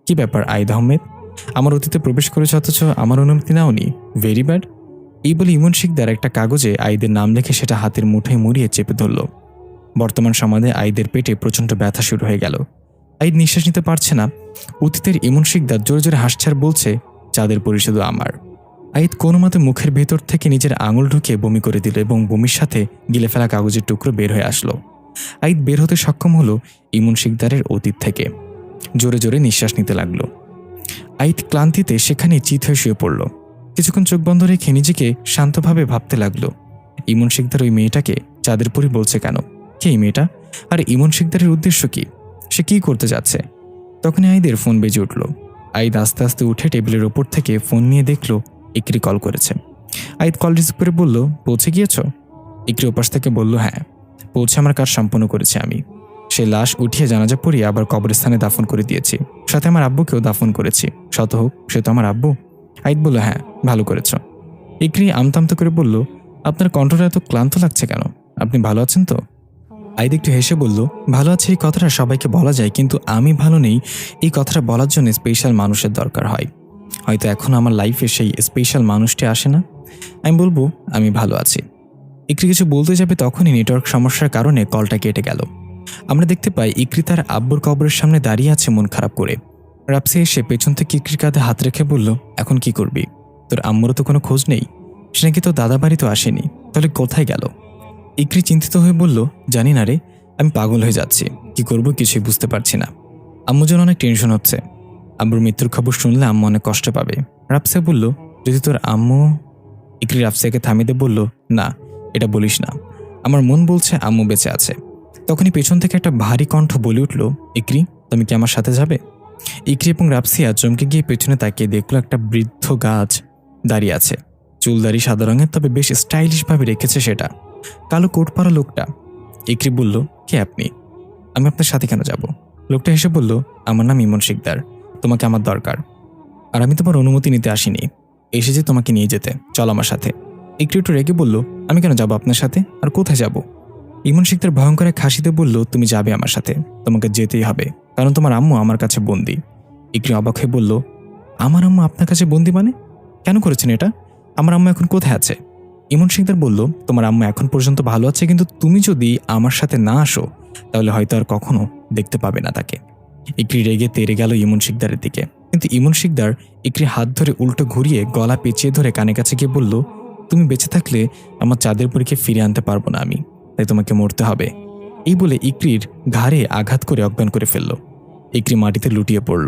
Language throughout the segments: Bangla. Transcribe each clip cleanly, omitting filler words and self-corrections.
কি ব্যাপার আইদ আহমেদ, আমার অতীতে প্রবেশ করেছে অথচ আমার অনুমতি নাওনি? Very bad. এই বলে ইমন শিকদার একটা কাগজে আইদের নাম লিখে সেটা হাতের মুঠোয় মুড়িয়ে চেপে ধরল। বর্তমান সমাজে আইদের পেটে প্রচণ্ড ব্যথা শুরু হয়ে গেল। আইদ নিঃশ্বাস নিতে পারছে না। অতীতের ইমন শিকদার জোরে জোরে হাসছে আর বলছে, চাঁদের পরি শুধু আমার। আইদ কোনো মতে মুখের ভেতর থেকে নিজের আঙুল ঢুকিয়ে বমি করে দিল এবং বমির সাথে গিলে ফেলা কাগজের টুকরো বের হয়ে আসলো। আইদ বের হতে সক্ষম হলো ইমন শিকদারের অতীত থেকে। জোরে জোরে নিঃশ্বাস নিতে লাগলো। আইদ ক্লান্তিতে সেখানে চিত হয়ে শুয়ে পড়ল। কিছুক্ষণ চোখ বন্ধ রেখে নিজেকে শান্তভাবে ভাবতে লাগলো, ইমন শিকদার ওই মেয়েটাকে চাঁদের পরি বলছে কেন? কে এই মেয়েটা? আর ইমন শিকদারের উদ্দেশ্য কি? সে কি করতে যাচ্ছে? তখনই আইদের ফোন বেজে উঠল। আইদ আস্তে আস্তে উঠে টেবিলের ওপর থেকে ফোন নিয়ে দেখলো ইকরি কল করেছে। আইদ কল রিসিভ করে বলল, পৌঁছে গিয়েছ? ইকরি ওপাশ থেকে বলল, হ্যাঁ, পৌঁছে আমার কাজ সম্পন্ন করেছি আমি। সে লাশ উঠিয়ে জানাজা পড়িয়ে আবার কবরস্থানে দাফন করে দিয়েছি, সাথে আমার আব্বুকেও দাফন করেছি। শত হোক, সে তো আমার আব্বু। আইদ বলল, হ্যাঁ, ভালো করেছ। ইকরি আমতামতো করে বলল, আপনার কণ্ঠটা এত ক্লান্ত লাগছে কেন? আপনি ভালো আছেন তো? আইদ একটু হেসে বলল, ভালো আছে এই কথাটা সবাইকে বলা যায়, কিন্তু আমি ভালো নেই এই কথাটা বলার জন্য স্পেশাল মানুষের দরকার হয়। হয়তো এখন আমার লাইফে সেই স্পেশাল মানুষটি আসে না। আমি বলবো আমি ভালো আছি। ইকরি কিছু বলতে যাবে তখনই নেটওয়ার্ক সমস্যার কারণে কলটা কেটে গেল। আমরা দেখতে পাই ইকরি তার আব্বুর কবরের সামনে দাঁড়িয়ে আছে মন খারাপ করে। রাপসি এসে পেছন থেকে ইকরির কাঁধে হাত রেখে বলল, এখন কি করবি? তোর আম্মুরও তো কোনো খোঁজ নেই। সে নাকি তো দাদা বাড়ি তো আসেনি, তাহলে কোথায় গেল? ইকরি চিন্তিত হয়ে বলল, জানি না রে, আমি পাগল হয়ে যাচ্ছি, কি করব কিছুই বুঝতে পারছি না। আম্মু যেন অনেক টেনশন হচ্ছে। আব্বুর মৃত্যুর খবর শুনলে আম্মু অনেক কষ্ট পাবে। রাফসা বলল, যদি তোর আম্মু... ইকরি রাফসাকে থামিয়ে বলল, না, এটা বলিস না, আমার মন বলছে আম্মু বেঁচে আছে। তখনই পেছন থেকে একটা ভারী কণ্ঠ বলে উঠল, ইকরি, তুমি কি আমার সাথে যাবে? ইকরি এবং রাফসিয়া চমকে গিয়ে পেছনে তাকিয়ে দেখলো একটা বৃদ্ধ গাছ দাঁড়িয়ে আছে। চুলদারি সাদা রঙের, তবে বেশ স্টাইলিশভাবে রেখেছে সেটা। কালো কোট পরা লোকটা। ইকরি বলল, কে আপনি? আমি আপনার সাথে কেন যাব? লোকটা হেসে বলল, আমার নাম ইমন শিকদার, তোমাকে আমার দরকার। আর আমি তোমার অনুমতি নিতে আসিনি, এসেছি তোমাকে নিয়ে যেতে, চল আমার সাথে। ইকরি একটু রেগে বলল, আমি কেন যাবো আপনার সাথে? আর কোথায় যাব? ইমন শিকদার ভয়ঙ্কর এক হাসিতে বলল, তুমি যাবে আমার সাথে, তোমাকে যেতেই হবে, কারণ তোমার আম্মু আমার কাছে বন্দি। ইকরি অবাক হয়ে বলল, আমার আম্মু আপনার কাছে বন্দি মানে? কেন করেছেন এটা? আমার আম্মু এখন কোথায় আছে? ইমন শিকদার বলল, তোমার আম্মু এখন পর্যন্ত ভালো আছে, কিন্তু তুমি যদি আমার সাথে না আসো তাহলে হয়তো আর কখনো দেখতে পাবে না তাকে। ইকরি রেগে তেড়ে গেল ইমন শিকদারের দিকে, কিন্তু ইমন শিকদার ইকরি হাত ধরে উল্টো ঘুরিয়ে গলা পেঁচিয়ে ধরে কানে কাছে গিয়ে বলল, তুমি বেঁচে থাকলে আমার চাঁদের পরীকে ফিরে আনতে পারবো না আমি, তাই তোমাকে মরতে হবে। এই বলে ইকরির ঘাড়ে আঘাত করে অজ্ঞান করে ফেলল। ইকরি মাটিতে লুটিয়ে পড়ল।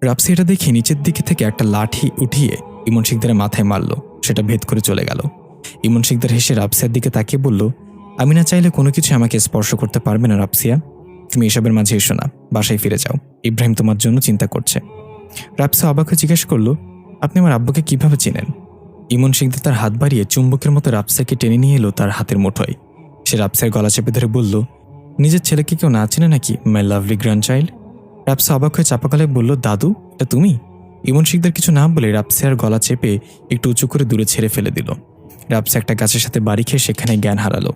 রাপসি এটা দেখে নিচের দিকে থেকে একটা লাঠি উঠিয়ে ইমন শিকদারের মাথায় মারল, সেটা ভেদ করে চলে গেল। ইমন শিকদার হেসে রাপসিয়ার দিকে তাকিয়ে বলল, আমি না চাইলে কোনো কিছু আমাকে স্পর্শ করতে পারবে না রাপসিয়া, তুমি এসবের মাঝে এসো না, বাসায় ফিরে যাও, ইব্রাহিম তোমার জন্য চিন্তা করছে। রাপসিয়া অবাক হয়ে জিজ্ঞেস করলো, আপনি আমার আব্বুকে কিভাবে চেনেন? ইমন শিকদার তার হাত বাড়িয়ে চুম্বকের মতো রাপসিয়াকে টেনে নিয়ে এলো তার হাতের মুঠোয়। সে রাপসিয়ার গলা চেপে ধরে বলল, নিজের ছেলেকে কেউ না চেনে নাকি, মাই লাভলি গ্র্যান্ডচাইল্ড? রাপসিয়া অবাক হয়ে চাপা গলায় বলল, দাদু, এটা তুমি? ইমন শিকদার কিছু না বলে রাপসিয়ার গলা চেপে একটু উঁচু করে দূরে ছেড়ে ফেলে দিল। রাপসিয়া একটা গাছের সাথে বাড়ি খেয়ে সেখানে জ্ঞান হারালো।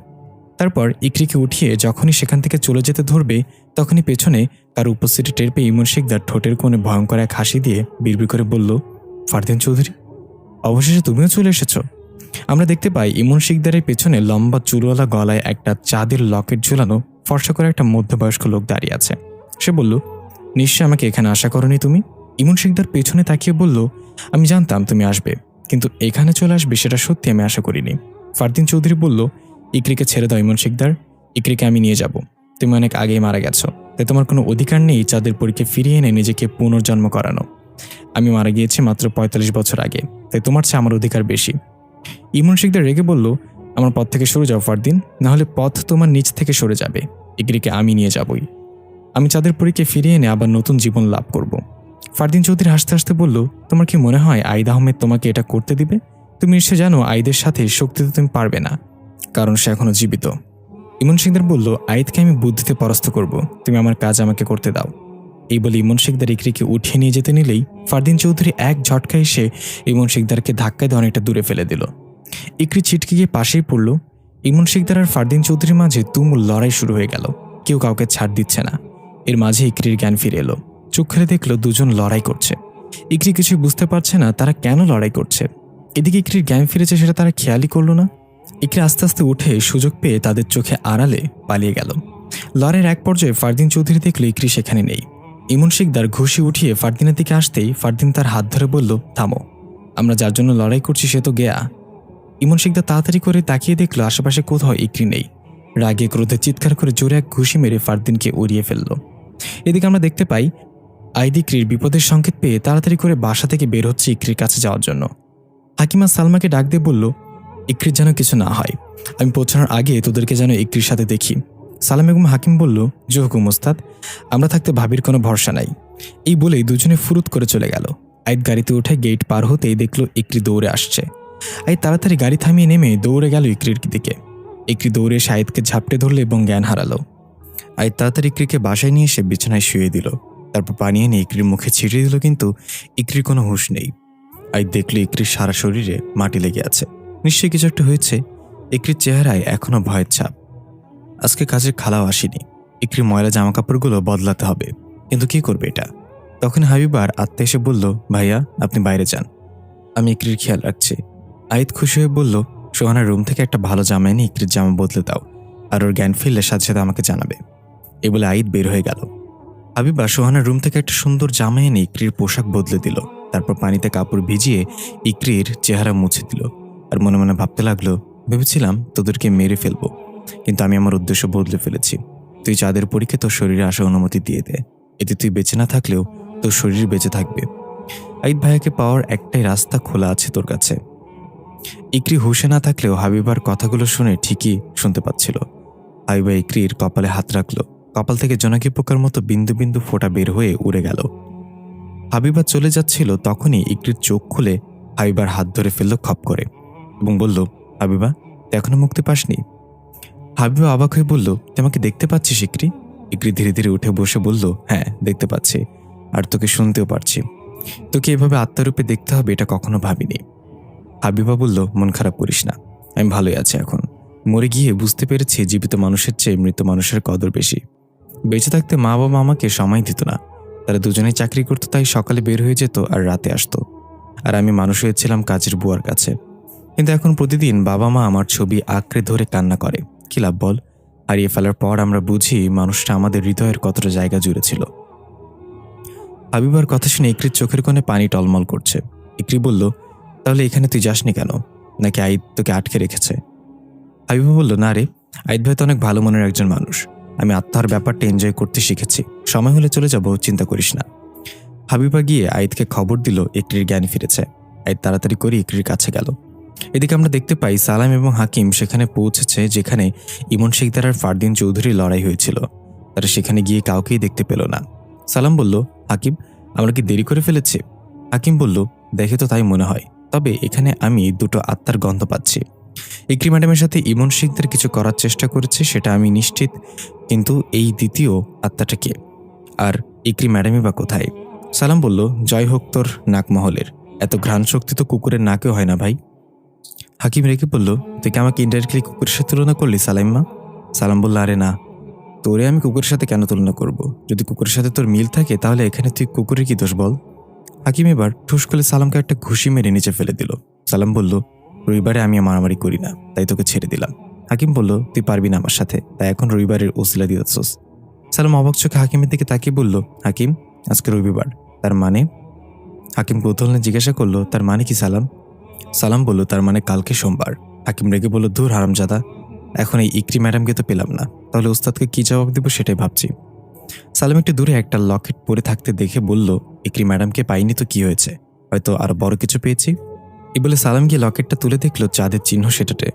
তারপর ইকরিকে উঠিয়ে যখনই সেখান থেকে চলে যেতে ধরবে তখনই পেছনে তার উপস্থিতি টের পেয়ে ইমন শিকদার ঠোঁটের কোণে ভয়ঙ্কর এক হাসি দিয়ে বিড়বিড় করে বলল, ফারদিন চৌধুরী, অবশেষে তুমিও চলে এসেছ। আমরা দেখতে পাই ইমন শিকদারের পেছনে লম্বা চুলওয়ালা গলায় একটা চাঁদের লকেট ঝুলানো ফর্সা করে একটা মধ্যবয়স্ক লোক দাঁড়িয়ে আছে। সে বলল, নিশ্চয় আমাকে এখানে আশা করনি তুমি? ইমন শিকদার পেছনে তাকিয়ে বলল, আমি জানতাম তুমি আসবে, কিন্তু এখানে চলে আসবে সেটা সত্যি আমি আশা করিনি। ফারদিন চৌধুরী বলল, ইকরিকে ছেড়ে দাও ইমন শিকদার, ইকরিকে আমি নিয়ে যাব। তুমি অনেক আগেই মারা গেছো, তাই তোমার কোনো অধিকার নেই চাঁদের পরীকে ফিরিয়ে এনে নিজেকে পুনর্জন্ম করানো। আমি মারা গিয়েছি মাত্র ৪৫ বছর আগে, তাই তোমার চেয়ে আমার অধিকার বেশি। ইমন শিকদার রেগে বলল, আমার পথ থেকে সরে যাও ফারদিন, নাহলে পথ তোমার নিচ থেকে সরে যাবে। ইকরিকে আমি নিয়ে যাবই, আমি চাঁদের পরীকে ফিরিয়ে এনে আবার নতুন জীবন লাভ করব। ফারদিন চৌধুরী হাসতে হাসতে বলল, তোমার কি মনে হয় আইদ আহমেদ তোমাকে এটা করতে দিবে? তুমি নিশ্চয় জানো আইদের সাথে শক্তিতে তুমি পারবে না, কারণ সে এখনো জীবিত। ইমন শিকদার বলল, আইদকে আমি বুদ্ধিতে পরাস্ত করব, তুমি আমার কাজ আমাকে করতে দাও। এই বলে ইমন শিকদার ইকরিকে উঠিয়ে নিয়ে যেতে নিলেই ফারদিন চৌধুরী এক ঝটকা এসে ইমন শিকদারকে ধাক্কা দিয়ে অনেকটা দূরে ফেলে দিল। ইকরি ছিটকে গিয়ে পাশেই পড়ল। ইমন শিকদার আর ফারদিন চৌধুরীর মাঝে তুমুল লড়াই শুরু হয়ে গেল, কেউ কাউকে ছাড় দিচ্ছে না। এর মাঝে ইকরির জ্ঞান ফিরে এলো। চোখ খুলে দেখলো দুজন লড়াই করছে। ইকরি কিছুই বুঝতে পারছে না তারা কেন লড়াই করছে। এদিকে ইকরির জ্ঞান ফিরেছে সেটা তারা খেয়ালই করলো না। ইকরি আস্তে আস্তে উঠে সুযোগ পেয়ে তাদের চোখে আড়ালে পালিয়ে গেল। লড়াইয়ের এক পর্যায়ে ফারদিন চৌধুরী দেখলো ইকরি সেখানে নেই। ইমন শিকদার ঘুষি উঠিয়ে ফারদিনের দিকে আসতেই ফারদিন তার হাত ধরে বলল, থামো, আমরা যার জন্য লড়াই করছি সে তো গেয়া। ইমন শিকদার তাড়াতাড়ি করে তাকিয়ে দেখলো আশেপাশে কোথাও ইকরি নেই। রাগে ক্রোধে চিৎকার করে জোরে এক ঘুষি মেরে ফারদিনকে উড়িয়ে ফেলল। এদিকে আমরা দেখতে পাই আইদ ইকরির বিপদের সংকেত পেয়ে তাড়াতাড়ি করে বাসা থেকে বের হচ্ছে ইকরির কাছে যাওয়ার জন্য। হাকিমা সালমাকে ডাক দিয়ে বলল, ইকরির যেন কিছু না হয়, আমি পৌঁছানোর আগে তোদেরকে যেন ইকরির সাথে দেখি। সালাম এবং হাকিম বলল, যে হুকুম ওস্তাদ, আমরা থাকতে ভাবির কোনো ভরসা নাই। এই বলেই দুজনে ফুরুত করে চলে গেল। আইদ গাড়িতে উঠে গেট পার হতেই দেখলো ইকরি দৌড়ে আসছে। আইদ তাড়াতাড়ি গাড়ি থামিয়ে নেমে দৌড়ে গেল ইকরির দিকে। ইকরি দৌড়ে এসে আইদকে ঝাপটে ধরল এবং জ্ঞান হারালো। আইদ তাড়াতাড়ি ইকরিকে বাসায় নিয়ে এসে বিছানায় শুয়ে দিল। তারপর পানি এনে ইকরির মুখে ছিটিয়ে দিল, কিন্তু ইকরির কোনো হুঁশ নেই। আইদ দেখলো ইকরির সারা শরীরে মাটি লেগে আছে। নিশ্চয়ই কিছু একটা হয়েছে। ইকরির চেহারায় এখনো ভয়ের ছাপ। আজকে কাজের খালাও আসেনি। ইকরির ময়লা জামাকাপড়গুলো বদলাতে হবে, কিন্তু কি করবে এটা? তখন হাবিবার আত্মা এসে বলল, ভাইয়া আপনি বাইরে যান, আমি ইকরির খেয়াল রাখছি। আইদ খুশি হয়ে বলল, সোহানার রুম থেকে একটা ভালো জামা এনে ইকরির জামা বদলে দাও, আর ওর জ্ঞান ফিরলে সাথে সাথে আমাকে জানাবে। এ বলে আইদ বের হয়ে গেল। হাবিবা সোহানার রুম থেকে একটা সুন্দর জামা এনে ইকরির পোশাক বদলে দিল। তারপর পানিতে কাপড় ভিজিয়ে ইকরির চেহারা মুছে দিল। আর মনে মনে ভাবতে লাগলো, ভেবেছিলাম তোদেরকে মেরে ফেলবো, কিন্তু আমি আমার উদ্দেশ্য বদলে ফেলেছি। তুই চাঁদের পরীক্ষা তোর শরীরে আসার অনুমতি দিয়ে দে, এতে তুই বেঁচে না থাকলেও তোর শরীর বেঁচে থাকবে। আইদ ভাইয়াকে পাওয়ার একটাই রাস্তা খোলা আছে তোর কাছে। ইকরি হুশে না থাকলেও হাবিবার কথাগুলো শুনে ঠিকই শুনতে পাচ্ছিল। হাবিবা ইকরির কপালে হাত রাখলো। কপাল থেকে জোনাকি পোকার মতো বিন্দু বিন্দু ফোঁটা বের হয়ে উড়ে গেল। হাবিবা চলে যাচ্ছিল, তখনই ইকরির চোখ খুলে হাবিবার হাত ধরে ফেলল খপ করে এবং বলল, হাবিবা তুই এখনো মুক্তি পাসনি? হাবিবা অবাক হয়ে বলল, তুই আমাকে দেখতে পাচ্ছিস ইকরি? ইকরি ধীরে ধীরে উঠে বসে বলল, হ্যাঁ দেখতে পাচ্ছি, আর তোকে শুনতেও পারছি। তোকে এভাবে আত্মারূপে দেখতে হবে এটা কখনো ভাবিনি। হাবিবা বলল, মন খারাপ করিস না, আমি ভালোই আছি এখন। মরে গিয়ে বুঝতে পেরেছি জীবিত মানুষের চেয়ে মৃত মানুষের কদর বেশি। বেঁচে থাকতে মা বাবা আমাকে সময় দিত না। তারা দুজনেই চাকরি করতো, তাই সকালে বের হয়ে যেত আর রাতে আসতো। আর আমি মানুষ হয়েছিলাম কাজের বুয়ার কাছে। কিন্তু এখন প্রতিদিন বাবা মা আমার ছবি আঁকড়ে ধরে কান্না করে। কি লাভ বল? হারিয়ে ফেলার পর আমরা বুঝি মানুষটা আমাদের হৃদয়ের কতটা জায়গা জুড়ে ছিল। হাবিবার কথা শুনে ইকরির চোখের কোণে পানি টলমল করছে। ইকরি বলল, তাহলে এখানে তুই যাসনি কেন? নাকি আইদ তোকে আটকে রেখেছে? হাবিবা বলল, না রে, আইদ ভাই তো অনেক ভালো মনের একজন মানুষ। আমি আত্মার ব্যাপারটা এনজয় করতে শিখেছি। সময় হলে চলে যাব, চিন্তা করিস না। হাবিবা গিয়ে আইদকে খবর দিল ইকরির জ্ঞান ফিরেছে। আইদ তাড়াতাড়ি করে ইকরির কাছে গেল। এদিকে আমরা দেখতে পাই সালাম এবং হাকিম সেখানে পৌঁছেছে যেখানে ইমন শিকদার আর ফারদিন চৌধুরীর লড়াই হয়েছিল। তারা সেখানে গিয়ে কাউকেই দেখতে পেল না। সালাম বলল, হাকিম আমরা কি দেরি করে ফেলেছি? হাকিম বলল, দেখে তো তাই মনে হয়, তবে এখানে আমি দুটো আত্মার গন্ধ পাচ্ছি। ইকরি ম্যাডামের সাথে ইমন শিকদার কিছু করার চেষ্টা করেছে সেটা আমি নিশ্চিত, কিন্তু এই দ্বিতীয় আত্মাটা কে? আর ইকরি ম্যাডামই বা কোথায়? সালাম বলল, জয় হোক তোর নাকমহলের, এত ঘ্রাণ শক্তি তো কুকুরের নাকেও হয় না ভাই। হাকিম রেখে বলল, তুই কি আমাকে ইনডাইরেক্টলি কুকুরের সাথে তুলনা করলি সালাইম্মা? সালাম বলল, আরে না, তোরে আমি কুকুরের সাথে কেন তুলনা করব? যদি কুকুরের সাথে তোর মিল থাকে তাহলে এখানে তুই কুকুরের কি দোষ বল? হাকিম এবার ঠুস করে সালামকে একটা ঘুষি মেরে নিচে ফেলে দিল। সালাম বলল, রবিবারে আমি মারামারি করি না, তাই তোকে ছেড়ে দিলাম। হাকিম বলল, তুই পারবি না আমার সাথে, তাই এখন রবিবারের ওসিলা দিয়েছস। সালাম অবাক চোখে হাকিমের দিকে তাকিয়ে বলল, হাকিম আজকে রবিবার, তার মানে? হাকিম কৌতূহল নিয়ে জিজ্ঞাসা করলো, তার মানে কি সালাম? সালাম বলল, তার মানে কালকে সোমবার। হাকিম রেগে বলল, ধুর হারামজাদা, এখন এই ইকরি ম্যাডামকে তো পেলাম না, তাহলে ওস্তাদকে কি জবাব দেবো সেটাই ভাবছি। সালাম একটু দূরে একটা লকেট পরে থাকতে দেখে বলল, ইকরি ম্যাডামকে পাইনি তো কি হয়েছে, হয়তো আরো বড় কিছু পেয়েছি। এই বলে সালাম গিয়ে লকেটটা তুলে দেখলো চাঁদের চিহ্ন সেটাতে।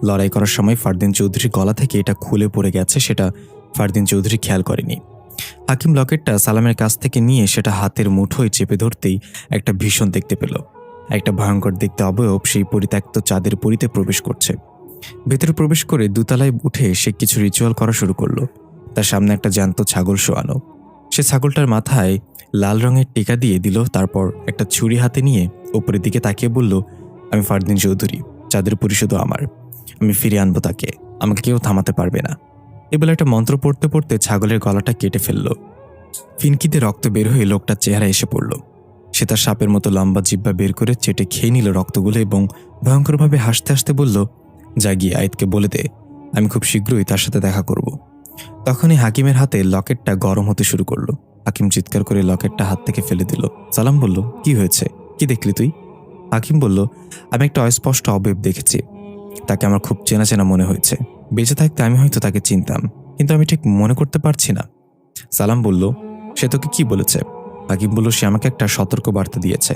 লড়াই করার সময় ফারদিন চৌধুরীর গলা থেকে এটা খুলে পড়ে গেছে, সেটা ফারদিন চৌধুরী খেয়াল করেনি। হাকিম লকেটটা সালামের কাছ থেকে নিয়ে সেটা হাতের মুঠোয় চেপে ধরতেই একটা ভীষণ দেখতে পেল। একটা ভয়ঙ্কর দেখতে অবয়ব সেই পরিত্যক্ত চাঁদের পরিতে প্রবেশ করছে। ভেতরে প্রবেশ করে দোতলায় উঠে সে কিছু রিচুয়াল করা শুরু করলো। তার সামনে একটা জ্যান্ত ছাগল শোয়ানো। সে ছাগলটার মাথায় লাল রঙের টিকা দিয়ে দিল। তারপর একটা ছুরি হাতে নিয়ে উপরের দিকে তাকিয়ে বলল, আমি ফারদিন চৌধুরী, চাঁদের পরিষদ আমার, আমি ফিরিয়ে আনবো তাকে, আমাকে কেউ থামাতে পারবে না। এবেলা একটা মন্ত্র পড়তে পড়তে ছাগলের গলাটা কেটে ফেলল। ফিনকিতে রক্ত বের হয়ে লোকটার চেহারা এসে পড়ল। সে তার সাপের মতো লম্বা জিহ্বা বের করে চেটে খেয়ে নিল রক্তগুলো এবং ভয়ঙ্করভাবে হাসতে হাসতে বলল, যা গিয়ে আইতকে বলে দে আমি খুব শীঘ্রই তার সাথে দেখা করব। তখনই হাকিমের হাতে লকেটটা গরম হতে শুরু করলো। হাকিম চিৎকার করে লকেটটা হাত থেকে ফেলে দিল। সালাম বলল, কি হয়েছে, কি দেখলি তুই? হাকিম বলল, আমি একটা অস্পষ্ট অবয়ব দেখেছি। তাকে আমার খুব চেনা চেনা মনে হয়েছে। বেঁচে থাকতে আমি হয়তো তাকে চিনতাম, কিন্তু আমি ঠিক মনে করতে পারছি না। সালাম বলল, সে তোকে কি বলেছে? হাকিম বলল, সে আমাকে একটা সতর্ক বার্তা দিয়েছে,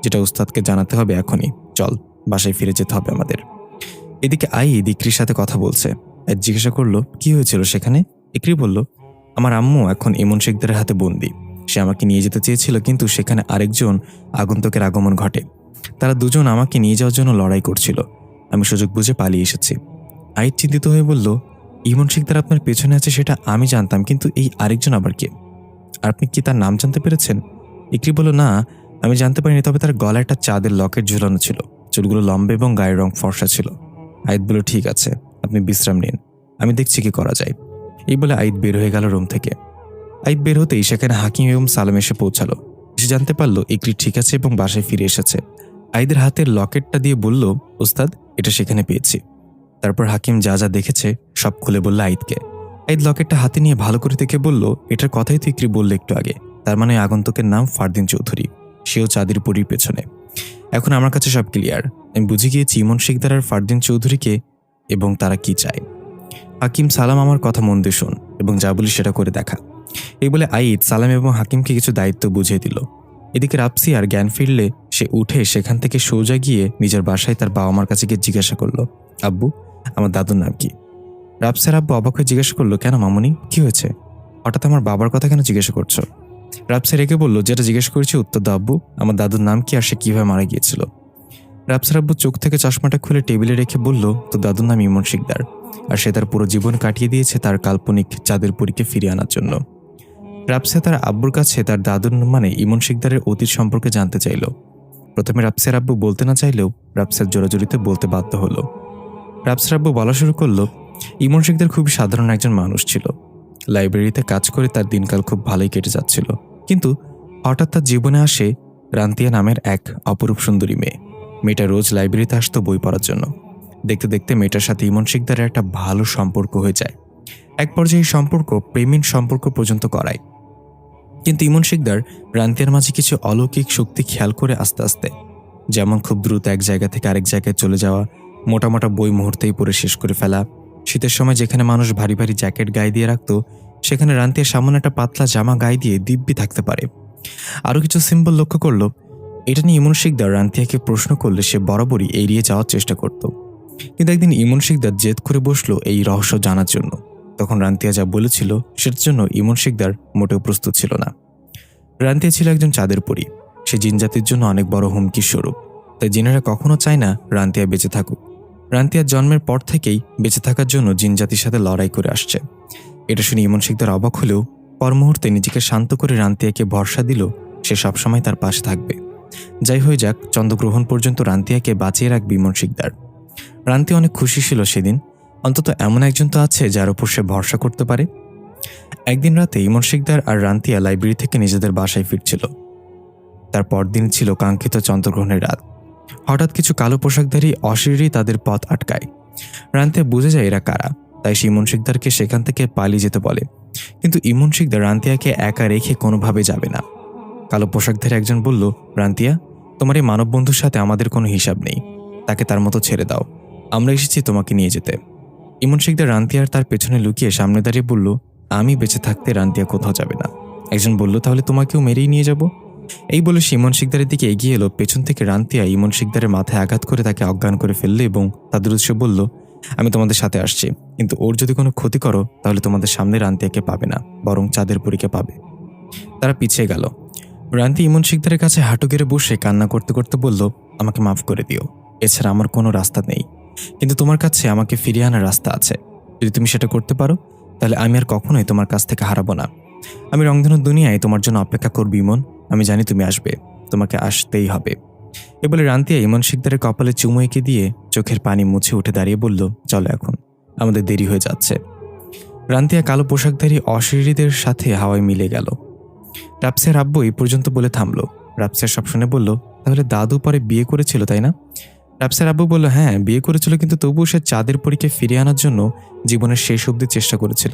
যেটা উস্তাদকে জানাতে হবে এখনই। চল, বাসায় ফিরে যেতে হবে আমাদের। এদিকে আইদ ইকরির সাথে কথা বলছে। আইদ জিজ্ঞাসা করলো, কি হয়েছিল সেখানে? ইকরি বলল, আমার আম্মু এখন ইমন শিকদারের হাতে বন্দী। সে আমাকে নিয়ে যেতে চেয়েছিল, কিন্তু সেখানে আরেকজন আগন্তুকের আগমন ঘটে। তারা দুজন আমাকে নিয়ে যাওয়ার জন্য লড়াই করছিল। আমি সুযোগ বুঝে পালিয়ে এসেছি। আইদ চিন্তিত হয়ে বলল, ইমন শিকদার আপনার পেছনে আছে সেটা আমি জানতাম, কিন্তু এই আরেকজন আবার কে? আর আপনি কি তার নাম জানতে পেরেছেন? ইকরি বলল, না, আমি জানতে পারিনি, তবে তার গলায় একটা চাঁদের লকেট ঝুলানো ছিল। চুলগুলো লম্বা এবং গায়ের রং ফর্সা ছিল। আইদ বলল, ঠিক আছে, আপনি বিশ্রাম নিন, আমি দেখছি কি করা যায়। এই বলে আইদ বের হয়ে গেল রুম থেকে। আইদ বের হতেই সেখানে হাকিম এবং সালাম এসে পৌঁছালো। সে জানতে পারলো ইকরি ঠিক আছে এবং বাসায় ফিরে এসেছে। আইদের হাতের লকেটটা দিয়ে বলল, উস্তাদ, এটা সেখানে পেয়েছি। তারপর হাকিম যা যা দেখেছে সব খুলে বলল আইদকে। আইদ লকেটটা হাতে নিয়ে ভালো করে দেখে বলল, এটার কথাই তো ইকরি বলল একটু আগে। তার মানে আগন্তুকের নাম ফারদিন চৌধুরী, সেও চাঁদের পুরীর পেছনে। এখন আমার কাছে সব ক্লিয়ার। আমি বুঝে গিয়েছি ইমন শিকদার আর ফারদিন চৌধুরীকে এবং তারা কি চায়। হাকিম, সালাম, আমার কথা মন দিয়ে শোন এবং যা বলি সেটা করে দেখা। এই বলে আইদ সালাম এবং হাকিমকে কিছু দায়িত্ব বুঝিয়ে দিল। এদিকে রাপসি আর জ্ঞান ফিরলে সে উঠে সেখান থেকে সোজা গিয়ে নিজের বাসায় তার বাবা মার কাছে গিয়ে জিজ্ঞাসা করলো, আব্বু, আমার দাদুর নাম কি? রাপসির আব্বু অবাক হয়ে জিজ্ঞাসা করলো, কেন মামুনি, কি হয়েছে? হঠাৎ আমার বাবার কথা কেন জিজ্ঞাসা করছো? রাপসি রেগে বলল, যেটা জিজ্ঞেস করেছি উত্তর দাও আব্বু, আমার দাদুর নাম কি আর সে কিভাবে মারা গিয়েছিল? রাপসির আব্বু চোখ থেকে চশমাটা খুলে টেবিলে রেখে বলল, তো দাদুর নাম ইমন শিকদার, আর সে তার পুরো জীবন কাটিয়ে দিয়েছে তার কাল্পনিক চাঁদের পুরীকে ফিরিয়ে আনার জন্য। রাপসে তার আব্বুর কাছে তার দাদুর মানে ইমন শিকদারের অতীত সম্পর্কে জানতে চাইল। প্রথমে রাপসের আব্বু বলতে না চাইলেও রাপসের জোরাজুরিতে বলতে বাধ্য হলো। রাপসের আব্বু বলা শুরু করলো, ইমন শিকদার খুবই সাধারণ একজন মানুষ ছিল। লাইব্রেরিতে কাজ করে তার দিনকাল খুব ভালোই কেটে যাচ্ছিল, কিন্তু হঠাৎ তার জীবনে আসে রান্তিয়া নামের এক অপরূপ সুন্দরী মেয়ে। মেয়েটা রোজ লাইব্রেরিতে আসতো বই পড়ার জন্য। দেখতে দেখতে মেয়েটার সাথে ইমন শিকদারের একটা ভালো সম্পর্ক হয়ে যায়। এক পর্যায়ে এই সম্পর্ক প্রেমিক সম্পর্ক পর্যন্ত করায়। কিন্তু ইমন শিকদার রান্তিয়ার মাঝে কিছু অলৌকিক শক্তি খেয়াল করে আস্তে আস্তে, যেমন খুব দ্রুত এক জায়গা থেকে আরেক জায়গায় চলে যাওয়া, মোটা মোটা বই মুহূর্তেই পড়ে শেষ করে ফেলা, শীতের সময় যেখানে মানুষ ভারী ভারী জ্যাকেট গায়ে দিয়ে রাখত সেখানে রান্তিয়ার সামান্য একটা পাতলা জামা গায়ে দিয়ে দিব্যি থাকতে পারে। আরও কিছু সিম্বল লক্ষ্য করলো। এটা নিয়ে ইমন শিকদার রান্তিয়াকে প্রশ্ন করলে সে বরাবরই এড়িয়ে যাওয়ার চেষ্টা করত। কিন্তু একদিন ইমন শিকদার জেদ করে বসলো এই রহস্য জানার জন্য। তখন রান্তিয়া যা বলেছিল সেটার জন্য ইমন শিকদার মোটেও প্রস্তুত ছিল না। রান্তিয়া ছিল একজন চাঁদের পরী। সে জিনজাতির জন্য অনেক বড় হুমকির স্বরূপ। তাই জিনেরা কখনো চায় না রান্তিয়া বেঁচে থাকুক। রান্তিয়ার জন্মের পর থেকেই বেঁচে থাকার জন্য জিনজাতির সাথে লড়াই করে আসছে। এটা শুনে ইমন শিকদার অবাক হলেও পর মুহূর্তে নিজেকে শান্ত করে রান্তিয়াকে ভরসা দিল সে সবসময় তার পাশে থাকবে। যাই হয়ে যাক, চন্দ্রগ্রহণ পর্যন্ত রান্তিয়াকে বাঁচিয়ে রাখবে ইমন শিকদার। রান্তিয়া অনেক খুশি ছিল সেদিন। অন্তত এমন একজন তো আছে যার উপর সে ভরসা করতে পারে। একদিন রাতে ইমন শিকদার আর রান্তিয়া লাইব্রেরি থেকে নিজেদের বাসায় ফিরছিল। তার পরদিন ছিল কাঙ্ক্ষিত চন্দ্রগ্রহণের রাত। হঠাৎ কিছু কালো পোশাকধারী অশরীরী তাদের পথ আটকায়। রান্তিয়া বুঝে যায় এরা কারা, তাই সে ইমন শিকদারকে সেখান থেকে পালিয়ে যেতে বলে। কিন্তু ইমন শিকদার রান্তিয়াকে একা রেখে কোনোভাবে যাবে না। কালো পোশাকধারী একজন বলল, রান্তিয়া, তোমার এই মানব বন্ধুর সাথে আমাদের কোনো হিসাব নেই, তাকে তার মতো ছেড়ে দাও, আমরা এসেছি তোমাকে নিয়ে যেতে। ইমন শিকদার রান্তিয়ার তার পেছনে লুকিয়ে সামনে দাঁড়িয়ে বলল, আমি বেঁচে থাকতে রান্তিয়া কোথাও যাবে না। একজন বলল, তাহলে তোমাকেও মেরেই নিয়ে যাব। এই বলে সে ইমন শিকদারের দিকে এগিয়ে এলো। পেছন থেকে রান্তিয়া ইমন শিকদারের মাথায় আঘাত করে তাকে অজ্ঞান করে ফেললে এবং তাদের উৎসে বলল, আমি তোমাদের সাথে আসছি, কিন্তু ওর যদি কোনো ক্ষতি করো তাহলে তোমাদের সামনে রান্তিয়াকে পাবে না, বরং চাঁদের পুরীকে পাবে। তারা পিছিয়ে গেল। রান্তিয়া ইমন শিকদারের কাছে হাঁটু গেড়ে বসে কান্না করতে করতে বলল, আমাকে মাফ করে দিও, এছাড়া আমার কোনো রাস্তা নেই, কিন্তু তোমার কাছে আমাকে ফিরিয়ে আনার রাস্তা আছে। যদি তুমি সেটা করতে পারো তাহলে আমি আর কখনোই তোমার কাছ থেকে হারাবো না। আমি রংধনুর দুনিয়ায় তোমার জন্য অপেক্ষা করবো ইমন, আমি জানি তুমি আসবে, তোমাকে আসতেই হবে। এ বলে রান্তিয়া ইমন শিকদারের কপালে চুমু এঁকে দিয়ে চোখের পানি মুছে উঠে দাঁড়িয়ে বলল, চলো এখন, আমাদের দেরি হয়ে যাচ্ছে। রান্তিয়া কালো পোশাকধারী অশরীরীদের সাথে হাওয়ায় মিলে গেল। রাবসিয়ার আব্বু এই পর্যন্ত বলে থামলো। রাবসিয়া সব শুনে বলল, তাহলে দাদু পরে বিয়ে করেছিল তাই না? রাবসিয়ার আব্বু বলল, হ্যাঁ বিয়ে করেছিল, কিন্তু তবুও সে চাঁদের পরীকে ফিরিয়ে আনার জন্য জীবনের শেষ অবধি চেষ্টা করেছিল।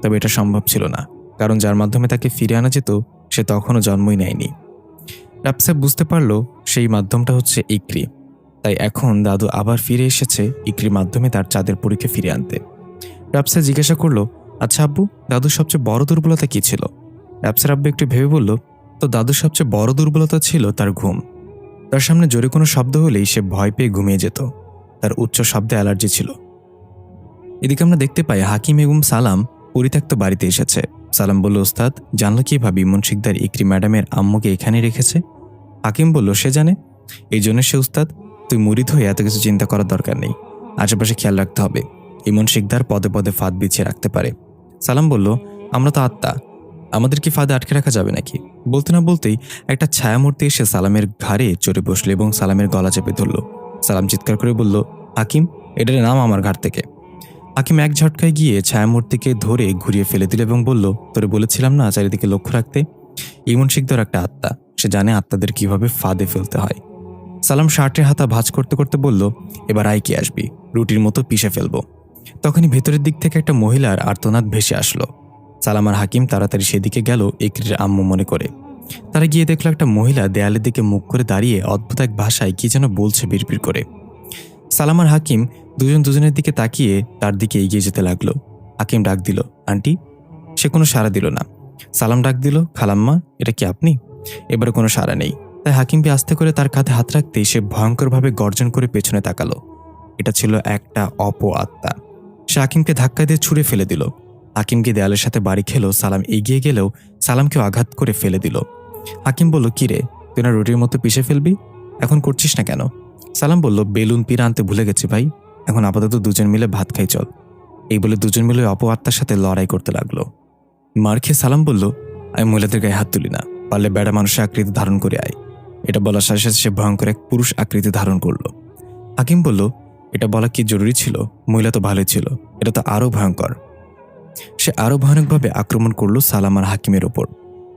তবে এটা সম্ভব ছিল না, কারণ যার মাধ্যমে তাকে ফিরিয়ে আনা যেত সে তখনও জন্মই নেয়নি। রাবসিয়া বুঝতে পারল সেই মাধ্যমটা হচ্ছে ইকরি। তাই এখন দাদু আবার ফিরে এসেছে ইকরির মাধ্যমে তার চাঁদের পরীকে ফিরিয়ে আনতে। রাবসিয়া জিজ্ঞাসা করলো, আচ্ছা আব্বু, দাদুর সবচেয়ে বড় দুর্বলতা কি ছিল? রাবসিয়ার আব্বু একটু ভেবে বলল, তো দাদুর সবচেয়ে বড় দুর্বলতা ছিল তার ঘুম। তার সামনে জোরে কোনো শব্দ হলেই সে ভয় পেয়ে ঘুমিয়ে যেত। তার উচ্চ শব্দে অ্যালার্জি ছিল। এদিকে আমরা দেখতে পাই হাকিম এবং সালাম পরিত্যক্ত বাড়িতে এসেছে। সালাম বলল, ওস্তাদ জানলো কিভাবে ইমন শিকদার ইকরি ম্যাডামের আম্মুকে এখানে রেখেছে? হাকিম বলল, সে জানে, এই জন্য সে উস্তাদ। তুই মুরিদ হয়ে এত কিছু চিন্তা করার দরকার নেই, আশেপাশে খেয়াল রাখতে হবে। ইমন শিকদার পদে পদে ফাঁদ বিছিয়ে রাখতে পারে। সালাম বলল, আমরা তো আত্মা, আমাদের কি ফাঁদে আটকে রাখা যাবে নাকি? বলতে না বলতেই একটা ছায়ামূর্তি এসে সালামের ঘাড়ে চড়ে বসল এবং সালামের গলা চেপে ধরল। সালাম চিৎকার করে বলল, হাকিম, এটার নাম আমার ঘাট থেকে। হাকিম এক ঝটকায় গিয়ে ছায়ামূর্তিকে ধরে ঘুরিয়ে ফেলে দিল এবং বলল, তোরে বলেছিলাম না চারিদিকে লক্ষ্য রাখতে? ইমন শিকদার একটা আত্মা, সে জানে আত্মাদের কিভাবে ফাঁদে ফেলতে হয়। সালাম শার্টের হাতা ভাঁজ করতে করতে বলল, এবার আয় কি আসবি, রুটির মতো পিষে ফেলবো। তখনই ভেতরের দিক থেকে একটা মহিলার আর্তনাদ ভেসে আসলো। সালাম আর হাকিম তাড়াতাড়ি সেদিকে গেল ইকরির আম্মু মনে করে। তারা গিয়ে দেখলো একটা মহিলা দেয়ালের দিকে মুখ করে দাঁড়িয়ে অদ্ভুত এক ভাষায় কি যেন বলছে বিড়বিড় করে। সালাম আর হাকিম দুজনের দিকে তাকিয়ে তার দিকে এগিয়ে যেতে লাগলো। হাকিম ডাক দিল, আন্টি। সে কোনো সাড়া দিল না। সালাম ডাক দিল, খালাম্মা, এটা কি আপনি? এবারে কোনো সাড়া নেই। তাই হাকিমকে আস্তে করে তার কাঁধে হাত রাখতেই সে ভয়ঙ্করভাবে গর্জন করে পেছনে তাকালো। এটা ছিল একটা আত্মা। সে হাকিমকে ধাক্কা দিয়ে ছুঁড়ে ফেলে দিল। হাকিমকে দেয়ালের সাথে বাড়ি খেলো। সালাম এগিয়ে গেলেও সালামকেও আঘাত করে ফেলে দিল। হাকিম বলল, কি রে, তুই না রুটির মতো পিষে ফেলবি, এখন করছিস না কেন? সালাম বলল, বেলুন পিড়া আনতে ভুলে গেছি ভাই, এখন আপাতত দুজন মিলে ভাত খাই চল। এই বলে দুজন মিলে আত্মার সাথে লড়াই করতে লাগলো। মার খেয়ে সালাম বলল, আমি মহিলাদের গায়ে হাত তুলি না, পারলে বেড়া মানুষের আকৃতি ধারণ করে আয়। এটা বলার সাথে সাথে সে ভয়ঙ্কর এক পুরুষ আকৃতি ধারণ করলো। হাকিম বলল, এটা বলা কি জরুরি ছিল? মহিলা তো ভালোই ছিল, এটা তো আরো ভয়ঙ্কর। সে আরো ভয়ানকভাবে আক্রমণ করলো সালাম আর হাকিমের ওপর।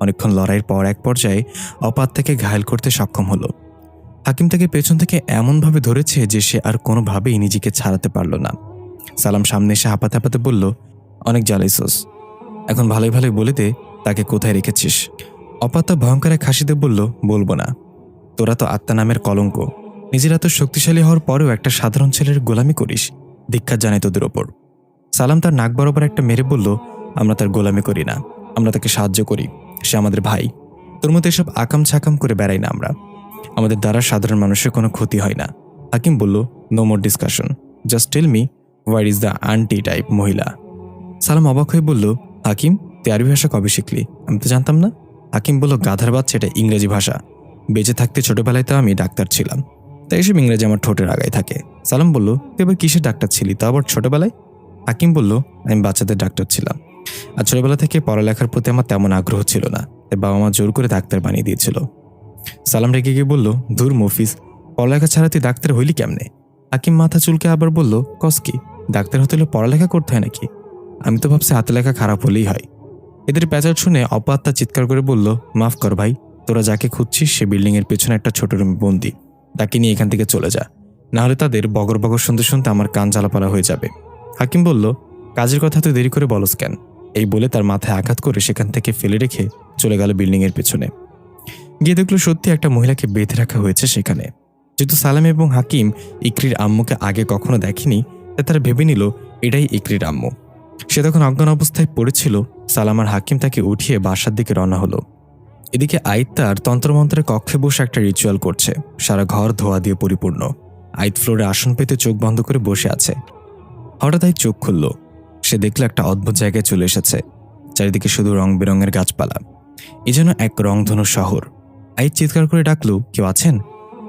অনেকক্ষণ লড়াইয়ের পর এক পর্যায়ে আত্মাকে ঘায়েল করতে সক্ষম হলো। হাকিম তাকে পেছন থেকে এমনভাবে ধরেছে যে সে আর কোনোভাবেই নিজেকে ছাড়াতে পারল না। সালাম সামনে এসে হাঁপাতে হাঁপাতে বলল, অনেক জ্বালাইছস, এখন ভালোই ভালোই বলে দে তাকে কোথায় রেখেছিস। আত্মা ভয়ঙ্কর এক হাসিতে বলল, বলবো না, তোরা তো আত্মা নামের কলঙ্ক, নিজেরা তো শক্তিশালী হওয়ার পরেও একটা সাধারণ ছেলের গোলামি করিস, ধিক্কার জানাই তোদের ওপর। সালাম তার নাক বরাবর একটা মেরে বলল, আমরা তার গোলামি করি না, আমরা তাকে সাহায্য করি, সে আমাদের ভাই। তোর মতো এসব আকাম ছাকাম করে বেড়াই না আমরা, আমাদের দ্বারা সাধারণ মানুষের কোনো ক্ষতি হয় না। হাকিম বলল, no more discussion, just tell me what is the aunty type মহিলা। সালাম অবাক হয়ে বলল, হাকিম, তুই আরবি ভাষা কবে শিখলি? আমি তো জানতাম না। হাকিম বলল, গাধার বাচ্চা, এটা ইংরেজি ভাষা। বেঁচে থাকতে ছোটবেলায় তো আমি ডাক্তার ছিলাম, তাই এসব ইংরেজি আমার ঠোঁটের আগায় থাকে। সালাম বলল, তুই এবার কিসের ডাক্তার ছিলি, তা আবার ছোটবেলায়? হাকিম বলল, আমি বাচ্চাদের ডাক্তার ছিলাম, আর ছোটবেলা থেকে পড়ালেখার প্রতি আমার তেমন আগ্রহ ছিল না, তাই বাবা মা জোর করে ডাক্তার বানিয়ে দিয়েছিল। সালাম রেগে গিয়ে বলল, ধুর মফিজ, পড়ালেখা ছাড়া তুই ডাক্তার হইলি কেমনে? হাকিম মাথা চুলকে আবার বলল, কস কি, ডাক্তার হতে হলে পড়ালেখা করতে হয় নাকি? আমি তো ভাবছি হাতে লেখা খারাপ হলেই হয়। এদের প্যাচার শুনে আত্মা চিৎকার করে বলল, মাফ কর ভাই, তোরা যাকে খুঁজছিস সে বিল্ডিংয়ের পেছনে একটা ছোট রুমে বন্দি, তাকে নিয়ে এখান থেকে চলে যা, নাহলে তাদের বগর বগর শুনতে শুনতে আমার কান জ্বালাপালা হয়ে যাবে। হাকিম বলল, কাজের কথা তুই দেরি করে বলস কেন? এই বলে তার মাথায় আঘাত করে সেখান থেকে ফেলে রেখে চলে গেল বিল্ডিংয়ের পেছনে। গিয়ে দেখলো সত্যি একটা মহিলাকে বেঁধে রাখা হয়েছে সেখানে। যেহেতু সালাম এবং হাকিম ইকরির আম্মুকে আগে কখনো দেখেনি, তাই তারা ভেবে নিল এটাই ইকরির আম্মু। সে তখন অজ্ঞান অবস্থায় পড়েছিল। সালাম আর হাকিম তাকে উঠিয়ে বাসার দিকে রওনা হলো। এদিকে আইত তার তন্ত্রমন্ত্রের কক্ষে বসে একটা রিচুয়াল করছে। সারা ঘর ধোয়া দিয়ে পরিপূর্ণ। আইত ফ্লোরে আসন পেতে চোখ বন্ধ করে বসে আছে। হঠাৎ আইত চোখ খুলল। সে দেখল একটা অদ্ভুত জায়গায় চলে এসেছে। চারিদিকে শুধু রং বেরঙের গাছপালা, এ যেন এক রংধনু শহর। আইত চিৎকার করে ডাকলো, কেউ আছেন?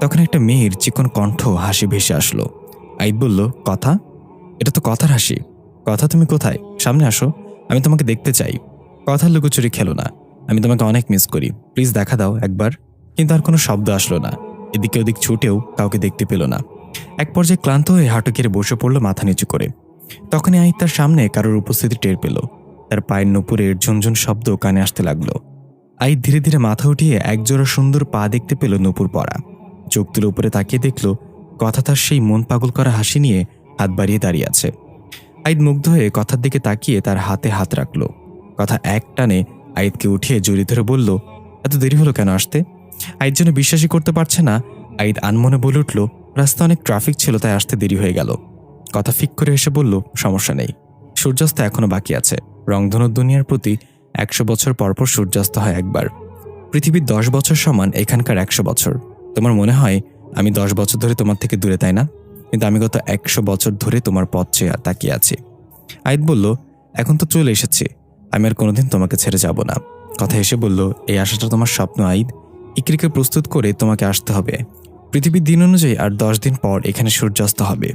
তখন একটা মেয়ের চিকন কণ্ঠ হাসি ভেসে আসলো। আইত বলল, কথা? এটা তো কথার হাসি। কথা, তুমি কোথায়? সামনে আসো, আমি তোমাকে দেখতে চাই। কথা লুকোচুরি খেলো না, আমি তোমাকে অনেক মিস করি, প্লিজ দেখা দাও একবার। কিন্তু আর কোনো শব্দ আসলো না। এদিকে ওদিক ছুটেও কাউকে দেখতে পেল না। এক পর্যায়ে ক্লান্ত হয়ে হাঁটু গেড়ে বসে পড়ল মাথা নিচু করে। তখনই আইত তার সামনে কারোর উপস্থিতি টের পেল। তার পায়ের নুপুরের ঝুনঝুন শব্দ কানে আসতে লাগলো। আইদ ধীরে ধীরে মাথা উঠিয়ে একজোড়া সুন্দর পা দেখতে পেল নূপুর পরা। চোখ তুলে উপরে তাকিয়ে দেখল কথা তার সেই মন পাগল করা হাসি নিয়ে হাত বাড়িয়ে দাঁড়িয়ে আছে। আইদ মুগ্ধ হয়ে কথার দিকে তাকিয়ে তার হাতে হাত রাখল। কথা এক টানে আইদকে উঠিয়ে জড়িয়ে ধরে বলল, এত দেরি হলো কেন আসতে? আইদ যেন বিশ্বাসই করতে পারছে না। আইদ আনমনে বলে উঠল, রাস্তা অনেক ট্রাফিক ছিল, তাই আসতে দেরি হয়ে গেল। কথা ফিক করে এসে বলল, সমস্যা নেই, সূর্যাস্ত এখনো বাকি আছে। রংধনুর দুনিয়ার প্রতি 100 বছর পরপর সূর্যাস্ত হয় একবার। পৃথিবীর 10 বছর সমান এখানকার 100 বছর। তোমার মনে হয় আমি 10 বছর ধরে তোমার থেকে দূরে, তাই না? কিন্তু আমি গত 100 বছর ধরে তোমার পথ চেয়ে তাকিয়ে আছি। আইদ বলল, এখন তো চলে এসেছি, আমি আর কোনোদিন তোমাকে ছেড়ে যাব না। কথা এসে বলল, এই আশাটা তোমার স্বপ্ন আইদ। ইকরিকে প্রস্তুত করে তোমাকে আসতে হবে। পৃথিবীর দিন অনুযায়ী আর 10 দিন পর এখানে সূর্যাস্ত হবে।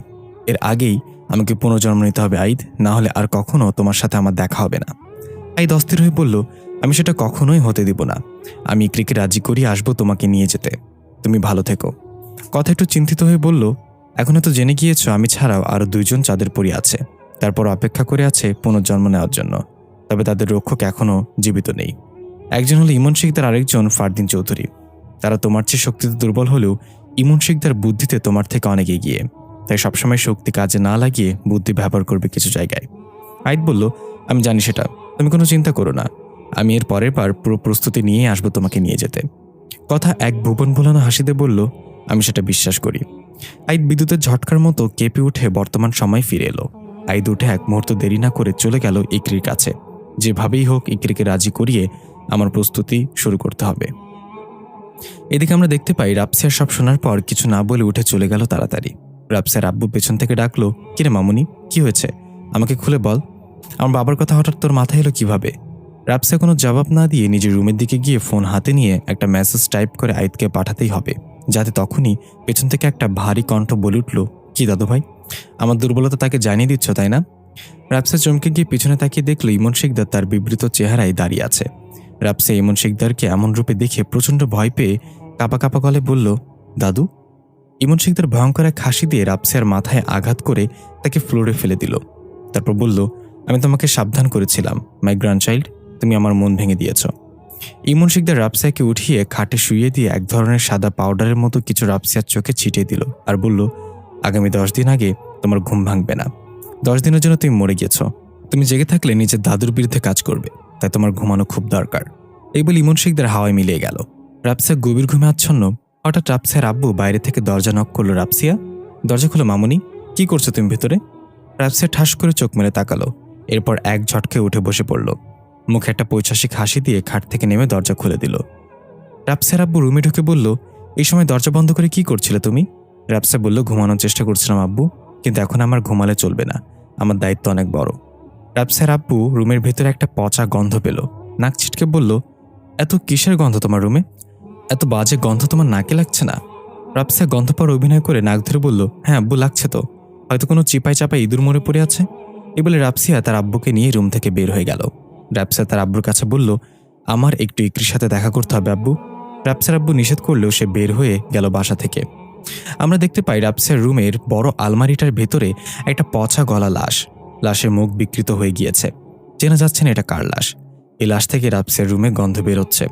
এর আগেই আমাকে পুনর্জন্ম নিতে হবে আইদ, না হলে আর কখনো তোমার সাথে আমার দেখা হবে না। আইদ অস্থির হয়ে বলল, আমি সেটা কখনোই হতে দিব না। আমি ইকরিকে রাজি করিয়ে আসবো তোমাকে নিয়ে যেতে। তুমি ভালো থেকো। কথা একটু চিন্তিত হয়ে বলল, এখন তো জেনে গিয়েছ আমি ছাড়াও আরো 2 জন চাঁদের পরী আছে, তারপর অপেক্ষা করে আছে পুনর্জন্ম নেওয়ার জন্য। তবে তাদের রক্ষক এখনো জীবিত নেই। একজন হলো ইমন শিকদার, আরেকজন ফারদিন চৌধুরী। তারা তোমার চেয়ে শক্তিতে দুর্বল হলেও ইমন শিকদার বুদ্ধিতে তোমার থেকে অনেক এগিয়ে, তাই সবসময় শক্তি কাজে না লাগিয়ে বুদ্ধি ব্যবহার করবে কিছু জায়গায়। আইদ বলল, আমি জানি সেটা, তুমি কোনো চিন্তা করো না। আমি এর পরের বার পুরো প্রস্তুতি নিয়ে আসবো তোমাকে নিয়ে যেতে। কথা এক ভুবন ভোলানো হাসিতে বলল, আমি সেটা বিশ্বাস করি। আইদ বিদ্যুতের ঝটকার মতো কেঁপে উঠে বর্তমান সময় ফিরে এলো। আইদ উঠে এক মুহূর্ত দেরি না করে চলে গেল ইকরির কাছে। যেভাবেই হোক ইকরিকে রাজি করিয়ে আমার প্রস্তুতি শুরু করতে হবে। এদিকে আমরা দেখতে পাই রাপসিয়া সব শোনার পর কিছু না বলে উঠে চলে গেল তাড়াতাড়ি। রাপসিয়ার আব্বু পেছন থেকে ডাকলো, কিরে মামুনি, কি হয়েছে? আমাকে খুলে বল। আমার বাবার কথা হঠাৎ তোর মাথায় এলো কিভাবে? রাপসিয়া কোনো জবাব না দিয়ে নিজের রুমের দিকে গিয়ে ফোন হাতে নিয়ে একটা মেসেজ টাইপ করে আইদকে পাঠাতেই হবে, যাতে তখনই পেছন থেকে একটা ভারী কণ্ঠ বলে উঠল, কি দাদু ভাই, আমার দুর্বলতা তাকে জানিয়ে দিচ্ছ তাই না? রাপসিয়া চমকে গিয়ে পিছনে তাকিয়ে দেখলো ইমন শিকদার তার বিবৃত চেহারায় দাঁড়িয়ে আছে। রাপসিয়া ইমন শিকদারকে এমন রূপে দেখে প্রচণ্ড ভয় পেয়ে কাঁপা কাঁপা গলে বলল, দাদু। ইমন শিকদার ভয়ঙ্কর এক হাসি দিয়ে রাপসিয়ার মাথায় আঘাত করে তাকে ফ্লোরে ফেলে দিল। তারপর বলল, আমি তোমাকে সাবধান করেছিলাম মাই গ্র্যান্ডচাইল্ড, তুমি আমার মন ভেঙে দিয়েছ। ইমন শিকদার রাপসিয়াকে উঠিয়ে খাটে শুইয়ে দিয়ে এক ধরনের সাদা পাউডারের মতো কিছু রাপসিয়ার চোখে ছিটিয়ে দিল আর বলল, আগামী 10 দিন আগে তোমার ঘুম ভাঙবে না। 10 দিনের জন্য তুমি মরে গেছ। তুমি জেগে থাকলে নিজের দাদুর বিরুদ্ধে কাজ করবে, তাই তোমার ঘুমানো খুব দরকার। এই বলে ইমন শিকদার হাওয়ায় মিলিয়ে গেল। রাপসিয়া গভীর ঘুমে আচ্ছন্ন। হঠাৎ রাপসিয়ার আব্বু বাইরে থেকে দরজা নক করলো। রাপসিয়া, দরজা খোলো মামুনি, কি করছো তুমি ভেতরে? রাপসিয়া ঠাস করে চোখ মেলে তাকালো, এরপর এক ঝটকে উঠে বসে পড়ল। মুখে একটা পৈশাসিক হাসি দিয়ে খাট থেকে নেমে দরজা খুলে দিল। রাপসিয়ার আব্বু রুমে ঢুকে বলল, এই সময় দরজা বন্ধ করে কি করছিলে তুমি? রাপসিয়া বলল, ঘুমানোর চেষ্টা করছিলাম আব্বু, কিন্তু এখন আমার ঘুমালে চলবে না, আমার দায়িত্ব অনেক বড়। রাপসিয়ার আব্বু রুমের ভেতরে একটা পচা গন্ধ পেল। নাক ছিটকে বলল, এত কিসের গন্ধ তোমার রুমে? এত বাজে গন্ধ তোমার নাকে লাগছে না? রাপসিয়া গন্ধ পাওয়ার অভিনয় করে নাক ধরে বলল, হ্যাঁ আব্বু, লাগছে তো, হয়তো কোনো চিপাই চাপাই ইঁদুর মরে পড়ে আছে। এই বলে রাপসিয়া তার আব্বুকে নিয়ে রুম থেকে বের হয়ে গেল। রাপসিয়া তার আব্বুর কাছে বলল, আমার একটু ইকরির সাথে দেখা করতে হবে আব্বু। রাপসিয়ার আব্বু নিষেধ করলেও সে বের হয়ে গেল বাসা থেকে। আমরা দেখতে পাই রাপসিয়ার রুমের বড় আলমারিটার ভেতরে একটা পচা গলা লাশ। লাশের মুখ বিকৃত হয়ে গিয়েছে, চেনা যাচ্ছে না এটা কার লাশ। এই লাশ থেকে রাপসিয়ার রুমে গন্ধ বেরোচ্ছে।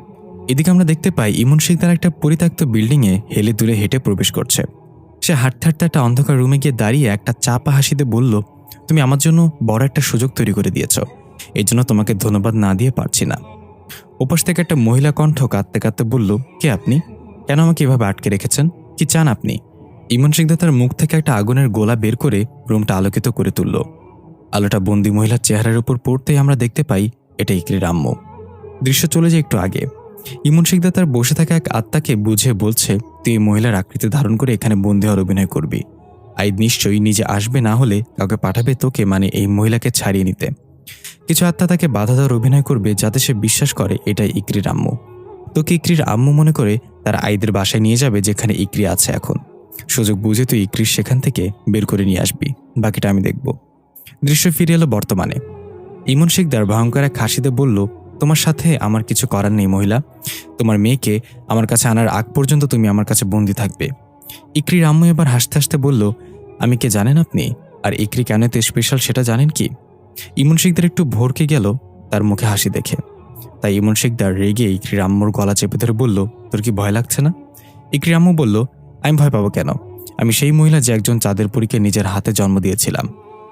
এদিকে আমরা দেখতে পাই ইমন শিকদার একটা পরিত্যক্ত বিল্ডিংয়ে হেলে দুলে হেঁটে প্রবেশ করছে। সে হাঁটতে হাঁটতে একটা অন্ধকার রুমে গিয়ে দাঁড়িয়ে একটা চাপা হাসিতে বলল, তুমি আমার জন্য বড় একটা সুযোগ তৈরি করে দিয়েছ, এই জন্য তোমাকে ধন্যবাদ না দিয়ে পারছি না। ওপাশ থেকে একটা মহিলা কণ্ঠ কাঁদতে কাঁদতে বলল, কে আপনি? কেন আমাকে এভাবে আটকে রেখেছেন? কি চান আপনি? ইমন শিকদার তার মুখ থেকে একটা আগুনের গোলা বের করে রুমটা আলোকিত করে তুলল। আলোটা বন্দি মহিলার চেহারার উপর পড়তেই আমরা দেখতে পাই এটা ইকরির আম্মু। দৃশ্য চলে যায় একটু আগে। ইমন শিকদার তার বসে থাকা এক আত্মাকে বুঝে বলছে, তুই এই মহিলার আকৃতি ধারণ করে এখানে বন্দি হওয়ার অভিনয় করবি। আইদ নিশ্চয়ই নিজে আসবে, না হলে কাউকে পাঠাবে তোকে, মানে এই মহিলাকে ছাড়িয়ে নিতে। কিছু আত্মা তাকে বাধা দেওয়ার অভিনয় করবে যাতে সে বিশ্বাস করে এটাই ইকরির আম্মু। তোকে ইকরির আম্মু মনে করে তার আইদের বাসায় নিয়ে যাবে যেখানে ইকরি আছে এখন। সুযোগ বুঝে তুই ইকরির সেখান থেকে বের করে নিয়ে আসবি, বাকিটা আমি দেখব। দৃশ্য ফিরে এলো বর্তমানে। ইমন শিকদার ভয়ঙ্কর এক হাসিতে বলল, তোমার সাথে আমার কিছু করার নেই মহিলা। তোমার মেয়েকে আমার কাছে আনার আগ পর্যন্ত তুমি আমার কাছে বন্দি থাকবে। ইকরির আম্মু এবার হাসতে হাসতে বলল, আমি কে জানেন আপনি? আর ইকরি কেন এত স্পেশাল সেটা জানেন কি? ইমন শিকদার একটু ভরকে গেল তার মুখে হাসি দেখে। তাই ইমন শিকদার রেগে ইকরির আম্মুর গলা চেপে ধরে বলল, তোর কি ভয় লাগছে না? ইকরির আম্মু বলল, আমি ভয় পাবো কেন? আমি সেই মহিলা যে একজন চাঁদের পরীকে নিজের হাতে জন্ম দিয়েছিলাম।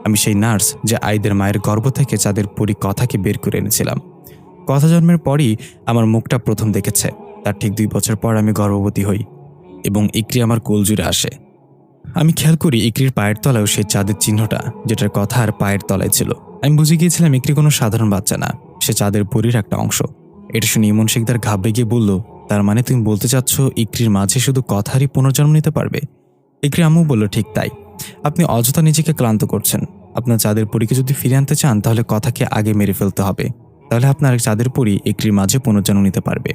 আমি সেই নার্স যে আইদের মায়ের গর্ভ থেকে চাঁদের পরী কথাকে বের করে এনেছিলাম। কথা জন্মের পরই আমার মুখটা প্রথম দেখেছে। তার ঠিক 2 বছর পর আমি গর্ভবতী হই এবং ইকরি আমার কোল জুড়ে আসে। আমি খেয়াল করি ইকরির পায়ের তলায়ও সেই চাঁদের চিহ্নটা, যেটার কথা আর পায়ের তলায় ছিল। আমি বুঝে গিয়েছিলাম ইকরি কোনো সাধারণ বাচ্চা না, সে চাঁদের পরীর একটা অংশ। এটা শুনে ইমন শিকদার ঘাবড়ে গিয়ে বলল, তার মানে তুমি বলতে চাচ্ছ ইকরির মাঝে শুধু কথারই পুনর্জন্ম নিতে পারবে? ইকরি আম্মু বলল, ঠিক তাই। আপনি অযথা নিজেকে ক্লান্ত করছেন। আপনার চাঁদের পরীকে যদি ফিরে আনতে চান তাহলে কথাকে আগে মেরে ফেলতে হবে। তাহলে আপনার চাঁদের পরী ইকরির মাঝে পুনর্জন্ম নিতে পারবে।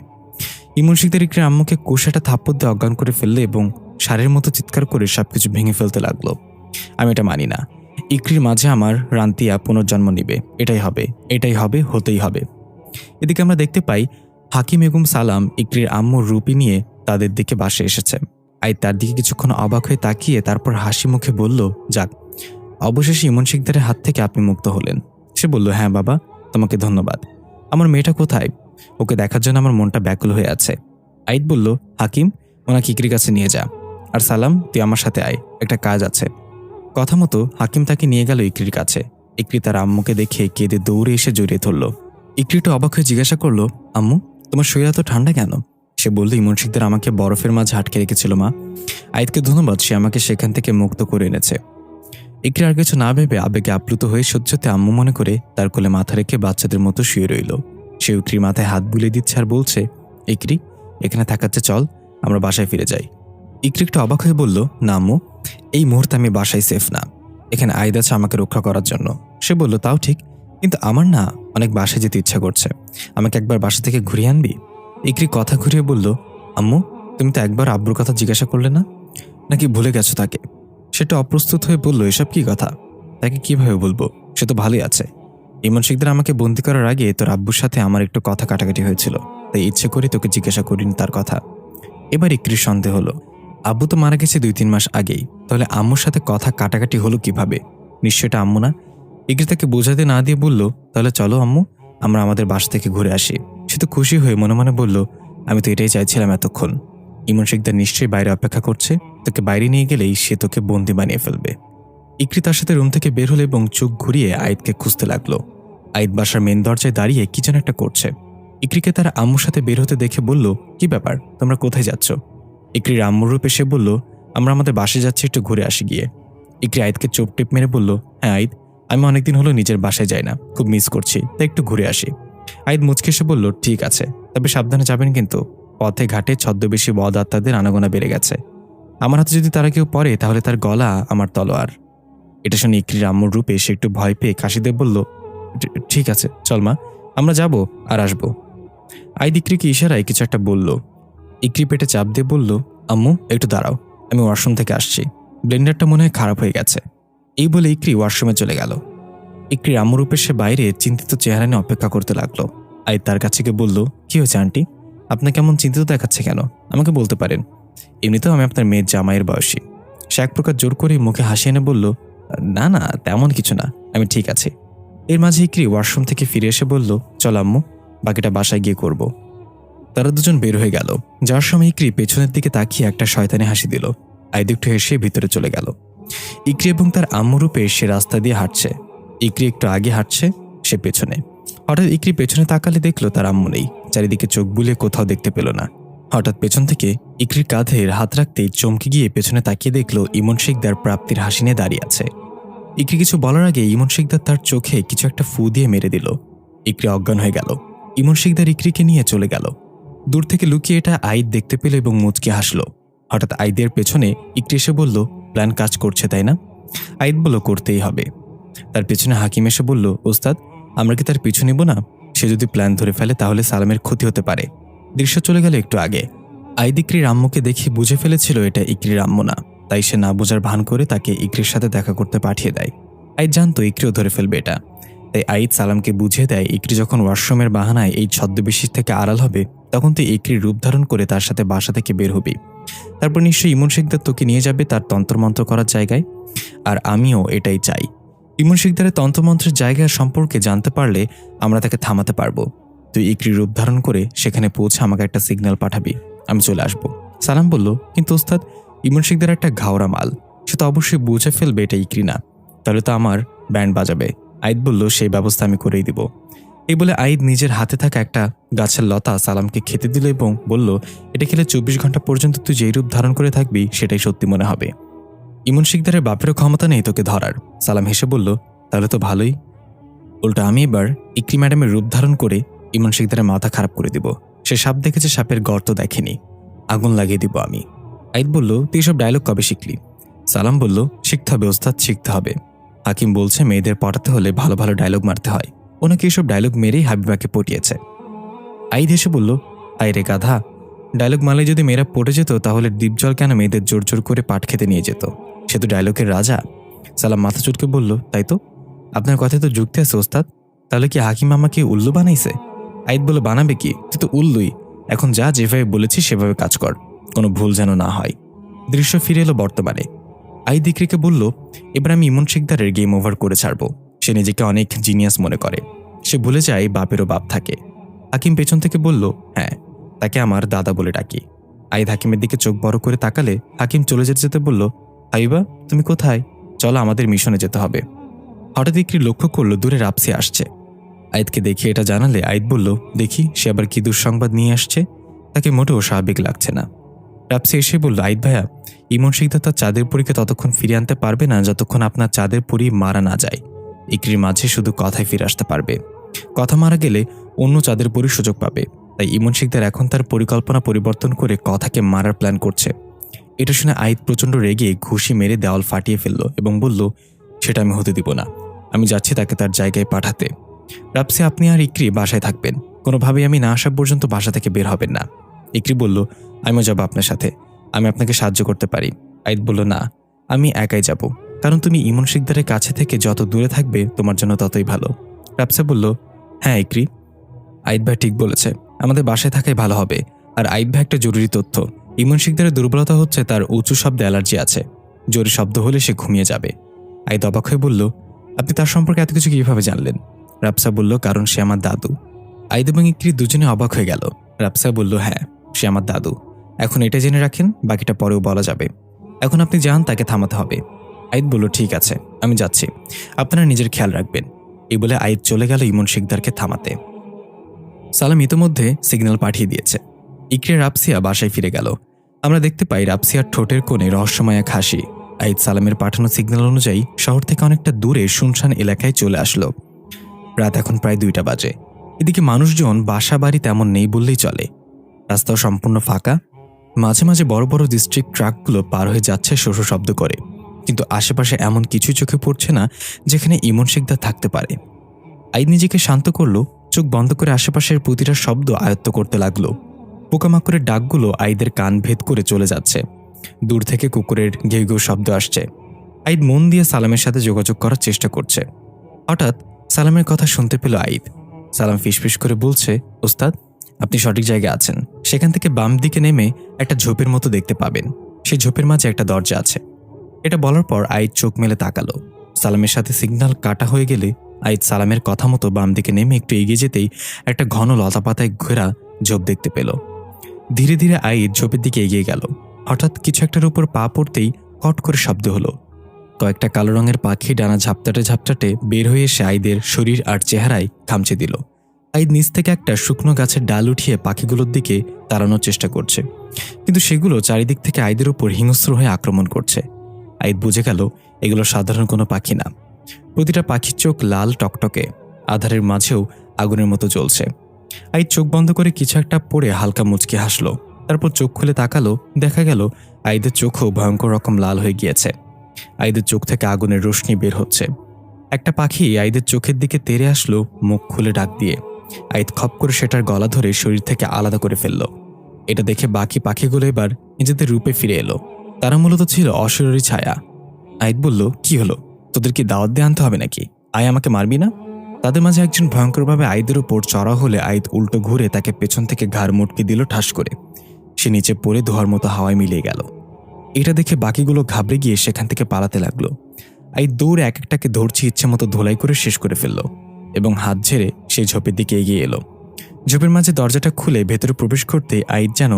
ইমন শিকদার ইকরির আম্মুকে কোষাটা থাপ্পড় দিয়ে অজ্ঞান করে ফেললে এবং সারের মতো চিৎকার করে সবকিছু ভেঙে ফেলতে লাগলো। আমি এটা মানি না। ইকরির মাঝে আমার রান্তিয়া পুনর্জন্ম নিবে, এটাই হবে, হতেই হবে। এদিকে আমরা দেখতে পাই হাকিম এবং সালাম ইকরির আম্মুর রূপী নিয়ে তাদের দিকে বাসে এসেছে। আই তার দিকে কিছুক্ষণ অবাক হয়ে তাকিয়ে তারপর হাসি মুখে বলল, যাক, অবশেষে ইমন শিকদারের হাত থেকে আপনি মুক্ত হলেন। সে বলল, হ্যাঁ বাবা, তোমাকে ধন্যবাদ। আমার মেয়েটা কোথায়? ওকে দেখার জন্য আমার মনটা ব্যাকুল হয়ে আছে। আইদ বলল, হাকিম, ওনাকে ইকরির কাছে নিয়ে যা। আর সালাম, তুই আমার সাথে আয়, একটা কাজ আছে। কথা মতো হাকিম তাকে নিয়ে গেল ইকরির কাছে। ইকরি তার আম্মুকে দেখে কেঁদে দৌড়ে এসে জড়িয়ে ধরল। ইকরি একটু অবাক হয়ে জিজ্ঞাসা করলো, আম্মু, তোমার শরীর এত ঠান্ডা কেন? সে বলল, ইমন শিকদার আমাকে বরফের মাঝে আটকে রেখেছিল মা। আইদকে ধন্যবাদ, সে আমাকে সেখান থেকে মুক্ত করে এনেছে। ইকরি আর কিছু না ভেবে আবেগে আপ্লুত হয়ে সহ্যতে আম্মু মনে করে তার কোলে মাথা রেখে বাচ্চাদের মতো শুয়ে রইল। সে ইকরির মাথায় হাত বুলিয়ে দিচ্ছে আর বলছে, ইকরি, এখানে থাকাচ্ছে, চল আমরা বাসায় ফিরে যাই। ইকরি একটু অবাক হয়ে বলল, না আম্মু, এই মুহূর্তে আমি বাসায় সেফ না। এখানে আইদ আছে আমাকে রক্ষা করার জন্য। সে বলল, তাও ঠিক, কিন্তু আমার না অনেক বাসায় যেতে ইচ্ছা করছে। আমাকে একবার বাসা থেকে ঘুরিয়ে আনবি? ইকরি কথা ঘুরিয়ে বলল, আম্মু, তুমি তো একবার আব্বুর কথা জিজ্ঞাসা করলে না? নাকি ভুলে গেছো তাকে? সেটা অপ্রস্তুত হয়ে বলল, এসব কি কথা? তাকে কিভাবে বলবো? সে তো ভালোই আছে। ইমন শিকদার আমাকে বন্দি করার আগে তোর আব্বুর সাথে আমার একটু কথা কাটাকাটি হয়েছিল, তাই ইচ্ছে করে তোকে জিজ্ঞাসা করিনি তার কথা। এবার ইকরির সন্দেহ হলো, আব্বু তো মারা গেছে 2-3 মাস আগেই, তাহলে আম্মুর সাথে কথা কাটাকাটি হলো কিভাবে? নিশ্চয়টা আম্মু না। ইকরি তাকে বোঝাতে না দিয়ে বলল, তাহলে চলো আম্মু, আমরা আমাদের বাসা থেকে ঘুরে আসি। সে তো খুশি হয়ে মনে মনে বলল, আমি তো এটাই চাইছিলাম এতক্ষণ। ইমন শিকদার নিশ্চয়ই বাইরে অপেক্ষা করছে, তোকে বাইরে নিয়ে গেলেই সে তোকে বন্দি বানিয়ে ফেলবে। ইকরি তার সাথে রুম থেকে বের হলো এবং চোখ ঘুরিয়ে আইদকে খুঁজতে লাগলো। আইদ বাসার মেন দরজায় দাঁড়িয়ে কি যেন একটা করছে। ইকরিকে তার আম্মুর সাথে বের হতে দেখে বলল, কি ব্যাপার, তোমরা কোথায় যাচ্ছ? ইকরির আম্মুর রূপে সে বলল, আমরা আমাদের বাসায় যাচ্ছি, একটু ঘুরে আসি গিয়ে। ইকরি আইদকে চোখ টিপ মেরে বলল, হ্যাঁ আইদ, আমি অনেকদিন হলো নিজের বাসায় যাই না, খুব মিস করছি, তাই একটু ঘুরে আসি। আইদ মুচকে এসে বলল, ঠিক আছে, তবে সাবধানে যাবেন কিন্তু। পথে ঘাটে ছদ্মবেশী বদ আত্মাদের আনাগোনা বেড়ে গেছে। আমার হাতে যদি তারা কেউ পড়ে তাহলে তার গলা আমার তলোয়ার। এটা শুনে ইকরির আম্মুর রূপে সে একটু ভয় পেয়ে কাশিদে বলল, ঠিক আছে চল মা, আমরা যাব আর আসবো। আইদ ইকরিকে ইশারায় কিছু একটা বলল। ইকরি পেটে চাপ দিয়ে বলল, আম্মু একটু দাঁড়াও, আমি ওয়াশরুম থেকে আসছি, ব্লেন্ডারটা মনে হয় খারাপ হয়ে গেছে। এই বলে ইকরি ওয়াশরুমে চলে গেল। ইকরির আম্মুর রূপে সে বাইরে চিন্তিত চেহারা নিয়ে অপেক্ষা করতে লাগলো। আইদ তার কাছে গিয়ে বলল, কি হয়েছে আন্টি, আপনাকে কেমন চিন্তিত দেখাচ্ছে কেন? আমাকে বলতে পারেন, এমনিতেও আমি আপনার মেয়ের জামাইয়ের বয়সী। সে এক প্রকার জোর করে মুখে হাসি এনে বলল, না না, তেমন কিছু না, আমি ঠিক আছি। এর মাঝে ইকরি ওয়াশরুম থেকে ফিরে এসে বলল, চল আম্মু, বাকিটা বাসায় গিয়ে করব। তারা দুজন বের হয়ে গেল। যাওয়ার সময় ইকরি পেছনের দিকে তাকিয়ে একটা শয়তানি হাসি দিল। আইদ একটু হেসে ভিতরে চলে গেল। ইকরি এবং তার আম্মু রূপে সে রাস্তা দিয়ে হাঁটছে। ইকরি একটু আগে হাঁটছে, সে পেছনে। হঠাৎ ইকরি পেছনে তাকালে দেখলো তার আম্মু নেই। চারিদিকে চোখ বুলিয়ে কোথাও দেখতে পেল না। হঠাৎ পেছন থেকে ইকরির কাঁধের হাত রাখতেই চমকে গিয়ে পেছনে তাকিয়ে দেখলো ইমন শিকদার প্রাপ্তির হাসি নিয়ে দাঁড়িয়ে আছে। ইকরি কিছু বলার আগে ইমন শিকদার তার চোখে কিছু একটা ফু দিয়ে মেরে দিল। ইকরি অজ্ঞান হয়ে গেল। ইমন শিকদার ইকরিকে নিয়ে চলে গেল। দূর থেকে লুকিয়ে এটা আইদ দেখতে পেল এবং মুচকে হাসলো। হঠাৎ আইদের পেছনে ইকরি এসে বলল, প্ল্যান কাজ করছে তাই না? আইদ বলল, করতেই হবে। তার পেছনে হাকিম এসে বলল, ওস্তাদ, আমরা কি তার পিছু নিব না? সে যদি প্ল্যান ধরে ফেলে তাহলে সালামের ক্ষতি হতে পারে। দৃশ্য চলে গেল একটু আগে। আইদ ইকরির আম্মুকে দেখে বুঝে ফেলেছিল এটা ইকরির আম্মু না, তাই সে না বোঝার ভান করে তাকে ইকরির সাথে দেখা করতে পাঠিয়ে দেয়। আইদ জানতো ইকরিও ধরে ফেলবে এটা, তাই আইদ সালামকে বুঝিয়ে দেয় ইকরি যখন ওয়াশরুমের বাহানায় এই ছদ্মবেশী থেকে আড়াল হবে তখন তুই ইকরির রূপ ধারণ করে তার সাথে বাসা থেকে বের হবি। তারপর নিশ্চয়ই ইমন শিকদার তোকে নিয়ে যাবে তার তন্ত্রমন্ত্র করার জায়গায়। আর আমিও এটাই চাই। ইমন শিকদারের তন্ত্রমন্ত্রের জায়গা সম্পর্কে জানতে পারলে আমরা তাকে থামাতে পারবো। তুই ইকরির রূপ ধারণ করে সেখানে পৌঁছে আমাকে একটা সিগন্যাল পাঠাবি, আমি চলে আসব। সালাম বলল, কিন্তু ওস্তাদ, ইমন শিকদার একটা ঘাওড়া মাল, সে তো অবশ্যই বুঝে ফেলবে এটা ইকরি না, তাহলে তো আমার ব্যান্ড বাজাবে। আইদ বলল, সেই ব্যবস্থা আমি করেই দিব। এই বলে আইদ নিজের হাতে থাকা একটা গাছের লতা সালামকে খেতে দিল এবং বলল, এটা খেলে 24 ঘন্টা পর্যন্ত তুই যেই রূপ ধারণ করে থাকবি সেটাই সত্যি মনে হবে। ইমন শিকদারের বাপেরও ক্ষমতা নেই তোকে ধরার। সালাম হেসে বলল, তাহলে তো ভালোই। উল্টা আমি এবার ইকরি ম্যাডামের রূপ ধারণ করে ইমন শিকদারের মাথা খারাপ করে দিব। সে সাপ দেখেছে, সাপের গর্ত দেখেনি, আগুন লাগিয়ে দিব আমি। আইদ বলল, তুই এসব ডায়লগ কবে শিখলি? সালাম বলল, শিখতে হবে ওস্তাদ, শিখতে হবে। হাকিম বলছে মেয়েদের পটাতে হলে ভালো ভালো ডায়লগ মারতে হয়, ওনাকে এসব ডায়লগ মেরেই হাবিবাকে পটিয়েছে। আইদ হেসে বলল, আয় রে গাধা, ডায়লগ মারলে যদি মেয়েরা পটে যেত তাহলে দীপজল কেন মেয়েদের জোর জোর করে পাট খেতে নিয়ে যেত? সে তো ডায়লগের রাজা। সালাম মাথা চুটকে বলল, তাই তো, আপনার কথায় তো যুক্তি আছে ওস্তাদ। তাহলে কি হাকিম আমাকে উল্লু বানাইছে? আইদ বলে, বানাবে কি, তুই তো উল্লুই। এখন যা, যেভাবে বলেছি সেভাবে কাজ কর, কোনো ভুল যেন না হয়। দৃশ্য ফিরে এলো বর্তমানে। আইদ ইকরিকে বলল, এবার আমি ইমন শিকদারের গেম ওভার করে ছাড়ব। সে নিজেকে অনেক জিনিয়াস মনে করে, সে ভুলে যায় বাপেরও বাপ থাকে। হাকিম পেছন থেকে বলল, হ্যাঁ, তাকে আমার দাদা বলে ডাকি। আইদ হাকিমের দিকে চোখ বড় করে তাকালে হাকিম চলে যেতে যেতে বলল, হাবিবা তুমি কোথায়? চলো, আমাদের মিশনে যেতে হবে। হঠাৎ ইকরি লক্ষ্য করলো দূরে রাপসি আসছে। আইদকে দেখে এটা জানালে আইদ বলল, দেখি সে আবার কি দুঃসংবাদ নিয়ে আসছে, তাকে মোটেও স্বাভাবিক লাগছে না। রাপসি এসে বলল, আইদ ভাইয়া, ইমন শিকদার তার চাঁদের পরীকে ততক্ষণ ফিরে আনতে পারবে না যতক্ষণ আপনার চাঁদের পরী মারা না যায়। ইকরির মাঝে শুধু কথায় ফিরে আসতে পারবে, কথা মারা গেলে অন্য চাঁদের পরী সুযোগ পাবে। তাই ইমন শিকদার এখন তার পরিকল্পনা পরিবর্তন করে কথাকে মারার প্ল্যান করছে। এটা শুনে আইদ প্রচণ্ড রেগে ঘুষি মেরে দেওয়াল ফাটিয়ে ফেলল এবং বলল, সেটা আমি হতে দিব না, আমি যাচ্ছি তাকে তার জায়গায় পাঠাতে। রাপসি, আপনি আর ইকরি বাসায় থাকবেন, কোনোভাবেই আমি না আসা পর্যন্ত বাসা থেকে বের হবেন না। ইকরি বলল, আমিও যাব আপনার সাথে, আমি আপনাকে সাহায্য করতে পারি। আইদ বলল, না, আমি একাই যাব, কারণ তুমি ইমন শিকদারের কাছে থেকে যত দূরে থাকবে তোমার জন্য ততই ভালো। রাপসা বলল, হ্যাঁ ইকরি, আইদ ভাই ঠিক বলেছে, আমাদের বাসায় থাকাই ভালো হবে। আর আইদ ভাই, একটা জরুরি তথ্য, ইমন শিকদারের দুর্বলতা হচ্ছে তার উঁচু শব্দে অ্যালার্জি আছে, জোরে শব্দ হলে সে ঘুমিয়ে যাবে। আইদ অবাক হয়ে বলল, আপনি তার সম্পর্কে এত কিছু কিভাবে জানলেন? রাপসা বলল, কারণ সে আমার দাদু। আইদ এবং ইকরি দুজনে অবাক হয়ে গেল। রাপসা বলল, হ্যাঁ, সে আমার দাদু। এখন এটা জেনে রাখেন, বাকিটা পরেও বলা যাবে। এখন আপনি যান, তাকে থামাতে হবে। আইদ বলল, ঠিক আছে, আমি যাচ্ছি, আপনারা নিজের খেয়াল রাখবেন। এই বলে আইদ চলে গেল ইমন শিকদারকে থামাতে। সালাম ইতোমধ্যে সিগন্যাল পাঠিয়ে দিয়েছে। ইকরি রাপসিয়া বাসায় ফিরে গেল। আমরা দেখতে পাই রাপসিয়ার ঠোঁটের কোণে রহস্যময় এক হাসি। আইদ সালামের পাঠানো সিগন্যাল অনুযায়ী শহর থেকে অনেকটা দূরে শুনশান এলাকায় চলে আসলো। রাত এখন প্রায় 2টা বাজে। এদিকে মানুষজন বাসা বাড়ি তেমন নেই বললেই চলে। রাস্তাও সম্পূর্ণ ফাঁকা। মাঝে মাঝে বড় বড় ডিস্ট্রিক্ট ট্রাকগুলো পার হয়ে যাচ্ছে শোষ শব্দ করে, কিন্তু আশেপাশে এমন কিছুই চোখে পড়ছে না যেখানে ইমন শিকদার থাকতে পারে। আইদ নিজেকে শান্ত করলো, চোখ বন্ধ করে আশেপাশের প্রতিটা শব্দ আয়ত্ত করতে লাগলো। পোকামাকড়ের ডাকগুলো আইদের কান ভেদ করে চলে যাচ্ছে। দূর থেকে কুকুরের ঘেউ ঘেউ শব্দ আসছে। আইদ মন দিয়ে সালামের সাথে যোগাযোগ করার চেষ্টা করছে। হঠাৎ সালামের কথা শুনতে পেল আইদ। সালাম ফিসফিস করে বলছে, ওস্তাদ, আপনি সঠিক জায়গায় আছেন। সেখান থেকে বাম দিকে নেমে একটা ঝোপের মতো দেখতে পাবেন, সেই ঝোপের মাঝে একটা দরজা আছে। এটা বলার পর আইদ চোখ মেলে তাকালো। সালামের সাথে সিগন্যাল কাটা হয়ে গেলে আইদ সালামের কথা মতো বাম দিকে নেমে একটু এগিয়ে যেতেই একটা ঘন লতাপাতায় ঘেরা ঝোপ দেখতে পেল। ধীরে ধীরে আইদ ঝোপের দিকে এগিয়ে গেল। হঠাৎ কিছু একটার উপর পা পড়তেই কট করে শব্দ হলো। কয়েকটা কালো রঙের পাখি ডানা ঝাপটাটে ঝাপটাটে বের হয়ে এসে আইদের শরীর আর চেহারায় খামচে দিল। আইদ নিচ থেকে একটা শুকনো গাছের ডাল উঠিয়ে পাখিগুলোর দিকে তাড়ানোর চেষ্টা করছে, কিন্তু সেগুলো চারিদিক থেকে আইদের উপর হিংস্র হয়ে আক্রমণ করছে। আইদ বুঝে গেল এগুলো সাধারণ কোনো পাখি না। প্রতিটা পাখির চোখ লাল টকটকে, আধারের মাঝেও আগুনের মতো জ্বলছে। আইদ চোখ বন্ধ করে কিছু একটা পড়ে হালকা মুচকি হাসলো। তারপর চোখ খুলে তাকালো, দেখা গেল আইদের চোখও ভয়ঙ্কর রকম লাল হয়ে গিয়েছে। আইদের চোখ থেকে আগুনের রোশনি বের হচ্ছে। একটা পাখি আইদের চোখের দিকে তেড়ে আসলো মুখ খুলে ডাক দিয়ে। আইদ খপ করে সেটার গলা ধরে শরীর থেকে আলাদা করে ফেলল। এটা দেখে বাকি পাখিগুলো এবার নিজেদের রূপে ফিরে এলো। তারা মূলত ছিল অশরীরী ছায়া। আইদ বলল, কি হলো, তোদের কি দাওয়াত দিয়ে আনতে হবে নাকি? আয়, আমাকে মারবি না? তাদের মাঝে একজন ভয়ঙ্করভাবে আইদের উপর চড়া হলে আইদ উল্টো ঘুরে তাকে পেছন থেকে ঘাড় মুটকে দিল ঠাস করে। সে নিচে পড়ে ধোয়ার মতো হাওয়ায় মিলিয়ে গেল। এটা দেখে বাকিগুলো ঘাবড়ে গিয়ে সেখান থেকে পালাতে লাগলো। আইদ দৌড়ে এক একটাকে ধরছি ইচ্ছে মতো ধোলাই করে শেষ করে ফেলল এবং হাত ঝেড়ে সেই ঝোপের দিকে এগিয়ে এলো। ঝোপের মাঝে দরজাটা খুলে ভেতরে প্রবেশ করতে আইদ যেন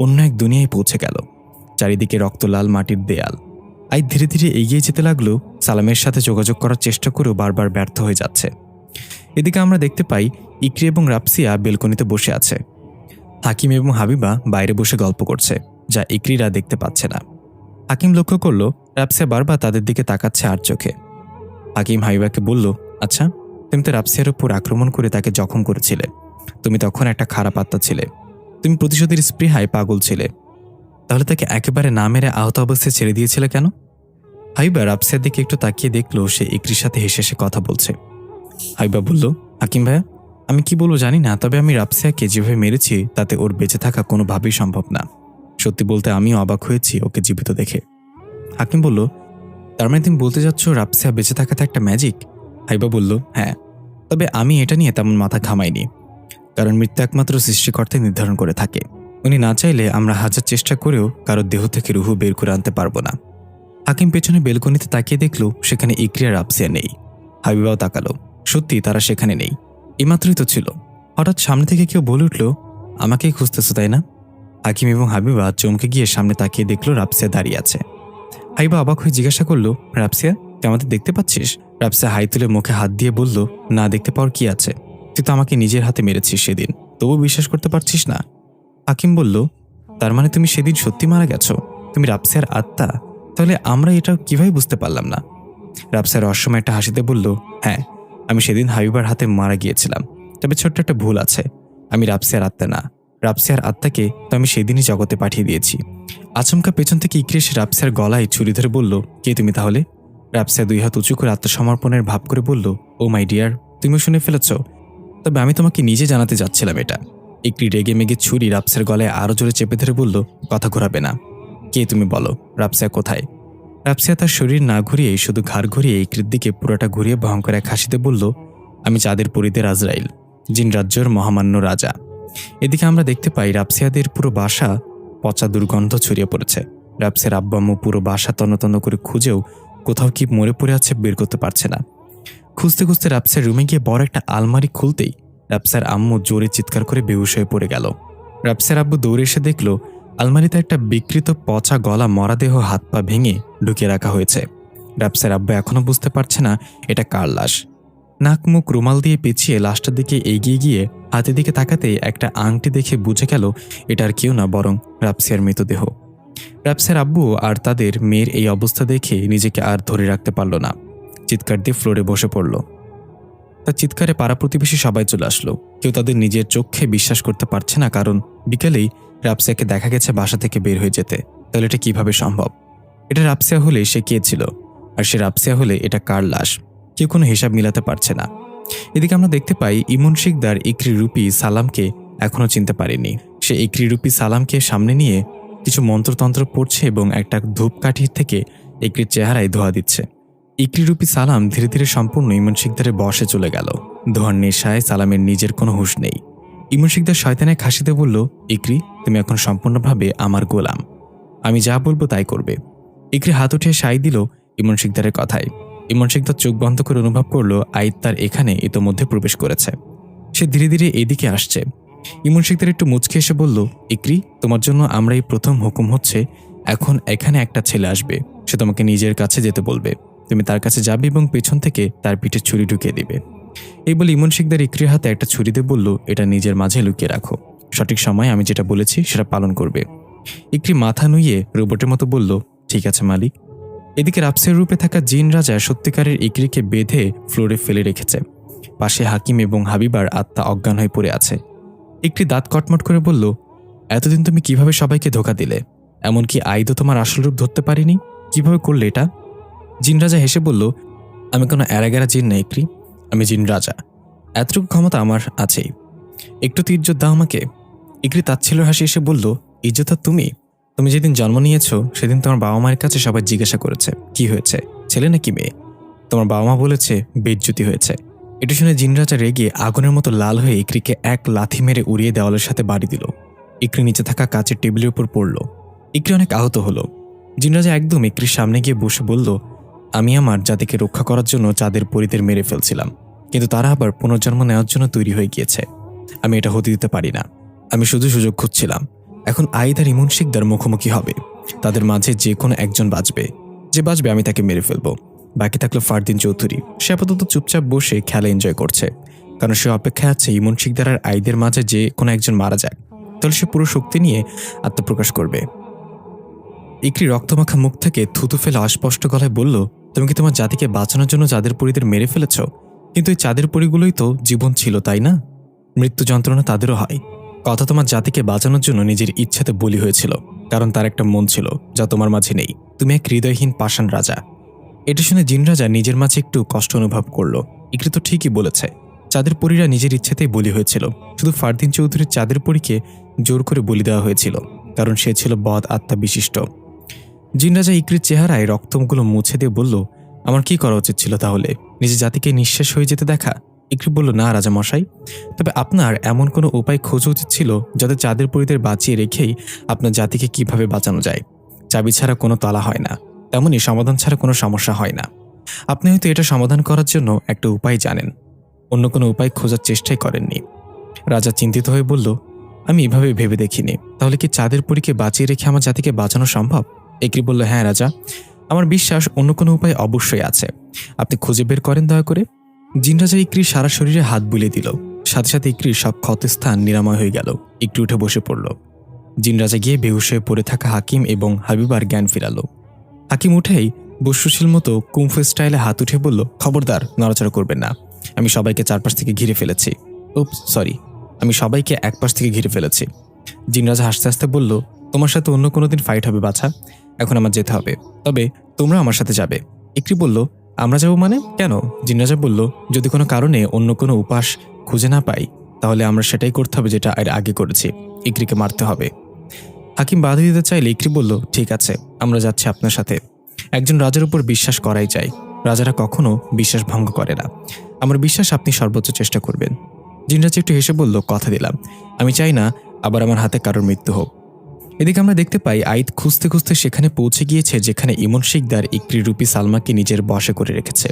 অন্য এক দুনিয়ায় পৌঁছে গেল। চারিদিকে রক্তলাল মাটির দেয়াল। আইদ ধীরে ধীরে এগিয়ে যেতে লাগলো, সালামের সাথে যোগাযোগ করার চেষ্টা করেও বারবার ব্যর্থ হয়ে যাচ্ছে। এদিকে আমরা দেখতে পাই ইকরি এবং রাপসিয়া বেলকনিতে বসে আছে। হাকিম এবং হাবিবা বাইরে বসে গল্প করছে, যা ইকরিরা দেখতে পাচ্ছে না। হাকিম লক্ষ্য করলো রাপসিয়া বারবার তাদের দিকে তাকাচ্ছে আর চোখে। হাকিম হাবিবাকে বলল, আচ্ছা, তুমি তো রাপসিয়ার উপর আক্রমণ করে তাকে জখম করেছিলে। তুমি তখন একটা খারাপ আত্মা ছিলে। তুমি প্রতিশোধের স্পৃহায় পাগল ছিলে। তাহলে তাকে একেবারে না মেরে আহত অবস্থায় ছেড়ে দিয়েছিলে কেন? হাবিবা রাপসিয়ার দিকে একটু তাকিয়ে দেখলো সে ইকরির সাথে হেসে হেসে কথা বলছে। হাবিবা বলল, হাকিম ভাইয়া, আমি কি বলবো জানি না, তবে আমি রাপসিয়াকে যেভাবে মেরেছি তাতে ওর বেঁচে থাকা কোনোভাবেই সম্ভব না। সত্যি বলতে আমিও অবাক হয়েছি ওকে জীবিত দেখে। হাকিম বলল, তার মানে তুমি বলতে যাচ্ছ রাপসিয়া বেঁচে থাকাতে একটা ম্যাজিক? হাবিবা বলল, হ্যাঁ, তবে আমি এটা নিয়ে তেমন মাথা ঘামাইনি, কারণ মৃত্যু একমাত্র সৃষ্টিকর্তাই নির্ধারণ করে থাকে। উনি না চাইলে আমরা হাজার চেষ্টা করেও কারোর দেহ থেকে রুহু বের করে আনতে পারবো না। হাকিম পেছনে বেলকনিতে তাকিয়ে দেখল সেখানে ইকরি আর রাপসিয়া নেই। হাবিবাও তাকালো, সত্যি তারা সেখানে নেই। এইমাত্রই তো ছিল। হঠাৎ সামনে থেকে কেউ বলে উঠল, আমাকেই খুঁজতেছো তাই না? হাকিম এবং হাবিবা চমকে গিয়ে সামনে তাকিয়ে দেখল রাপসিয়া দাঁড়িয়ে আছে। হাবিবা অবাক হয়ে জিজ্ঞাসা করলো, রাপসিয়া, তুই আমাদের দেখতে পাচ্ছিস? রাপসিয়া হাই তুলে মুখে হাত দিয়ে বলল, না, দেখতে পাওয়ার কি আছে? তুই তো আমাকে নিজের হাতে মেরেছিস সেদিন, তবু বিশ্বাস করতে পারছিস না? হাকিম বলল, তার মানে তুমি সেদিন সত্যি মারা গেছো? তুমি রাপসিয়ার আত্মা? তাহলে আমরা এটা কিভাবে বুঝতে পারলাম না? রাপসিয়া রহস্যময় একটা হাসিতে বলল, হ্যাঁ, আমি সেদিন হাবিবার হাতে মারা গিয়েছিলাম। তবে ছোট্ট একটা ভুল আছে, আমি রাপসিয়ার আত্মা না। রাপসিয়ার আত্মাকে তো আমি সেদিনই জগতে পাঠিয়ে দিয়েছি। আচমকা পেছন থেকে ইকরি এসে রাপসিয়ার গলায় ছুরি ধরে বলল, কে তুমি তাহলে? রাপসিয়া দুই হাত উঁচু করে আত্মসমর্পণের ভাব করে বলল, ও মাই ডিয়ার, তুমিও শুনে ফেলেছ? তবে আমি তোমাকে নিজে জানাতে যাচ্ছিলাম এটা। ইকরি রেগে মেগে ছুরি রাপসিয়ার গলায় আরো জোরে চেপে ধরে বলল, কথা ঘোরাবে না। কে তুমি বলো? রাপসিয়া কোথায়? রাপসিয়া তার শরীর না ঘুরিয়ে শুধু ঘাড় ঘুরিয়ে ইকরির দিকে পুরোটা ঘুরিয়ে ভয়ঙ্কর এক হাসিতে বলল, আমি চাঁদের পরীদের আজরাইল, জিন রাজ্যের মহামান্য রাজা। এদিকে আমরা দেখতে পাই রাপসিয়াদের পুরো বাসা পচা দুর্গন্ধ ছড়িয়ে পড়েছে। রাপসিয়ার আব্বা আম্মু পুরো বাসা তন্ন তন্ন করে খুঁজেও কোথাও কি মরে পড়ে আছে বের করতে পারছে না। খুঁজতে খুঁজতে রাপসিয়ার রুমে গিয়ে বড় একটা আলমারি খুলতেই রাপসিয়ার আম্মু জোরে চিৎকার করে বেহুশ হয়ে পড়ে গেল। রাপসিয়ার আব্বু দৌড়ে এসে দেখল আলমারিতে একটা বিকৃত পচা গলা মরা দেহ হাত পা ভেঙে ঢুকিয়ে রাখা হয়েছে। রাপসিয়ার আব্বু এখনো বুঝতে পারছে না এটা কার লাশ। নাক মুখ রুমাল দিয়ে পেঁচিয়ে লাশটার দিকে এগিয়ে গিয়ে হাতের দিকে তাকাতে একটা আংটি দেখে বুঝে গেল এটা আর কেউ না, বরং রাপসিয়ার মৃতদেহ। রাপসিয়ার আব্বু আর তাদের মেয়ের এই অবস্থা দেখে নিজেকে আর ধরে রাখতে পারল না, চিৎকার দিয়ে ফ্লোরে বসে পড়ল। তার চিৎকারে পাড়া প্রতিবেশী সবাই চলে আসলো। কেউ তাদের নিজের চোখে বিশ্বাস করতে পারছে না, কারণ বিকেলেই রাপসিয়াকে দেখা গেছে বাসা থেকে বের হয়ে যেতে। তাহলে এটা কিভাবে সম্ভব? এটা রাপসিয়া হলে সে কে ছিল, আর সে রাপসিয়া হলে এটা কার লাশ? কেউ কোনো হিসাব মিলাতে পারছে না। এদিকে আমরা দেখতে পাই ইমন শিকদার ইকরি রূপী সালামকে এখনো চিনতে পারেনি। সে ইকরি রূপী সালামকে সামনে নিয়ে কিছু মন্ত্রতন্ত্র পড়ছে এবং একটা ধূপকাঠি থেকে ইকরির চেহারায় ধোয়া দিচ্ছে। ইকরি রূপী সালাম ধীরে ধীরে সম্পূর্ণ ইমন শিকদারের বশে চলে গেল। ধোয়ার নেশায় সালামের নিজের কোনো হুঁশ নেই। ইমন শিকদার শয়তানের খাসিতে বলল, ইকরি, তুমি এখন সম্পূর্ণভাবে আমার গোলাম। আমি যা বলবো তাই করবে। ইকরি হাত উঠিয়ে সাই দিল ইমন শিকদারের কথায়। ইমন শিকদার চোখ বন্ধ করে অনুভব করলো আইদ তার এখানে ইতোমধ্যে প্রবেশ করেছে। সে ধীরে ধীরে এদিকে আসছে। ইমন শিকদার একটু মুচকে এসে বলল, ইকরি, তোমার জন্য আমরা এই প্রথম হুকুম হচ্ছে, এখন এখানে একটা ছেলে আসবে। সে তোমাকে নিজের কাছে যেতে বলবে। তুমি তার কাছে যাবে এবং পেছন থেকে তার পিঠে ছুরি ঢুকিয়ে দিবে। এই বলে ইমন শিকদার ইকরির হাতে একটা ছুরি দিয়ে বলল, এটা নিজের মাঝে লুকিয়ে রাখো। সঠিক সময় আমি যেটা বলেছি সেটা পালন করবে। ইকরি মাথা নুইয়ে রোবটের মতো বলল, ঠিক আছে মালিক। এদিকে রাপসিয়ার রূপে থাকা জিন রাজা সত্যিকারের ইকরিকে বেঁধে ফ্লোরে ফেলে রেখেছে। পাশে হাকিম এবং হাবিবার আত্মা অজ্ঞান হয়ে পড়ে আছে। ইকরি দাঁত কটমট করে বলল, এতদিন তুমি কিভাবে সবাইকে ধোকা দিলে? এমনকি আইদও তোমার আসল রূপ ধরতে পারিনি। কিভাবে করলে এটা? জিন রাজা হেসে বলল, আমি কোনো এরাগেরা জিন না ইকরি, আমি জিন রাজা। এতটুকু ক্ষমতা আমার আছেই। একটু তো ইজ্জত দাও আমাকে। ইকরি তাচ্ছিল্যের হাসি এসে বলল, ইজ্জত তুমি? তুমি যেদিন জন্ম নিয়েছ সেদিন তোমার বাবা মায়ের কাছে সবাই জিজ্ঞাসা করেছে কি হয়েছে, ছেলে নাকি মেয়ে। তোমার বাবা মা বলেছে বেইজ্জতি হয়েছে। এটা শুনে জিন রাজা রেগে আগুনের মতো লাল হয়ে ইকরিকে এক লাথি মেরে উড়িয়ে দেওয়ালের সাথে বাড়ি দিল। ইকরি নিচে থাকা কাচের টেবিলের উপর পড়ল। ইকরি অনেক আহত হলো। জিন রাজা একদম ইকরির সামনে গিয়ে বসে বলল, আমি আমার জাতিকে রক্ষা করার জন্য চাঁদের পরীদের মেরে ফেলছিলাম, কিন্তু তারা আবার পুনর্জন্ম নেওয়ার জন্য তৈরি হয়ে গিয়েছে। আমি এটা হতে দিতে পারি না। আমি শুধু সুযোগ খুঁজছিলাম। এখন আইদ আর ইমন শিকদার মুখোমুখি হবে। তাদের মাঝে যে কোনো একজন বাঁচবে। যে বাঁচবে আমি তাকে মেরে ফেলবো। বাকি থাকলো ফারদিন চৌধুরী। সে আপাতত চুপচাপ বসে খেলা এনজয় করছে, কারণ সে অপেক্ষায় আছে ইমন শিকদার আর আইদের মাঝে যে কোনো একজন মারা যাক, তাহলে সে পুরো শক্তি নিয়ে আত্মপ্রকাশ করবে। ইকরি রক্তমাখা মুখ থেকে থুতু ফেলে অস্পষ্ট গলায় বলল, তুমি কি তোমার জাতিকে বাঁচানোর জন্য চাঁদের পরীদের মেরে ফেলেছ? কিন্তু এই চাঁদের পরীগুলোই তো জীবন ছিল, তাই না? মৃত্যু যন্ত্রণা তাদেরও হয়। কথা তোমার জাতিকে বাঁচানোর জন্য নিজের ইচ্ছাতে বলি হয়েছিল, কারণ তার একটা মন ছিল যা তোমার মাঝে নেই। তুমি এক হৃদয়হীন পাষাণ রাজা। এটা শুনে জিন রাজা নিজের মাঝে একটু কষ্ট অনুভব করল। ইকরি তো ঠিকই বলেছে, চাঁদের পরীরা নিজের ইচ্ছাতেই বলি হয়েছিল। শুধু ফারদিন চৌধুরীর চাঁদের পরীকে জোর করে বলি দেওয়া হয়েছিল, কারণ সে ছিল বদ আত্মা বিশিষ্ট। জিন রাজা ইকরির চেহারায় রক্তগুলো মুছে দিয়ে বলল, আমার কি করা উচিত ছিল তাহলে? নিজের জাতিকে নিঃশেষ হয়ে যেতে দেখা? ইকরি বলল, না রাজা মশাই, তবে আপনার এমন কোনো উপায় খোঁজা উচিত ছিল যাতে চাঁদের পরীদের বাঁচিয়ে রেখেই আপনার জাতিকে কিভাবে বাঁচানো যায়। চাবি ছাড়া কোনো তালা হয় না, তেমনি সমাধান ছাড়া কোনো সমস্যা হয় না। আপনি হয়তো এটা সমাধান করার জন্য একটা উপায় জানেন, অন্য কোনো উপায় খোঁজার চেষ্টাই করেননি। রাজা চিন্তিত হয়ে বলল, আমি এভাবে ভেবে দেখিনি। তাহলে কি চাঁদের পরীকে বাঁচিয়ে রেখে আমার জাতিকে বাঁচানো সম্ভব? ইকরি বলল, হ্যাঁ রাজা, আমার বিশ্বাস অন্য কোনো উপায় অবশ্যই আছে। আপনি খুঁজে বের করেন দয়া করে। জিন রাজা ইকরির সারা শরীরে হাত বুলিয়ে দিল। সাথে সাথে ইকরির সব ক্ষতস্থান নিরাময় হয়ে গেল। ইকরি উঠে বসে পড়ল। জিন রাজা গিয়ে বেহুশ হয়ে পড়ে থাকা হাকিম এবং হাবিবার জ্ঞান ফিরালো। হাকিম উঠেই বস্যুশীল মতো কুমফু স্টাইলে হাত উঠে বলল, খবরদার, নড়াচড়া করবেন না। আমি সবাইকে চারপাশ থেকে ঘিরে ফেলেছি। আমি সবাইকে একপাশ থেকে ঘিরে ফেলেছি। জিন রাজা হাসতে হাসতে বলল, তোমার সাথে অন্য কোনো দিন ফাইট হবে বাছা, এখন আমার যেতে হবে। তবে তোমরা আমার সাথে যাবে। ইকরি বলল, আমরা যাবো মানে? কেন? জিন রাজা বলল, যদি কোনো কারণে অন্য কোনো উপাস খুঁজে না পাই, তাহলে আমরা সেটাই করতে হবে যেটা এর আগে করেছি, ইকরিকে মারতে হবে। হাকিম বাধা দিতে চাইলে ইকরি বলল, ঠিক আছে, আমরা যাচ্ছি আপনার সাথে। একজন রাজার উপর বিশ্বাস করাই যায়। রাজারা কখনো বিশ্বাস ভঙ্গ করে না। আমার বিশ্বাস আপনি সর্বোচ্চ চেষ্টা করবেন। জিন রাজা একটু হেসে বলল, কথা দিলাম। আমি চাই না আবার আমার হাতে কারোর মৃত্যু হোক। এদিকে আমরা দেখতে পাই আইদ খুঁজতে খুঁজতে সেখানে পৌঁছে গিয়েছে যেখানে ইমন শিকদার ইকরি রূপী সালমাকে নিজের বশে করে রেখেছে।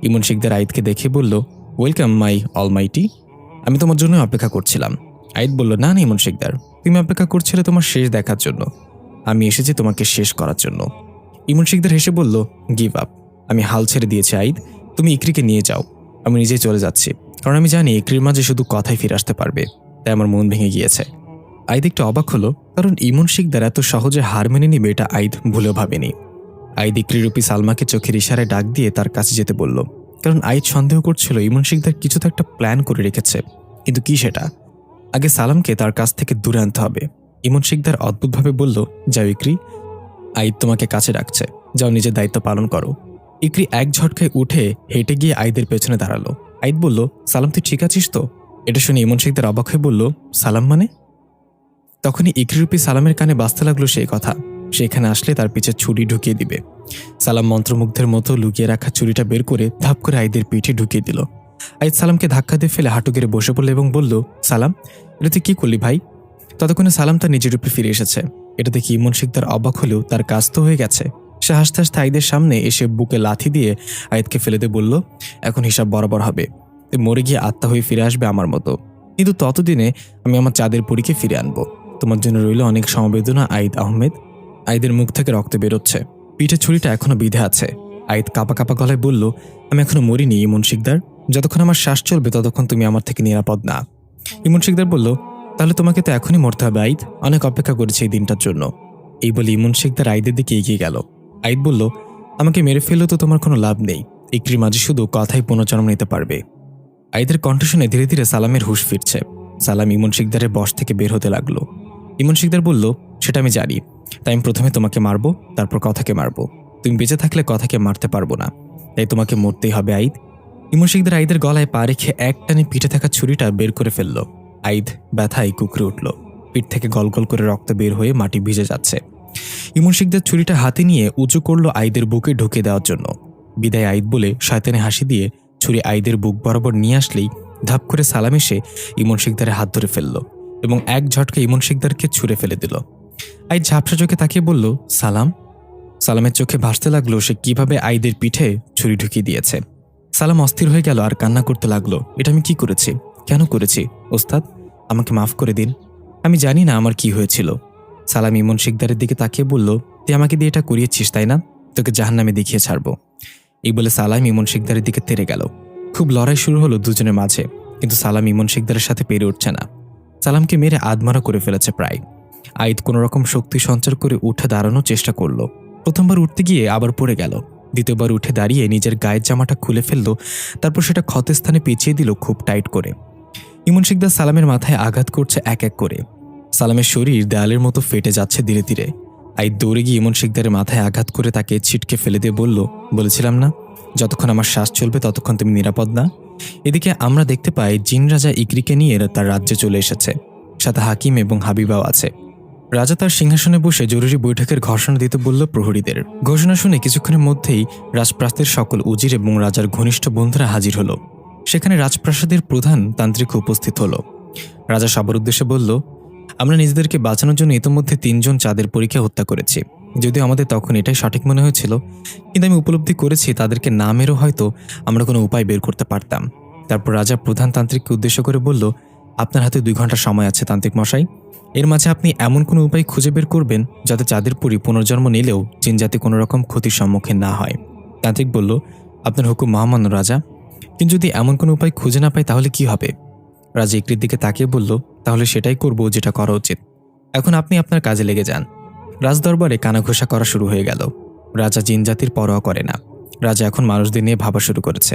ইমন শিকদার আইদকে দেখে বলল, ওয়েলকাম মাই অলমাইটি। আমি তোমার জন্য অপেক্ষা করছিলাম। আইদ বলল, না না ইমন শিকদার, তুমি অপেক্ষা করছিলে তোমার শেষ দেখার জন্য। আমি এসেছি তোমাকে শেষ করার জন্য। ইমন শিকদার হেসে বলল, গিভ আপ। আমি হাল ছেড়ে দিয়েছি আইদ, তুমি ইকরিকে নিয়ে যাও। আমি নিজেই চলে যাচ্ছি, কারণ আমি জানি ইকরির মাঝে শুধু কথাই ফিরে আসতে পারবে। তাই আমার মন ভেঙে গিয়েছে। আইদ একটু অবাক হলো, কারণ ইমন শিকদার এত সহজে হার মেনে নিবে এটা আইদ ভুলেও ভাবেনি। আইদ ইকরিরূপী সালমাকে চোখের ইশারায় ডাক দিয়ে তার কাছে যেতে বলল, কারণ আইদ সন্দেহ করছিল ইমন শিকদার কিছু তো একটা প্ল্যান করে রেখেছে, কিন্তু কি সেটা? আগে সালামকে তার কাছ থেকে দূরে আনতে হবে। ইমন শিকদার অদ্ভুতভাবে বলল, যাও ইকরি, আইদ তোমাকে কাছে ডাকছে, যাও নিজের দায়িত্ব পালন করো। ইকরি এক ঝটকায় উঠে হেঁটে গিয়ে আইদের পেছনে দাঁড়ালো। আইদ বলল, সালাম তুই ঠিক আছিস তো? এটা শুনে ইমন শিকদার অবাক হয়ে বলল, সালাম মানে? তখনই ইকরিরূপী সালামের কানে বাজতে লাগলো সেই কথা, সে এখানে আসলে তার পিছে ছুরি ঢুকিয়ে দিবে। সালাম মন্ত্রমুগ্ধের মতো লুকিয়ে রাখা ছুরিটা বের করে ধাপ করে আইদের পিঠে ঢুকিয়ে দিল। আইদ সালামকে ধাক্কা দিয়ে ফেলে হাঁটু গেড়ে বসে পড়ল এবং বলল, সালাম, এটা তুই কি করলি ভাই? ততক্ষণে সালাম তার নিজের রূপে ফিরে এসেছে। এটা দেখে ইমন শিকদার অবাক হলেও তার কাজ তো হয়ে গেছে। সে হাসতে হাসতে আইদের সামনে এসে বুকে লাথি দিয়ে আইদকে ফেলে দিয়ে বলল, এখন হিসাব বরাবর হবে। তুই মরে গিয়ে আত্মা হয়ে ফিরে আসবে আমার মতো, কিন্তু ততদিনে আমি আমার চাঁদের পরীকে ফিরে আনবো। তোমার জন্য রইল অনেক সমবেদনা আইদ আহমেদ। আইদের মুখ থেকে রক্ত বেরোচ্ছে, পিঠে ছুরিটা এখনো বিঁধে আছে। আইদ কাঁপা কাঁপা গলায় বলল, আমি এখনো মরিনি ইমন শিকদার, যতক্ষণ আমার শ্বাস চলবে ততক্ষণ তুমি আমার থেকে নিরাপদ না। ইমন শিকদার বলল, তাহলে তোমাকে তো এখনই মরতে হবে আইদ, অনেক অপেক্ষা করেছে এই দিনটার জন্য। এই বলে ইমন শিকদার আইদের দিকে এগিয়ে গেল। আইদ বলল, আমাকে মেরে ফেললেও তো তোমার কোনো লাভ নেই, ইকরির মাঝে শুধু কথাই পুনর্জন্ম নিতে পারবে। আইদের কণ্ঠ শুনে ধীরে ধীরে সালামের হুঁশ ফিরছে। সালাম ইমন শিকদারের বশ থেকে বের হতে লাগলো। ইমন শিকদার বলল, সেটা আমি জানি, তাই আমি প্রথমে তোমাকে মারবো, তারপর কথাকে মারবো। তুমি বেঁচে থাকলে কথাকে মারতে পারবো না, তাই তোমাকে মরতেই হবে আইদ। ইমন শিকদার আইদের গলায় পা রেখে এক টানে পিঠে থাকা ছুরিটা বের করে ফেলল। আইদ ব্যথায় কুকড়ে উঠল, পিঠ থেকে গলগল করে রক্ত বের হয়ে মাটি ভিজে যাচ্ছে। ইমন শিকদার ছুরিটা হাতে নিয়ে উঁচু করলো আইদের বুকে ঢুকে দেওয়ার জন্য। বিদায় আইদ বলে শয়তানে হাসি দিয়ে ছুরি আইদের বুক বরাবর নিয়ে আসলেই ধাপ করে সালাম এসে ইমন শিকদারের হাত ধরে ফেলল এবং এক ঝটকা ইমন শিকদারকে ছুঁড়ে ফেলে দিল। আইদ ঝাপসা চোখে তাকিয়ে বলল, সালাম। সালামের চোখে ভাসতে লাগলো সে কিভাবে আইদের পিঠে ছুরি ঢুকিয়ে দিয়েছে। সালাম অস্থির হয়ে গেল আর কান্না করতে লাগলো, এটা আমি কি করেছি, কেন করেছি? ওস্তাদ, আমাকে মাফ করে দিন, আমি জানি না আমার কি হয়েছিল। সালাম ইমন শিকদারের দিকে তাকিয়ে বলল, তুই আমাকে দিয়ে এটা করিয়েছিস তাই না? তোকে জাহান্নামে দেখিয়ে ছাড়বো। এই বলে সালাম ইমন শিকদারের দিকে তেড়ে গেল। খুব লড়াই শুরু হলো দুজনের মাঝে, কিন্তু সালাম ইমন শিকদারের সাথে পেরে উঠছে না। সালামকে মেরে আধমারা করে ফেলেছে প্রায়। আইদ কোনো রকম শক্তি সঞ্চার করে উঠে দাঁড়ানোর চেষ্টা করলো। প্রথমবার উঠতে গিয়ে আবার পড়ে গেল। দ্বিতীয়বার উঠে দাঁড়িয়ে নিজের গায়ের জামাটা খুলে ফেললো, তারপর সেটা ক্ষতস্থানে পেঁচিয়ে দিল খুব টাইট করে। ইমন শিকদার সালামের মাথায় আঘাত করছে এক এক করে। সালামের শরীর দেয়ালের মতো ফেটে যাচ্ছে ধীরে ধীরে। আইদ দৌড়ে গিয়ে ইমন শিকদারের মাথায় আঘাত করে তাকে ছিটকে ফেলে দিয়ে বলল, বলেছিলাম না যতক্ষণ আমার শ্বাস চলবে ততক্ষণ তুমি নিরাপদ না। এদিকে আমরা দেখতে পাই জিন রাজা ইকরিকে নিয়ে তার রাজ্যে চলে এসেছে, সাথে হাকিম এবং হাবিবাও আছে। রাজা তার সিংহাসনে বসে জরুরি বৈঠকের ঘোষণা দিতে বলল প্রহরীদের। ঘোষণা শুনে কিছুক্ষণের মধ্যেই রাজপ্রাসাদের সকল উজির এবং রাজার ঘনিষ্ঠ বন্ধুরা হাজির হলো। সেখানে রাজপ্রাসাদের প্রধান তান্ত্রিক উপস্থিত হলো। রাজা সবার উদ্দেশ্যে বলল, আমরা নিজেদেরকে বাঁচানোর জন্য ইতোমধ্যে 3 জন চাঁদের পরীক্ষা হত্যা করেছি। যদিও আমাদের তখন এটাই সঠিক মনে হয়েছিল, কিন্তু আমি উপলব্ধি করেছি তাদেরকে না মেরেও হয়তো আমরা কোনো উপায় বের করতে পারতাম। তারপর রাজা প্রধান তান্ত্রিককে উদ্দেশ্য করে বলল, আপনার হাতে 2 ঘন্টা সময় আছে তান্ত্রিক মশাই। এর মাঝে আপনি এমন কোনো উপায় খুঁজে বের করবেন যাতে চাঁদের পরী পুনর্জন্ম নিলেও জিন জাতি কোনো রকম ক্ষতির সম্মুখীন না হয়। তান্ত্রিক বলল, আপনার হুকুম মহামান্য রাজা, কিন্তু যদি এমন কোনো উপায় খুঁজে না পাই তাহলে কি হবে? রাজা ইকরির দিকে তাকিয়ে বলল, তাহলে সেটাই করব যেটা করা উচিত। এখন আপনি আপনার কাজে লেগে যান। রাজদরবারে কানাঘোষা করা শুরু হয়ে গেল। রাজা জিন জাতির পরোয়া করে না। রাজা এখন মানুষদের নিয়ে ভাবা শুরু করেছে।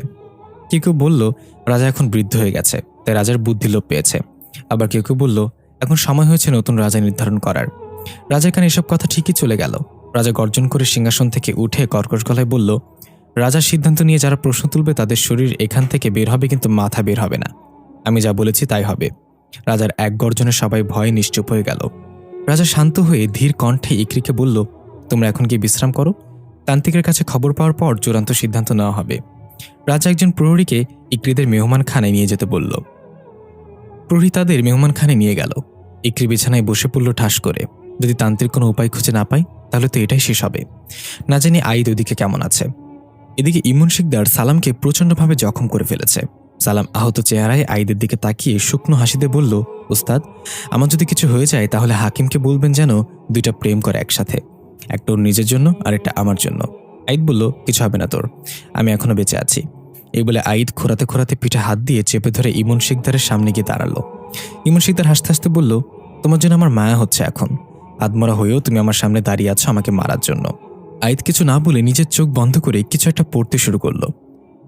কেউ কেউ বলল রাজা এখন বৃদ্ধ হয়ে গেছে, তাই রাজার বুদ্ধি লোপ পেয়েছে। আবার কেউ কেউ বলল এখন সময় হয়েছে নতুন রাজা নির্ধারণ করার। রাজা এখানে এসব কথা ঠিকই চলে গেল। রাজা গর্জন করে সিংহাসন থেকে উঠে কর্কশ গলায় বলল, রাজার সিদ্ধান্ত নিয়ে যারা প্রশ্ন তুলবে তাদের শরীর এখান থেকে বের হবে, কিন্তু মাথা বের হবে না। আমি যা বলেছি তাই হবে। রাজার এক গর্জনে সবাই ভয়ে নিশ্চুপ হয়ে গেল। রাজা শান্ত হয়ে ধীর কণ্ঠে ইকরিকে বলল, তোমরা এখন গিয়ে বিশ্রাম করো। তান্ত্রিকের কাছে খবর পাওয়ার পর চূড়ান্ত সিদ্ধান্ত নেওয়া হবে। রাজা একজন প্রহরীকে ইকরিদের মেহমানখানায় নিয়ে যেতে বলল। প্রহরী তাদের মেহমানখানায় নিয়ে গেল। ইকরি বিছানায় বসে পড়ল ঠাস করে। যদি তান্ত্রিক কোনো উপায় খুঁজে না পায় তাহলে তো এটাই শেষ হবে। না জানি আইদ ওদিকে কেমন আছে। এদিকে ইমন শিকদার সালামকে প্রচণ্ডভাবে জখম করে ফেলেছে। সালাম আহত চেহারায় আইদের দিকে তাকিয়ে শুকনো হাসিতে বলল, উস্তাদ, আমার যদি কিছু হয়ে যায় তাহলে হাকিমকে বলবেন যেন 2টা প্রেম করে একসাথে, একটা ওর নিজের জন্য আর একটা আমার জন্য। আইদ বলল, কিছু হবে না তোর, আমি এখনো বেঁচে আছি। এই বলে আইদ খোরাতে খোরাতে পিঠে হাত দিয়ে চেপে ধরে ইমন শিকদারের সামনে গিয়ে দাঁড়ালো। ইমন শিকদার হাসতে হাসতে বলল, তোমার জন্য আমার মায়া হচ্ছে এখন। আদমরা হয়েও তুমি আমার সামনে দাঁড়িয়ে আছো আমাকে মারার জন্য। আইদ কিছু না বলে নিজের চোখ বন্ধ করে কিছু একটা পড়তে শুরু করলো।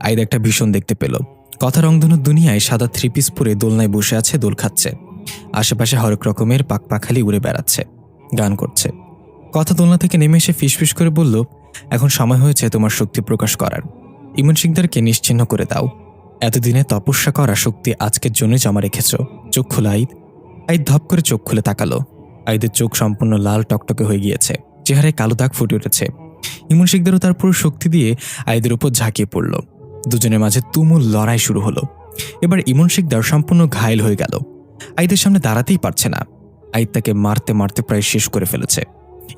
আইদ একটা ভীষণ দেখতে পেল। কথা রংধনুর দুনিয়ায় সাদা 3 পিস পরে দোলনায় বসে আছে, দোল খাচ্ছে। আশেপাশে হরেক রকমের পাখপাখালি উড়ে বেড়াচ্ছে, গান করছে। কথা দোলনা থেকে নেমে এসে ফিসফিস করে বলল, এখন সময় হয়েছে তোমার শক্তি প্রকাশ করার। ইমন শিকদারকে নিশ্চিহ্ন করে দাও। এতদিনে তপস্যা করা শক্তি আজকের জন্যই জমা রেখেছ। চোখ খোলা আইদ। আইদ ধপ করে চোখ খুলে তাকালো। আইদের চোখ সম্পূর্ণ লাল টকটকে হয়ে গিয়েছে, চেহারায় কালো দাগ ফুটে উঠেছে। ইমন শিকদারও তার পুরো শক্তি দিয়ে আইদের উপর ঝাঁকিয়ে পড়ল। দুজনের মাঝে তুমুল লড়াই শুরু হলো। এবার ইমন শিকদার সম্পূর্ণ ঘায়েল হয়ে গেল। আইদের সামনে দাঁড়াতেই পারছে না। আইদ তাকে মারতে মারতে প্রায় শেষ করে ফেলেছে।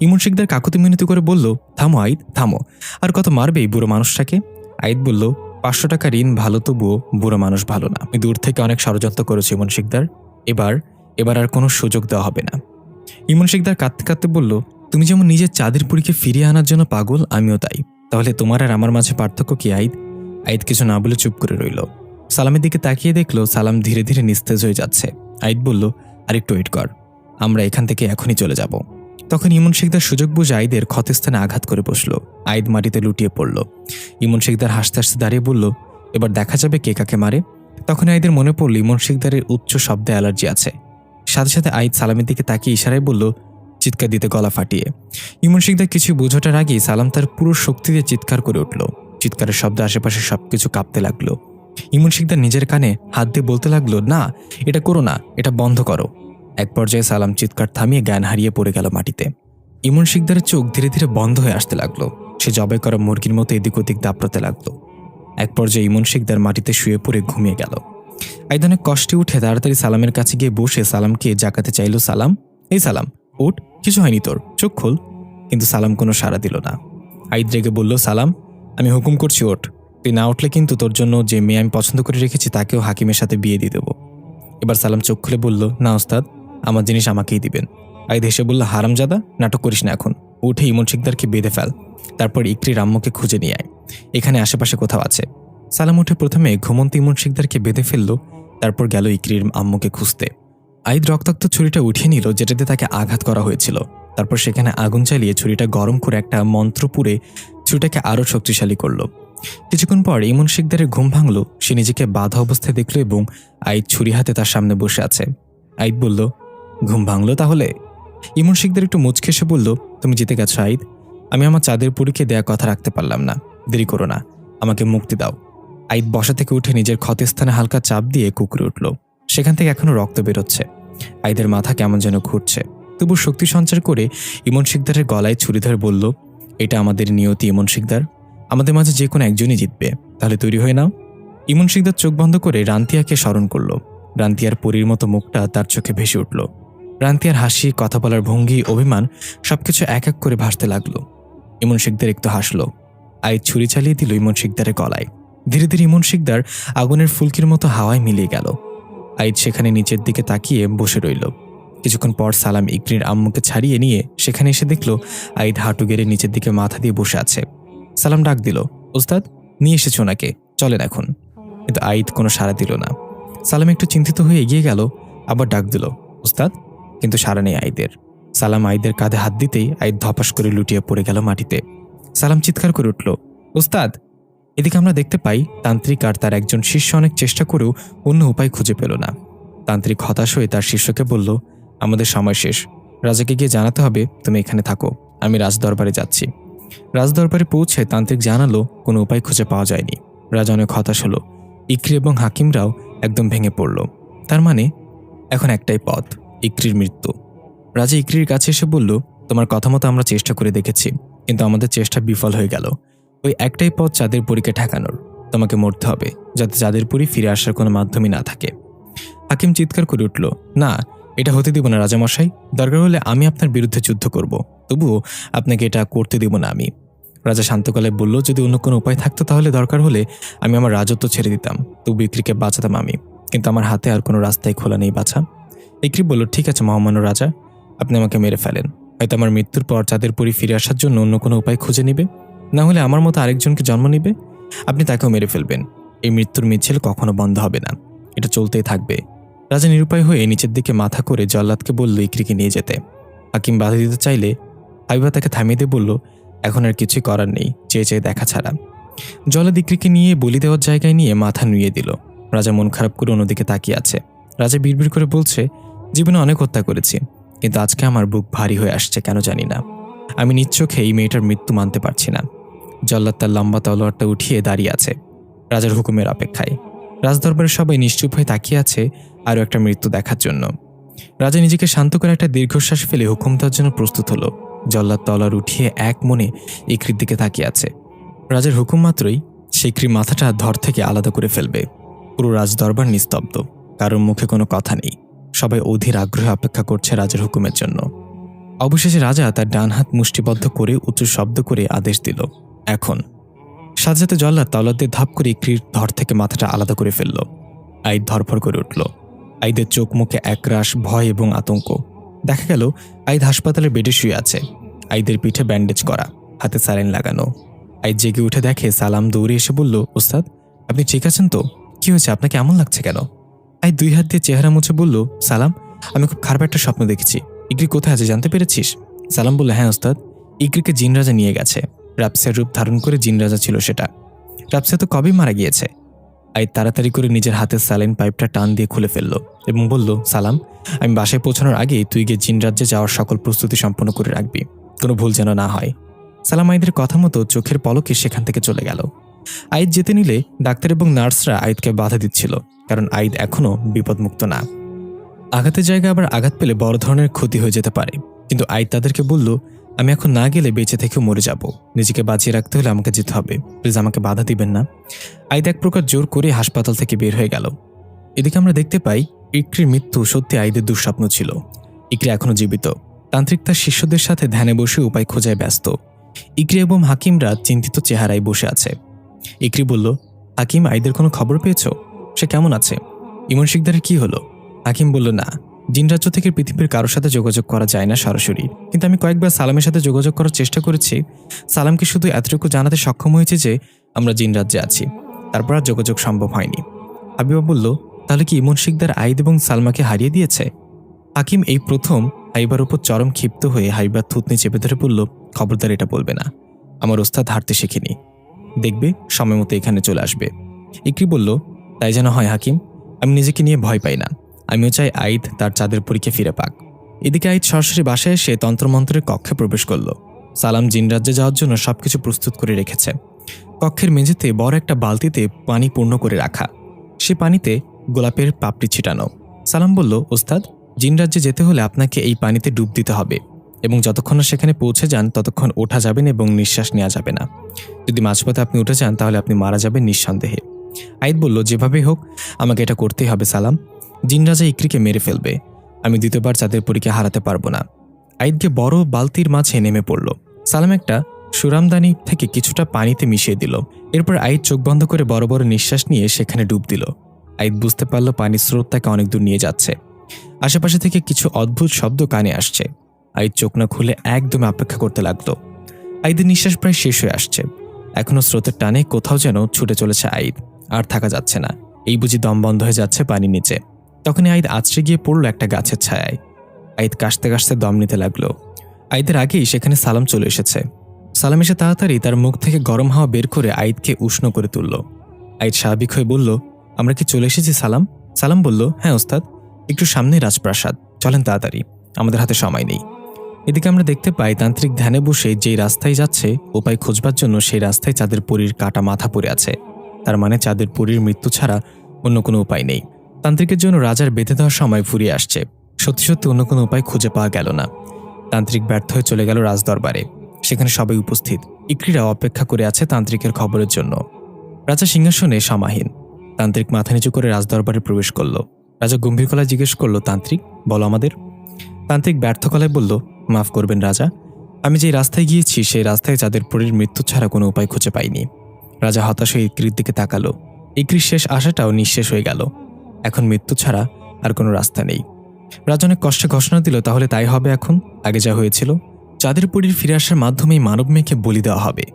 ইমন শিকদার কাকুতি মিনতি করে বলল, থামো আইদ, থামো, আর কত মারবে এই বুড়ো মানুষটাকে? আইদ বলল, 500 টাকা ঋণ ভালো, তবুও বুড়ো মানুষ ভালো না। আমি দূর থেকে অনেক ষড়যন্ত্র করেছি ইমন শিকদার, এবার আর কোনো সুযোগ দেওয়া হবে না। ইমন শিকদার কাঁদতে কাঁদতে বলল, তুমি যেমন নিজের চাঁদের পুরীকে ফিরিয়ে আনার জন্য পাগল, আমিও তাই। তাহলে তোমার আর আমার মাঝে পার্থক্য কি আইদ? আইদ কিছু না বলে চুপ করে রইল। সালামের দিকে তাকিয়ে দেখলো সালাম ধীরে ধীরে নিস্তেজ হয়ে যাচ্ছে। আইদ বলল, আর একটু ওয়েট কর, আমরা এখান থেকে এখনই চলে যাব। তখন ইমন শিকদার সুযোগ বুঝে আইদের ক্ষতস্থানে আঘাত করে বসলো। আইদ মাটিতে লুটিয়ে পড়ল। ইমন শিকদার হাসতে হাসতে দাঁড়িয়ে বলল, এবার দেখা যাবে কে কাকে মারে। তখন আইদের মনে পড়ল ইমন শিকদারের উচ্চ শব্দে অ্যালার্জি আছে। সাথে সাথে আইদ সালামের দিকে তাকিয়ে ইশারায় বলল, চিৎকার দিতে গলা ফাটিয়ে। ইমন শিকদার কিছু বোঝাটার আগেই সালাম তার পুরো শক্তি দিয়ে চিৎকার করে উঠল। চিৎকারের শব্দ আশেপাশে সবকিছু কাঁপতে লাগলো। ইমন শিকদার নিজের কানে হাত দিয়ে বলতে লাগলো, না, এটা করো না, এটা বন্ধ করো। এক পর্যায়ে সালাম চিৎকার থামিয়ে জ্ঞান হারিয়ে পড়ে গেল মাটিতে। ইমন শিকদারের চোখ ধীরে ধীরে বন্ধ হয়ে আসতে লাগলো। সে জবাই করা মুরগির মতো এদিক ওদিক দাপড়াতে লাগলো। এক পর্যায়ে ইমন শিকদার মাটিতে শুয়ে পড়ে ঘুমিয়ে গেল। আইদ অনেক কষ্টে উঠে তাড়াতাড়ি সালামের কাছে গিয়ে বসে সালামকে জাগাতে চাইল। সালাম, এই সালাম, ওঠ, কিছু হয়নি তোর, চোখ খোল। কিন্তু সালাম কোনো সাড়া দিল না। আইদ রেগে বলল, সালাম, আমি হুকুম করছি ওঠ, তুই না উঠলে কিন্তু তোর জন্য যে মেয়ে আমি পছন্দ করে রেখেছি তাকেও হাকিমের সাথে বিয়ে দিয়ে দেবো। এবার সালাম চোখ খুলে বলল, না ওস্তাদ, আমার জিনিস আমাকেই দিবেন। আইদ হেসে বলল, হারামজাদা, নাটক করিস না এখন, উঠে ইমন শিকদারকে বেঁধে ফেল, তারপর ইকরির আম্মুকে খুঁজে নিয়ে আয়, এখানে আশেপাশে কোথাও আছে। সালাম উঠে প্রথমে ঘুমন্ত ইমন শিকদারকে বেঁধে ফেলল, তারপর গেল ইকরির আম্মুকে খুঁজতে। আইদ রক্তাক্ত ছুরিটা উঠিয়ে নিল যেটাতে তাকে আঘাত করা হয়েছিল। তারপর সেখানে আগুন চালিয়ে ছুরিটা গরম করে একটা মন্ত্র পুরে ছুরিটাকে আরও শক্তিশালী করল। কিছুক্ষণ পর ইমন শিকদারের ঘুম ভাঙল। সে নিজেকে বাধা অবস্থায় দেখল এবং আইদ ছুরি হাতে তার সামনে বসে আছে। আইদ বলল, ঘুম ভাঙল তাহলে? ইমন শিকদার একটু মুচকে এসে বলল, তুমি জিতে গেছো আইদ। আমি আমার চাঁদের পরীকে দেয়া কথা রাখতে পারলাম না। দেরি করো না, আমাকে মুক্তি দাও। আইদ বসা থেকে উঠে নিজের ক্ষতস্থানে হালকা চাপ দিয়ে কুঁকড়ে উঠল। সেখান থেকে এখনো রক্ত বেরোচ্ছে। আইদের মাথা কেমন যেন ঘুরছে। তবু শক্তি সঞ্চার করে ইমন শিকদারের গলায় ছুরি ধরে বলল, এটা আমাদের নিয়তি ইমন শিকদার, আমাদের মাঝে যে কোনো একজনই জিতবে, তাহলে তৈরি হয়ে নাও। ইমন শিকদার চোখ বন্ধ করে রান্তিয়াকে স্মরণ করল। রান্তিয়ার পরীর মতো মুখটা তার চোখে ভেসে উঠল। রান্তিয়ার হাসি, কথা বলার ভঙ্গি, অভিমান সবকিছু এক এক করে ভাসতে লাগলো। ইমন শিকদার একটু হাসল। আইদ ছুরি চালিয়ে দিল ইমন শিকদারের গলায়। ধীরে ধীরে ইমন শিকদার আগুনের ফুলকির মতো হাওয়ায় মিলিয়ে গেল। আইদ সেখানে নিচের দিকে তাকিয়ে বসে রইল। কিছুক্ষণ পর সালাম ইকরির আম্মুকে ছাড়িয়ে নিয়ে সেখানে এসে দেখল আইদ হাঁটু গেড়ে নিচের দিকে মাথা দিয়ে বসে আছে। সালাম ডাক দিল, ওস্তাদ, নিয়ে এসেছো ওনাকে, চলেন এখন। কিন্তু আইদ কোনো সাড়া দিল না। সালাম একটু চিন্তিত হয়ে এগিয়ে গেল, আবার ডাক দিল, ওস্তাদ, কিন্তু সাড়া নেই আইদের। সালাম আইদের কাঁধে হাত দিতেই আইদ ধপাস করে লুটিয়ে পড়ে গেল মাটিতে। সালাম চিৎকার করে উঠল, ওস্তাদ! এদিকে আমরা দেখতে পাই তান্ত্রিক আর তার একজন শিষ্য অনেক চেষ্টা করেও অন্য উপায় খুঁজে পেল না। তান্ত্রিক হতাশ হয়ে তার শিষ্যকে বলল, আমাদের সময় শেষ, রাজাকে গিয়ে জানাতে হবে তুমি এখানে থাকো, আমি রাজদরবারে যাচ্ছি। রাজদরবারে পৌঁছে তান্ত্রিক জানালো কোনো উপায় খুঁজে পাওয়া যায়নি। রাজা অনেক হতাশ হলো। ইকরি এবং হাকিমরাও একদম ভেঙে পড়ল। তার মানে এখন একটাই পথ, ইকরির মৃত্যু। রাজা ইকরির কাছে এসে বলল, তোমার কথা মতো আমরা চেষ্টা করে দেখেছি, কিন্তু আমাদের চেষ্টা বিফল হয়ে গেল। ওই একটাই পথ চাঁদের পরীকে ঠেকানোর, তোমাকে মরতে হবে, যাতে চাঁদের পরী ফিরে আসার কোনো মাধ্যমই না থাকে। হাকিম চিৎকার করে উঠল, না, এটা হতে দিব না রাজামশাই, দরকার হলে আমি আপনার বিরুদ্ধে যুদ্ধ করব, তবুও আপনাকে এটা করতে দিব না আমি। রাজা শান্ত গলায় বলল, যদি অন্য কোনো উপায় থাকতো তাহলে দরকার হলে আমি আমার রাজত্ব ছেড়ে দিতাম, তবু ইকরিকে বাঁচাতাম আমি, কিন্তু আমার হাতে আর কোনো রাস্তায় খোলা নেই বাছা। ইকরি বলল, ঠিক আছে মহামান্য রাজা, আপনি আমাকে মেরে ফেলেন, হয়তো আমার মৃত্যুর পর চাঁদের পরী ফিরে আসার জন্য অন্য কোনো উপায় খুঁজে নিবে, না হলে আমার মতো আরেকজনকে জন্ম নিবে, আপনি তাকেও মেরে ফেলবেন। এই মৃত্যুর মিছিল কখনো বন্ধ হবে না, এটা চলতেই থাকবে। রাজা নিরুপায় হয়ে নিচের দিকে মাথা করে জল্লাদকে বলল ইকরিকে নিয়ে যেতে। হাকিম বাধা দিতে চাইলে হাবিবা তাকে থামিয়ে দিয়ে বলল, এখন আর কিছুই করার নেই, চেয়ে চেয়ে দেখা ছাড়া। জল্লাদ ইকরিকে নিয়ে বলি দেওয়ার জায়গায় নিয়ে মাথা নুইয়ে দিল। রাজা মন খারাপ করে অন্যদিকে তাকিয়ে আছে। রাজা বিড়বিড় করে বলছে, জীবনে অনেক হত্যা করেছি, কিন্তু আজকে আমার বুক ভারী হয়ে আসছে, কেন জানি না। আমি নিজ চোখে এই মেয়েটার মৃত্যু মানতে পারছি না। জল্লাদ তার লম্বা তলোয়ারটা উঠিয়ে দাঁড়িয়ে আছে রাজার হুকুমের অপেক্ষায়। রাজদরবারের সবাই নিশ্চুপ হয়ে তাকিয়ে আছে আরও একটা মৃত্যু দেখার জন্য। রাজা নিজেকে শান্ত করে একটা দীর্ঘশ্বাস ফেলে হুকুম দেওয়ার জন্য প্রস্তুত হলো। জল্লাদ তলোয়ার উঠিয়ে এক মনে ইকরির দিকে তাকিয়ে আছে। রাজার হুকুম মাত্রই সে ইকরির মাথাটা ধর থেকে আলাদা করে ফেলবে। পুরো রাজদরবার নিস্তব্ধ, কারোর মুখে কোনো কথা নেই, সবাই অধীর আগ্রহে অপেক্ষা করছে রাজার হুকুমের জন্য। অবশেষে রাজা তার ডান হাত মুষ্টিবদ্ধ করে উঁচু শব্দ করে আদেশ দিল, এখন। সাথে সাথে জল্লাদ তলোয়ার দিয়ে ধাপ করে ইকরির ধর থেকে মাথাটা আলাদা করে ফেলল। আইদ ধরফর করে উঠল। আইদের চোখ মুখে একরাশ ভয় এবং আতঙ্ক। দেখা গেল আইদ হাসপাতালের বেডে শুয়ে আছে। আইদের পিঠে ব্যান্ডেজ করা, হাতে স্যালাইন লাগানো। আইদ জেগে উঠে দেখে সালাম দৌড়ে এসে বলল, ওস্তাদ, আপনি ঠিক আছেন তো? কি হয়েছে, আপনাকে এমন লাগছে কেন? আইদ দুই হাত দিয়ে চেহারা মুছে বলল, সালাম, আমি খুব খারাপ একটা স্বপ্ন দেখেছি। ইকরি কোথায় আছে জানতে পেরেছিস? সালাম বলল, হ্যাঁ ওস্তাদ, ইকরিকে জিন রাজা নিয়ে গেছে। রাপসিয়ার রূপ ধারণ করে জিন রাজা ছিল সেটা। রাপসিয়া তো কবেই মারা গিয়েছে। আইদ তাড়াতাড়ি করে নিজের হাতের স্যালাইন পাইপটা টান দিয়ে খুলে ফেলল এবং বলল, সালাম, আমি বাসায় পৌঁছানোর আগে তুই গিয়ে জিন রাজ্যে যাওয়ার সকল প্রস্তুতি সম্পন্ন করে রাখবি, কোনো ভুল যেন না হয়। সালাম আইদের কথা মতো চোখের পলকে সেখান থেকে চলে গেল। আইদ যেতে নিলে ডাক্তার এবং নার্সরা আইদকে বাধা দিচ্ছিল, কারণ আইদ এখনও বিপদমুক্ত না। আঘাতের জায়গায় আবার আঘাত পেলে বড় ধরনের ক্ষতি হয়ে যেতে পারে। কিন্তু আইদ তাদেরকে বলল, আমি এখন না গেলে বেঁচে থেকেও মরে যাব, নিজেকে বাঁচিয়ে রাখতে হলে আমাকে যেতে হবে, প্লিজ আমাকে বাধা দিবেন না। আইদ এক প্রকার জোর করে হাসপাতাল থেকে বের হয়ে গেল। এদিকে আমরা দেখতে পাই ইকরির মৃত্যু সত্যি আইদের দুঃস্বপ্ন ছিল। ইকরি এখনো জীবিত। তান্ত্রিক তার শিষ্যদের সাথে ধ্যানে বসে উপায় খোঁজায় ব্যস্ত। ইকরি এবং হাকিমরা চিন্তিত চেহারায় বসে আছে। ইকরি বলল, হাকিম, আইদের কোনো খবর পেয়েছ? সে কেমন আছে? ইমন শিকদারের কি হলো? হাকিম বলল, না, জিন রাজ্য থেকে পৃথিবীর কারোর সাথে যোগাযোগ করা যায় না সরাসরি, কিন্তু আমি কয়েকবার সালামের সাথে যোগাযোগ করার চেষ্টা করেছি। সালামকে শুধু এতটুকু জানাতে সক্ষম হয়েছে যে আমরা জিন রাজ্যে আছি, তারপর আর যোগাযোগ সম্ভব হয়নি। হাবিবা বলল, তাহলে কি ইমন শিকদার আইদ এবং সালমাকে হারিয়ে দিয়েছে? হাকিম এই প্রথম হাইবার উপর চরম ক্ষিপ্ত হয়ে হাইবার থুতনি চেপে ধরে বলল, খবরদার এটা বলবে না, আমার ওস্তাদ হারতে শেখেনি, দেখবে সময় মতো এখানে চলে আসবে। ইকরি বলল, তাই যেন হয় হাকিম, আমি নিজেকে নিয়ে ভয় পাই না, আমিও চাই আইদ তার চাঁদের পরীকে ফিরে পাক। এদিকে আইদ সরাসরি বাসায় এসে তন্ত্রমন্ত্রের কক্ষে প্রবেশ করল। সালাম জিন রাজ্যে যাওয়ার জন্য সবকিছু প্রস্তুত করে রেখেছে। কক্ষের মেঝেতে বড় একটা বালতিতে পানি পূর্ণ করে রাখা, সে পানিতে গোলাপের পাপড়ি ছিটানো। সালাম বলল, ওস্তাদ, জিন রাজ্যে যেতে হলে আপনাকে এই পানিতে ডুব দিতে হবে এবং যতক্ষণ না সেখানে পৌঁছে যান ততক্ষণ ওঠা যাবে না এবং নিঃশ্বাস নেওয়া যাবে না। যদি মাঝপথে আপনি উঠে যান তাহলে আপনি মারা যাবেন নিঃসন্দেহে। আইদ বলল, যেভাবেই হোক আমাকে এটা করতেই হবে সালাম, জিন রাজা ইকরিকে মেরে ফেলবে, আমি দ্বিতীয়বার চাঁদের পরীকে হারাতে পারবো না। আইদকে বড় বালতির মাঝে নেমে পড়ল। সালাম একটা সুরামদানি থেকে কিছুটা পানিতে মিশিয়ে দিল। এরপর আইদ চোখ বন্ধ করে বড় বড় নিঃশ্বাস নিয়ে সেখানে ডুব দিল। আইদ বুঝতে পারল পানির স্রোত তাকে অনেক দূর নিয়ে যাচ্ছে। আশেপাশে থেকে কিছু অদ্ভুত শব্দ কানে আসছে। আইদ চোখ না খুলে একদম অপেক্ষা করতে লাগলো। আইদের নিঃশ্বাস প্রায় শেষ হয়ে আসছে, এখনো স্রোতের টানে কোথাও যেন ছুটে চলেছে আইদ, আর থাকা যাচ্ছে না, এই বুঝি দম বন্ধ হয়ে যাচ্ছে পানির নিচে। তখনই আইদ আছড়ে গিয়ে পড়ল একটা গাছের ছায়ায়। আইদ কাশতে কাশতে দম নিতে লাগলো। আইদের আগেই সেখানে সালাম চলে এসেছে। সালাম এসে তাড়াতাড়ি তার মুখ থেকে গরম হাওয়া বের করে আইদকে উষ্ণ করে তুলল। আইদ স্বাভাবিক হয়ে বলল, আমরা কি চলে এসেছি সালাম? সালাম বলল, হ্যাঁ ওস্তাদ, একটু সামনে রাজপ্রাসাদ, চলেন তাড়াতাড়ি, আমাদের হাতে সময় নেই। এদিকে আমরা দেখতে পাই তান্ত্রিক ধ্যানে বসে যেই রাস্তায় যাচ্ছে উপায় খোঁজবার জন্য সেই রাস্তায় চাঁদের পরীর কাটা মাথা পড়ে আছে। তার মানে চাঁদের পরীর মৃত্যু ছাড়া অন্য কোনো উপায় নেই। তান্ত্রিকের জন্য রাজার বেঁধে দেওয়ার সময় ফুরিয়ে আসছে, সত্যি সত্যি অন্য কোনো উপায় খুঁজে পাওয়া গেল না। তান্ত্রিক ব্যর্থ হয়ে চলে গেল রাজদরবারে। সেখানে সবাই উপস্থিত, ইকরিরা অপেক্ষা করে আছে তান্ত্রিকের খবরের জন্য। রাজা সিংহাসনে সমাহীন। তান্ত্রিক মাথা নিচু করে রাজদরবারে প্রবেশ করল। রাজা গম্ভীর গলায় জিজ্ঞেস করল, তান্ত্রিক বলো আমাদের। তান্ত্রিক ব্যর্থ গলায় বলল, মাফ করবেন রাজা, আমি যে রাস্তায় গিয়েছি সেই রাস্তায় চাঁদের পরীর মৃত্যু ছাড়া কোনো উপায় খুঁজে পাইনি। রাজা হতাশ হয়ে ইকরির দিকে তাকালো। ইকরির শেষ আশাটাও নিঃশেষ হয়ে গেল। এখন মৃত্যু ছাড়া আর কোনো রাস্তা নেই। রাজা অনেক কষ্টে ঘোষণা দিল, তাহলে তাই হবে। এখন আগে যা হয়েছিল, চাঁদের পরীর ফিরে আসার মাধ্যমেই মানব মেয়েকে বলি দেওয়া হবে।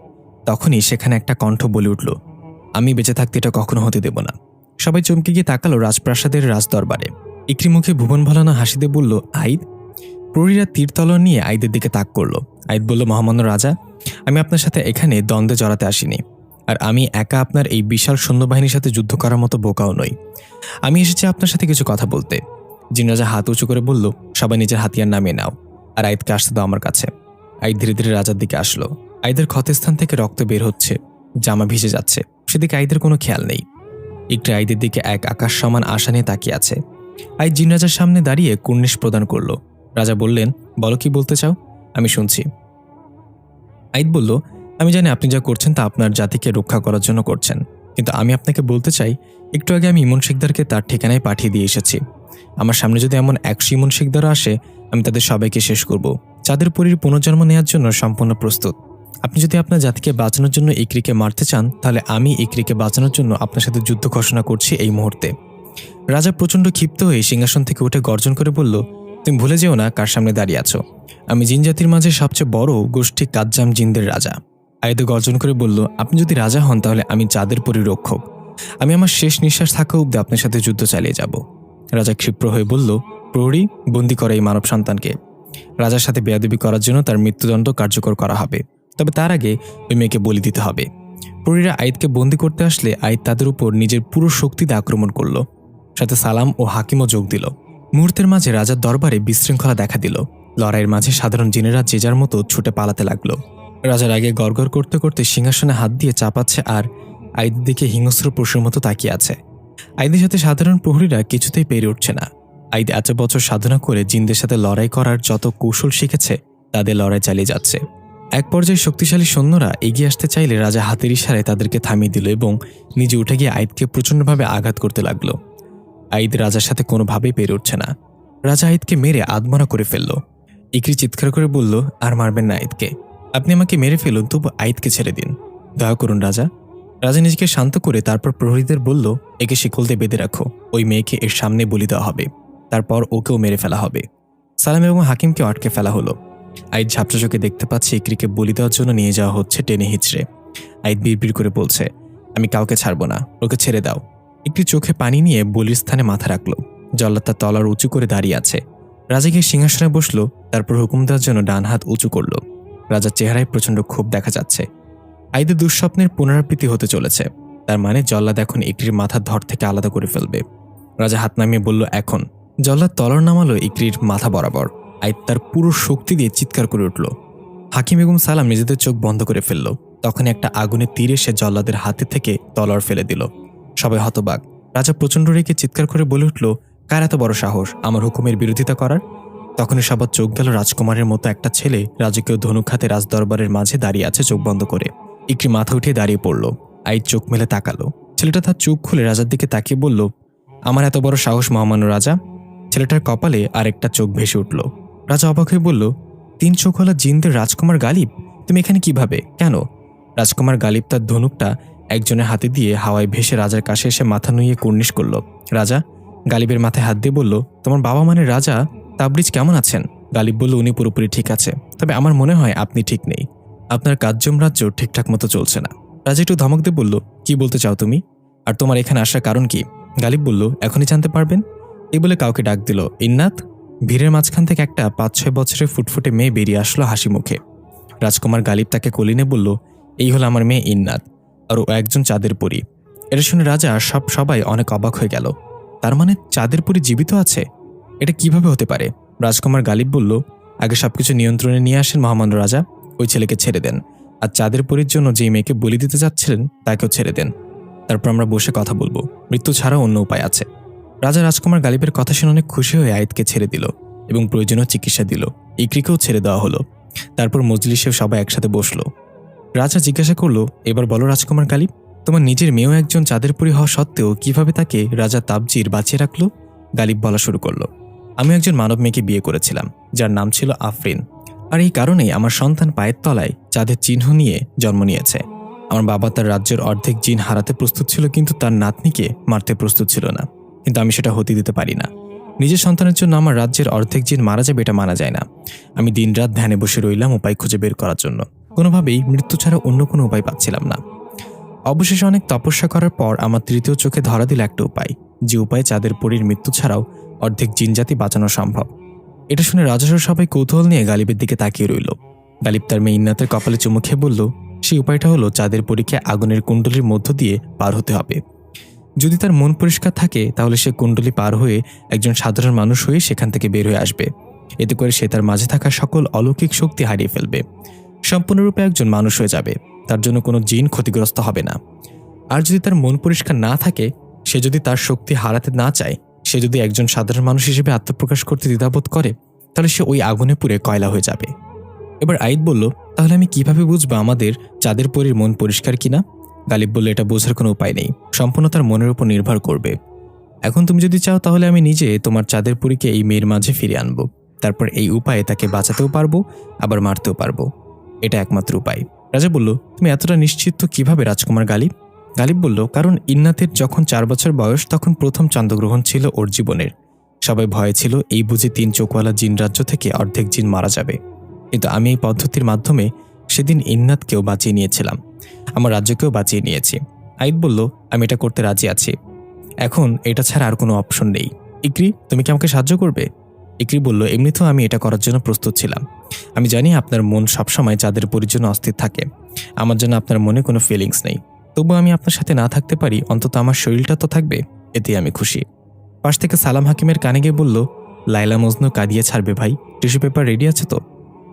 তখনই সেখানে একটা কণ্ঠ বলে উঠল, আমি বেঁচে থাকতে এটা কখনো হতে দেব না। সবাই চমকে গিয়ে তাকালো রাজপ্রাসাদের রাজদরবারে। ইকরি মুখে ভুবন ভালানা হাসিতে বলল, আইদ। প্রহরীরা তীরতলোয়ার নিয়ে আইদের দিকে তাক করল। আইদ বলল, মহামান্য রাজা, আমি আপনার সাথে এখানে দ্বন্দ্বে জড়াতে আসিনি, আর আমি একা আপনার এই বিশাল সৈন্যবাহিনীর সাথে যুদ্ধ করার মতো বোকাও নই। আমি এসেছি আপনার সাথে কিছু কথা বলতে। জিন রাজা হাত উঁচু করে বলল, সবাই নিজের হাতিয়ার নামিয়ে নাও, আর আইদকে আসতে দাও আমার কাছে। আইদ ধীরে ধীরে রাজার দিকে আসলো। আইদের ক্ষতস্থান থেকে রক্ত বের হচ্ছে, জামা ভিজে যাচ্ছে, সেদিকে আইদের কোনো খেয়াল নেই। একটু আইদের দিকে এক আকাশ সমান আশা নিয়ে তাকিয়ে আছে। আইদ জিন রাজার সামনে দাঁড়িয়ে কুর্নিশ প্রদান করল। রাজা বললেন, বলো কি বলতে চাও, আমি শুনছি। আইদ বলল, আমি জানি আপনি যা করছেন তা আপনার জাতিকে রক্ষা করার জন্য করছেন, কিন্তু আমি আপনাকে বলতে চাই, একটু আগে আমি ইমন শিকদারকে তার ঠিকানায় পাঠিয়ে দিয়ে এসেছি। আমার সামনে যদি এমন 100 ইমন শিকদারও আসে, আমি তাদের সবাইকে শেষ করব। চাঁদের পরীর পুনর্জন্ম নেওয়ার জন্য সম্পূর্ণ প্রস্তুত। আপনি যদি আপনার জাতিকে বাঁচানোর জন্য ইকরিকে মারতে চান, তাহলে আমি ইকরিকে বাঁচানোর জন্য আপনার সাথে যুদ্ধ ঘোষণা করছি এই মুহূর্তে। রাজা প্রচণ্ড ক্ষিপ্ত হয়ে সিংহাসন থেকে উঠে গর্জন করে বলল, তুমি ভুলে যেও না কার সামনে দাঁড়িয়ে আছো। আমি জিন জাতির মাঝে সবচেয়ে বড় গোষ্ঠী কাজ্জাম জিনদের রাজা। আইদ গর্জন করে বলল, আপনি যদি রাজা হন তাহলে আমি চাঁদের পরীর রক্ষক। আমি আমার শেষ নিঃশ্বাস থাকা অব্দি আপনার সাথে যুদ্ধ চালিয়ে যাব। রাজা ক্ষিপ্র হয়ে বলল, প্রহরী, বন্দী করে এই মানব সন্তানকে। রাজার সাথে বেয়াদবি করার জন্য তার মৃত্যুদণ্ড কার্যকর করা হবে, তবে তার আগে ওই মেয়েকে বলি দিতে হবে। প্রহরীরা আইদকে বন্দী করতে আসলে আইদ তাদের উপর নিজের পুরো শক্তিতে আক্রমণ করল। সাথে সালাম ও হাকিমও যোগ দিল। মুহূর্তের মাঝে রাজার দরবারে বিশৃঙ্খলা দেখা দিল। লড়াইয়ের মাঝে সাধারণ জিনেরা যে যার মতো ছুটে পালাতে লাগলো। রাজার আগে গড়গড় করতে করতে সিংহাসনে হাত দিয়ে চাপাচ্ছে আর আইদের দিকে হিংস্র পশুর মতো তাকিয়ে আছে। আইদের সাথে সাধারণ প্রহরীরা কিছুতেই পেরে উঠছে না। আইদ এত বছর সাধনা করে জিনদের সাথে লড়াই করার যত কৌশল শিখেছে তাদের লড়াই চালিয়ে যাচ্ছে। এক পর্যায়ে শক্তিশালী সৈন্যরা এগিয়ে আসতে চাইলে রাজা হাতের ইশারায় তাদেরকে থামিয়ে দিল এবং নিজে উঠে গিয়ে আইদকে প্রচণ্ডভাবে আঘাত করতে লাগলো। আইদ রাজার সাথে কোনোভাবেই পেরে উঠছে না। রাজা আইদকে মেরে আধমরা করে ফেলল। ইকরি চিৎকার করে বলল, আর মারবেন না আইদকে, আপনি আমাকে মেরে ফেলুন, তবু আইদকে ছেড়ে দিন, দয়া করুন রাজা। রাজা নিজেকে শান্ত করে তারপর প্রহরীদের বলল, একে শিকল দিয়ে বেঁধে রাখো, ওই মেয়েকে এর সামনে বলি দেওয়া হবে। তারপর ওকেও মেরে ফেলা হবে। সালাম এবং হাকিমকে আটকে ফেলা হলো। আইদ ঝাপসা চোখে দেখতে পাচ্ছে ইকরিকে বলি দেওয়ার জন্য নিয়ে যাওয়া হচ্ছে টেনে হিচড়ে। আইদ বিড়বিড় করে বলছে, আমি কাউকে ছাড়বো না, ওকে ছেড়ে দাও। একটি চোখে পানি নিয়ে বলির স্থানে মাথা রাখলো। জল্লাদ তার তলার উঁচু করে দাঁড়িয়ে আছে। রাজা গিয়ে সিংহাসনে বসলো, তারপর হুকুম দেওয়ার জন্য ডান হাত উঁচু করলো। রাজার চেহারায় প্রচণ্ড ক্ষোভ দেখা যাচ্ছে। আইদের দুঃস্বপ্নের পুনরাবৃত্তি হতে চলেছে। তার মানে জল্লাদ এখন ইকরির মাথার ধর থেকে আলাদা করে ফেলবে। রাজা হাত নামিয়ে বলল, এখন। জল্লাদ তলর নামালো ইকরির মাথা বরাবর। আইদ তার পুরো শক্তি দিয়ে চিৎকার করে উঠল। হাকিম এবং সালাম নিজেদের চোখ বন্ধ করে ফেলল। তখন একটা আগুনের তীর এসে জল্লাদের হাতে থেকে তলোয়ার ফেলে দিল। সবাই হতবাক। রাজা প্রচণ্ড রেগে চিৎকার করে বলে উঠল, কার এত বড় সাহস আমার হুকুমের বিরোধিতা করার? তখনই সবার চোখ গেল রাজকুমারের মতো একটা ছেলে রাজকীয় ধনুক হাতে রাজদরবারের মাঝে দাঁড়িয়ে আছে চোখ বন্ধ করে। ইকরি মাথা উঠিয়ে দাঁড়িয়ে পড়ল। আইদ চোখ মেলে তাকালো। ছেলেটা তার চোখ খুলে রাজার দিকে তাকিয়ে বলল, আমার এত বড় সাহস মহামান্য রাজা? ছেলেটার কপালে আরেকটা চোখ ভেসে উঠল। রাজা অবাক হয়ে বলল, 3 চোখওয়ালা জিনদের রাজকুমার গালিব, তুমি এখানে কিভাবে, কেন? রাজকুমার গালিব তার ধনুকটা একজনের হাতে দিয়ে হাওয়ায় ভেসে রাজার কাছে এসে মাথা নুইয়ে কুর্নিশ করল। রাজা গালিবের মাথায় হাত দিয়ে বলল, তোমার বাবা মানে রাজা তাবরিজ কেমন আছেন? গালিব বলল, উনি পুরোপুরি ঠিক আছে, তবে আমার মনে হয় আপনি ঠিক নেই। আপনার কার্যম রাজ্য ঠিকঠাক মতো চলছে না। রাজা একটু ধমক দিয়ে বলল, কি বলতে চাও তুমি? আর তোমার এখানে আসার কারণ কি? গালিব বলল, এখনই জানতে পারবেন। এই বলে কাউকে ডাক দিল। ইন্নাত। ভিড়ের মাঝখান থেকে একটা 5-6 বছরের ফুটফুটে মেয়ে বেরিয়ে আসলো হাসি মুখে। রাজকুমার গালিব তাকে কলিনে বলল, এই হলো আমার মেয়ে ইন্নাত, আর ও একজন চাঁদের পরী। এটা শুনে রাজা সবাই অনেক অবাক হয়ে গেল। তার মানে চাঁদের পরী জীবিত আছে? এটা কিভাবে হতে পারে? রাজকুমার গালিব বলল, আগে সবকিছু নিয়ন্ত্রণে নিয়ে আসেন মহামান্য রাজা। ওই ছেলেকে ছেড়ে দেন, আর চাঁদের পরীর জন্য যেই মেয়েকে বলি দিতে যাচ্ছিলেন তাকেও ছেড়ে দেন। তারপর আমরা বসে কথা বলবো। মৃত্যু ছাড়াও অন্য উপায় আছে। রাজা রাজকুমার গালিবের কথা শুনে অনেক খুশি হয়ে আইদকে ছেড়ে দিল এবং প্রয়োজনীয় চিকিৎসা দিল। ইকরিকেও ছেড়ে দেওয়া হলো। তারপর মজলিসে সবাই একসাথে বসলো। রাজা জিজ্ঞাসা করলো, এবার বলো রাজকুমার গালিব, তোমার নিজের মেয়েও একজন চাঁদের পরী হওয়া সত্ত্বেও কিভাবে তাকে রাজা তাবজির বাঁচিয়ে রাখলো? গালিব বলা শুরু করলো, আমি একজন মানব মেয়েকে বিয়ে করেছিলাম যার নাম ছিল আফরিন, আর এই কারণেই আমার সন্তান পায়ের তলায় চাঁদের চিহ্ন নিয়ে জন্ম নিয়েছে। আমার বাবা তার রাজ্যের অর্ধেক জিন হারাতে প্রস্তুত ছিল, কিন্তু তার নাতনিকে মারতে প্রস্তুত ছিল না। কিন্তু আমি সেটা হতে দিতে পারি না। নিজের সন্তানের জন্য আমার রাজ্যের অর্ধেক জিন মারা যাবে এটা মানা যায় না। আমি দিনরাত ধ্যানে বসে রইলাম উপায় খুঁজে বের করার জন্য। কোনোভাবেই মৃত্যু ছাড়া অন্য কোনো উপায় পাচ্ছিলাম না। অবশেষে অনেক তপস্যা করার পর আমার তৃতীয় চোখে ধরা দিল একটা উপায়, যে উপায়ে চাঁদের পরীর মৃত্যু ছাড়াও অর্ধেক জিনজাতি বাঁচানো সম্ভব। এটা শুনে রাজস্ব সবাই কৌতূহল নিয়ে গালিবের দিকে তাকিয়ে রইল। গালিব তার মেয়ে ইন্নাতের কপালে চুমু খেয়ে বলল, সেই উপায়টা হলো চাঁদের পরীকে আগুনের কুণ্ডলীর মধ্য দিয়ে পার হতে হবে। যদি তার মন পরিষ্কার থাকে তাহলে সে কুণ্ডলী পার হয়ে একজন সাধারণ মানুষ হয়ে সেখান থেকে বের হয়ে আসবে। এতে করে সে তার মাঝে থাকা সকল অলৌকিক শক্তি হারিয়ে ফেলবে, সম্পূর্ণরূপে একজন মানুষ হয়ে যাবে। তার জন্য কোনো জিন ক্ষতিগ্রস্ত হবে না। আর যদি তার মন পরিষ্কার না থাকে, সে যদি তার শক্তি হারাতে না চায়, সে যদি একজন সাধারণ মানুষ হিসেবে আত্মপ্রকাশ করতে দ্বিধাবোধ করে, তাহলে সে ওই আগুনে পুড়ে কয়লা হয়ে যাবে। এবার আইদ বলল, তাহলে আমি কিভাবে বুঝবো আমাদের চাঁদের পরীর মন পরিষ্কার কিনা? গালিব বলল, এটা বোঝার কোনো উপায় নেই, সম্পূর্ণ তার মনের উপর নির্ভর করবে। এখন তুমি যদি চাও তাহলে আমি নিজে তোমার চাঁদের পরীকে এই মেয়ের মাঝে ফিরিয়ে আনবো। তারপর এই উপায়ে তাকে বাঁচাতেও পারবো, আবার মারতেও পারবো। এটা একমাত্র উপায়। রাজা বলল, তুমি এতটা নিশ্চিত কিভাবে রাজকুমার গালিব? গালিব বলল, কারণ ইন্নাতের যখন 4 বছর বয়স তখন প্রথম চন্দ্রগ্রহণ ছিল ওর জীবনের। সবাই ভয়ে ছিল এই বুঝি 3 চোখওয়ালা জিন রাজ্য থেকে অর্ধেক জিন মারা যাবে। কিন্তু আমি এই পদ্ধতির মাধ্যমে সেদিন ইন্নাতকেও বাঁচিয়ে নিয়েছিলাম, আমার রাজ্যকেও বাঁচিয়ে নিয়েছি। আইদ বলল, আমি এটা করতে রাজি আছি। এখন এটা ছাড়া আর কোনো অপশন নেই। ইকরি, তুমি কি আমাকে সাহায্য করবে? ইকরি বলল, এমনিতেও আমি এটা করার জন্য প্রস্তুত ছিলাম। আমি জানি আপনার মন সবসময় চাঁদের পরীর জন্য অস্থির থাকে। আমার জন্য আপনার মনে কোনো ফিলিংস নেই। তবু আমি আপনার সাথে না থাকতে পারি, অন্তত আমার শরীরটা তো থাকবে, এতে আমি খুশি। পাশ থেকে সালাম হাকিমের কানে গিয়ে বলল, লাইলা মজনু কাঁদিয়ে ছাড়বে ভাই, টিস্যু পেপার রেডি আছে তো?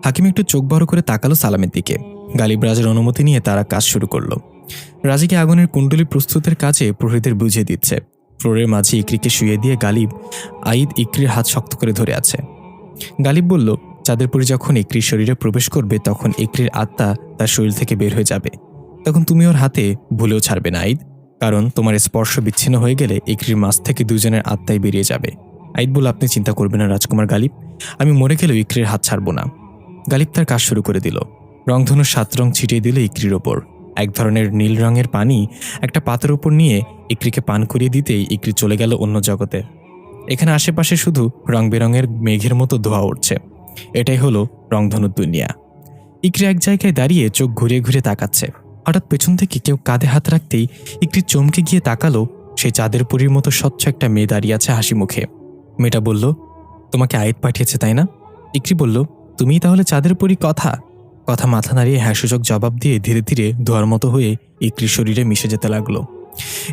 হাকিম একটু চোখ বড় করে তাকালো সালামের দিকে। গালিব রাজের অনুমতি নিয়ে তারা কাজ শুরু করলো। রাজিকে আগুনের কুণ্ডলী প্রস্তুতের কাজে প্রহরীদের বুঝিয়ে দিচ্ছে। ফ্লোরের মাঝে ইকরিকে শুয়ে দিয়ে গালিব আইদ ইকরির হাত শক্ত করে ধরে আছে। গালিব বলল, চাঁদের পরী যখন ইকরির শরীরে প্রবেশ করবে তখন ইকরির আত্মা তার শরীর থেকে বের হয়ে যাবে। তখন তুমি ওর হাতে ভুলেও ছাড়বে না আইদ, কারণ তোমার স্পর্শ বিচ্ছিন্ন হয়ে গেলে ইকরির মাঝ থেকে দুজনের আত্মাই বেরিয়ে যাবে। আইদ বলল, আপনি চিন্তা করবেন না রাজকুমার গালিব, আমি মরে গেলেও ইকরির হাত ছাড়ব না। গালিব তার কাজ শুরু করে দিল। রংধনুর 7 রং ছিটিয়ে দিল ইকরির ওপর। এক ধরনের নীল রঙের পানি একটা পাতের উপর নিয়ে ইকরিকে পান করিয়ে দিতেই ইকরি চলে গেল অন্য জগতে। এখানে আশেপাশে শুধু রং বেরঙের মেঘের মতো ধোঁয়া উঠছে। এটাই হলো রংধনুর দুনিয়া। ইকরি এক জায়গায় দাঁড়িয়ে চোখ ঘুরিয়ে ঘুরিয়ে তাকাচ্ছে। হঠাৎ পেছন থেকে কেউ কাঁধে হাত রাখতেই ইকরি চমকে গিয়ে তাকালো। সেই চাঁদের পরীর মতো স্বচ্ছ একটা মেয়ে দাঁড়িয়ে আছে হাসি মুখে। মেয়েটা বলল, তোমাকে আয়াত পাঠিয়েছে তাই না? ইকরি বলল, তুমিই তাহলে চাঁদের পরী? কথা মাথা নাড়িয়ে হ্যাঁ সূচক জবাব দিয়ে ধীরে ধীরে ধোয়ার মতো হয়ে ইকরির শরীরে মিশে যেতে লাগলো।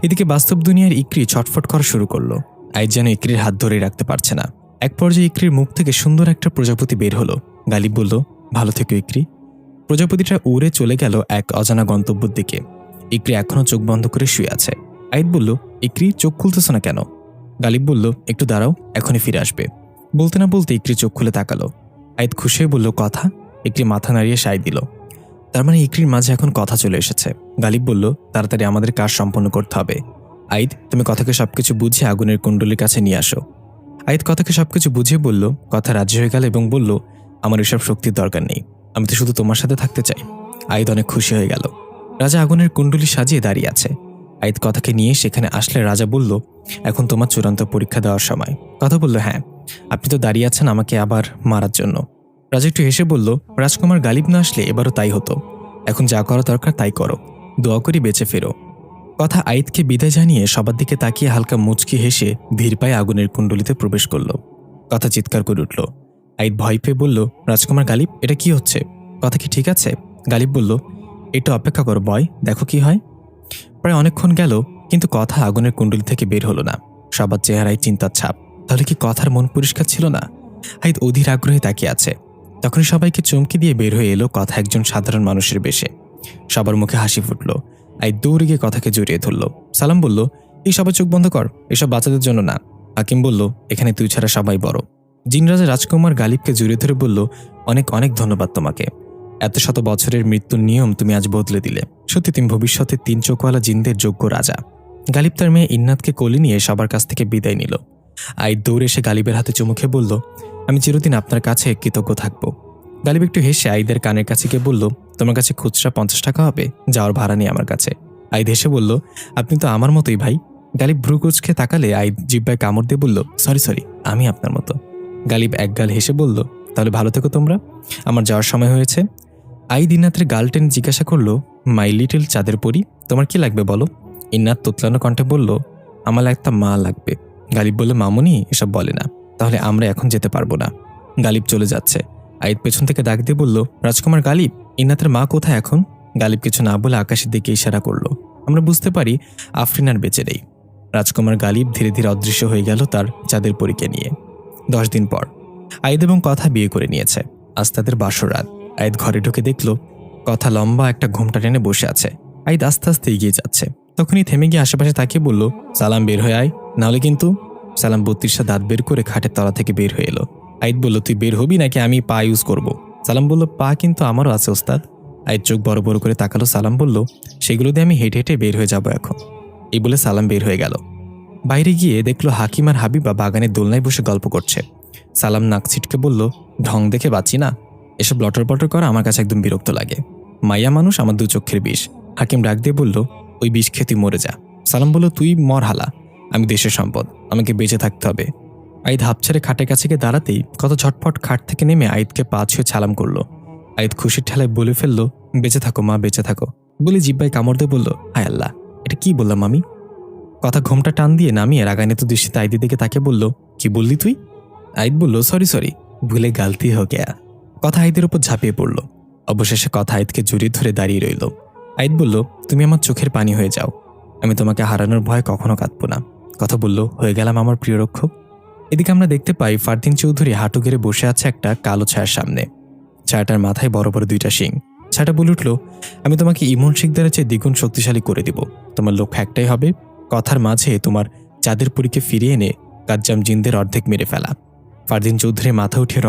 এদিকে বাস্তব দুনিয়ার ইকরি ছটফট করা শুরু করলো। আয়াত যেন ইকরির হাত ধরে রাখতে পারছে না। এক পর্যায়ে ইকরির মুখ থেকে সুন্দর একটা প্রজাপতি বের হলো। গালিব বলল, ভালো থেকো ইকরি। প্রজাপতিটা উড়ে চলে গেল এক অজানা গন্তব্যের দিকে। ইকরি এখনো চোখ বন্ধ করে শুয়ে আছে। আয়াত বলল, ইকরি চোখ খুলতেছ না কেন? গালিব বলল, একটু দাঁড়াও, এখনই ফিরে আসবে। বলতে না বলতে ইকরি চোখ খুলে তাকালো। আয়াত খুশি হয়ে বলল, কথা? ইকরি মাথা নাড়িয়ে সায় দিল। তার মানে ইকরির মাঝে এখন কথা চলে এসেছে। গালিব বলল, তাড়াতাড়ি আমাদের কাজ সম্পন্ন করতে হবে। আয়াত, তুমি কথাকে সবকিছু বুঝে আগুনের কুণ্ডলীর কাছে নিয়ে আসো। আয়াত কথাকে সবকিছু বুঝিয়ে বলল। কথা রাজি হয়ে গেল এবং বলল, আমার এসব শক্তির দরকার নেই, আমি তো শুধু তোমার সাথে থাকতে চাই। আয়াত অনেক খুশি হয়ে গেল। রাজা আগুনের কুণ্ডলী সাজিয়ে দাঁড়িয়ে আছে। আয়াত কথাকে নিয়ে সেখানে আসলে রাজা বলল, এখন তোমার চূড়ান্ত পরীক্ষা দেওয়ার সময়। কথা বলল, হ্যাঁ, আপনি তো দাঁড়িয়ে আছেন আমাকে আবার মারার জন্য। রাজা একটু হেসে বলল, রাজকুমার গালিব না আসলে এবারও তাই হতো। এখন যা করা দরকার তাই করো, দোয়া করি বেঁচে ফেরো। কথা আয়াতকে বিদায় জানিয়ে সবার দিকে তাকিয়ে হালকা মুচকি হেসে ধীর পায়ে আগুনের কুণ্ডলিতে প্রবেশ করল। কথা চিৎকার করে উঠল। আয়াত ভয় পেয়ে বলল, রাজকুমার গালিব, এটা কি হচ্ছে? কথা কি ঠিক আছে? গালিব বলল, একটু অপেক্ষা করো বয়, দেখো কি হয়। প্রায় অনেকক্ষণ গেল, কিন্তু কথা আগুনের কুণ্ডলি থেকে বের হলো না। সবার চেহারায় চিন্তার ছাপ। তাহলে কি কথার মন পরিষ্কার ছিল না? আয়াত অধীর আগ্রহে তাকিয়ে আছে। তখনই সবাইকে চমকে দিয়ে বের হয়ে এলো কথা একজন সাধারণ মানুষের বেশে। সবার মুখে হাসি ফুটল। আয়াত দৌড়ে গিয়ে কথাকে জড়িয়ে ধরল। সালাম বলল, এই সবাই চোখ বন্ধ কর, এসব বাচ্চাদের জন্য না। হাকিম বলল, এখানে তুই ছাড়া সবাই বড়। জিনরাজা রাজকুমার গালিবকে জড়িয়ে ধরে বলল, অনেক অনেক ধন্যবাদ তোমাকে। এত শত বছরের মৃত্যুর নিয়ম তুমি আজ বদলে দিলে। সত্যি তুমি ভবিষ্যতে 3 চোখওয়ালা জিনদের যোগ্য রাজা। গালিব তার মেয়ে ইন্নাতকে কোলে নিয়ে সবার কাছ থেকে বিদায় নিল। আয়াত দৌড়ে এসে গালিবের হাতে চুমু খেয়ে বলল, আমি চিরদিন আপনার কাছে কৃতজ্ঞ থাকব। গালিব একটু হেসে আয়াতের কানের কাছে গিয়ে বলল, তোমার কাছে খুচরা 50 টাকা হবে? যাওয়ার ভাড়া নেই আমার কাছে। আয়াত হেসে বলল, আপনি তো আমার মতোই ভাই। গালিব ভ্রু কুঁচকে তাকালে আয়াত জিহ্বায় কামড় দিয়ে বলল, সরি, আমি আপনার মতো। গালিব একগাল হেসে বলল, তাহলে ভালো থেকো তোমরা, আমার যাওয়ার সময় হয়েছে। আয়াত ইন্নাতের গাল টেনে জিজ্ঞাসা করলো, মাই লিটল চাঁদের পরী, তোমার কি লাগবে বলো? ইন্নাত তোতলানো কণ্ঠে বলল, আমার একটা মা লাগবে। গালিব বলল, মামুনি এসব বলে না। তাহলে আমরা এখন যেতে পারবো না। গালিব চলে যাচ্ছে। আয়াত পেছন থেকে ডাক দিয়ে বলল, রাজকুমার গালিব, ইন্নাতের মা কোথায় এখন? গালিব কিছু না বলে আকাশের দিকে ইশারা করলো। আমরা বুঝতে পারি আফরিন আর বেঁচে নেই। রাজকুমার গালিব ধীরে ধীরে অদৃশ্য হয়ে গেল তার চাঁদের পরীকে নিয়ে। 10 দিন পর আয়াত এবং কথা বিয়ে করে নিয়েছে। আজ তাদের বাসর রাত। আয়াত ঘরে ঢুকে দেখলো কথা লম্বা একটা ঘোমটা টেনে বসে আছে। আয়াত আস্তে আস্তে এগিয়ে যাচ্ছে। তখনই থেমে গিয়ে আশেপাশে তাকিয়ে বলল, সালাম, বের হয়ে আয়, নাহলে কিন্তু। সালাম 32টা দাঁত বের করে খাটের তলা থেকে বের হয়ে এলো। আয়াত বলল, তুই বের হবি নাকি আমি পা ইউজ করব? সালাম বলল, পা কিন্তু আমারও আছে ওস্তাদ। আয়াত চোখ বড় বড় করে তাকালো। সালাম বলল, সেগুলো দিয়ে আমি হেঁটে হেঁটে বের হয়ে যাব এখন। এই বলে সালাম বের হয়ে গেল। বাইরে গিয়ে দেখলো হাকিম আর হাবিবা বাগানের দোলনায় বসে গল্প করছে। সালাম নাক ছিটকে বলল, ঢং দেখে বাঁচি না, এসব লটর পটর করা আমার কাছে একদম বিরক্ত লাগে। মাইয়া মানুষ আমার 2 চোখের বিষ। হাকিম ডাক দিয়ে বলল, ওই বিষ খেয়ে তুই মরে যা। সালাম বলল, তুই মর হালা, আমি দেশের সম্পদ, আমাকে বেঁচে থাকতে হবে। আয়াত হাঁপ ছেড়ে খাটের কাছে গিয়ে দাঁড়াতেই কত ঝটপট খাট থেকে নেমে আয়াতকে পা ছুঁয়ে সালাম করলো। আয়াত খুশির ঠেলায় বলে ফেললো, বেঁচে থাকো মা, বেঁচে থাকো। বলে জিব্বায় কামড় দিয়ে বলল, হায় আল্লাহ, এটা কি বললাম আমি? কথা ঘোমটা টান দিয়ে নামিয়ে রাগান্বিত দৃষ্টিতে আয়াতের দিকে তাকে বলল, কি বললি তুই? আয়াত বলল, সরি, ভুলে গালতি হো গেয়া। কথা আয়াতের উপর ঝাঁপিয়ে পড়ল। অবশেষে কথা আয়াতকে জড়িয়ে ধরে দাঁড়িয়ে রইল। আয়াত বলল, তুমি আমার চোখের পানি হয়ে যাও, আমি তোমাকে হারানোর ভয় কখনো কাঁদবো না। কথা বলল, হয়ে গেলাম আমার প্রিয় রক্ষক। এদিকে আমরা দেখতে পাই ফারদিন চৌধুরী হাঁটু গেড়ে বসে আছে একটা কালো ছায়ার সামনে। ছায়াটার মাথায় বড় বড় 2টা শিং। ছায়াটা বলে উঠল, আমি তোমাকে ইমন শিকদারের চেয়ে দ্বিগুণ শক্তিশালী করে দিব। তোমার লক্ষ্য একটাই হবে, কথার মাঝে তোমার চাঁদের পরীকে ফিরিয়ে এনে কাজ্জাম জিনদের অর্ধেক মেরে ফেলা। ফারদিন চৌধুরী মাথা উঠিয়ে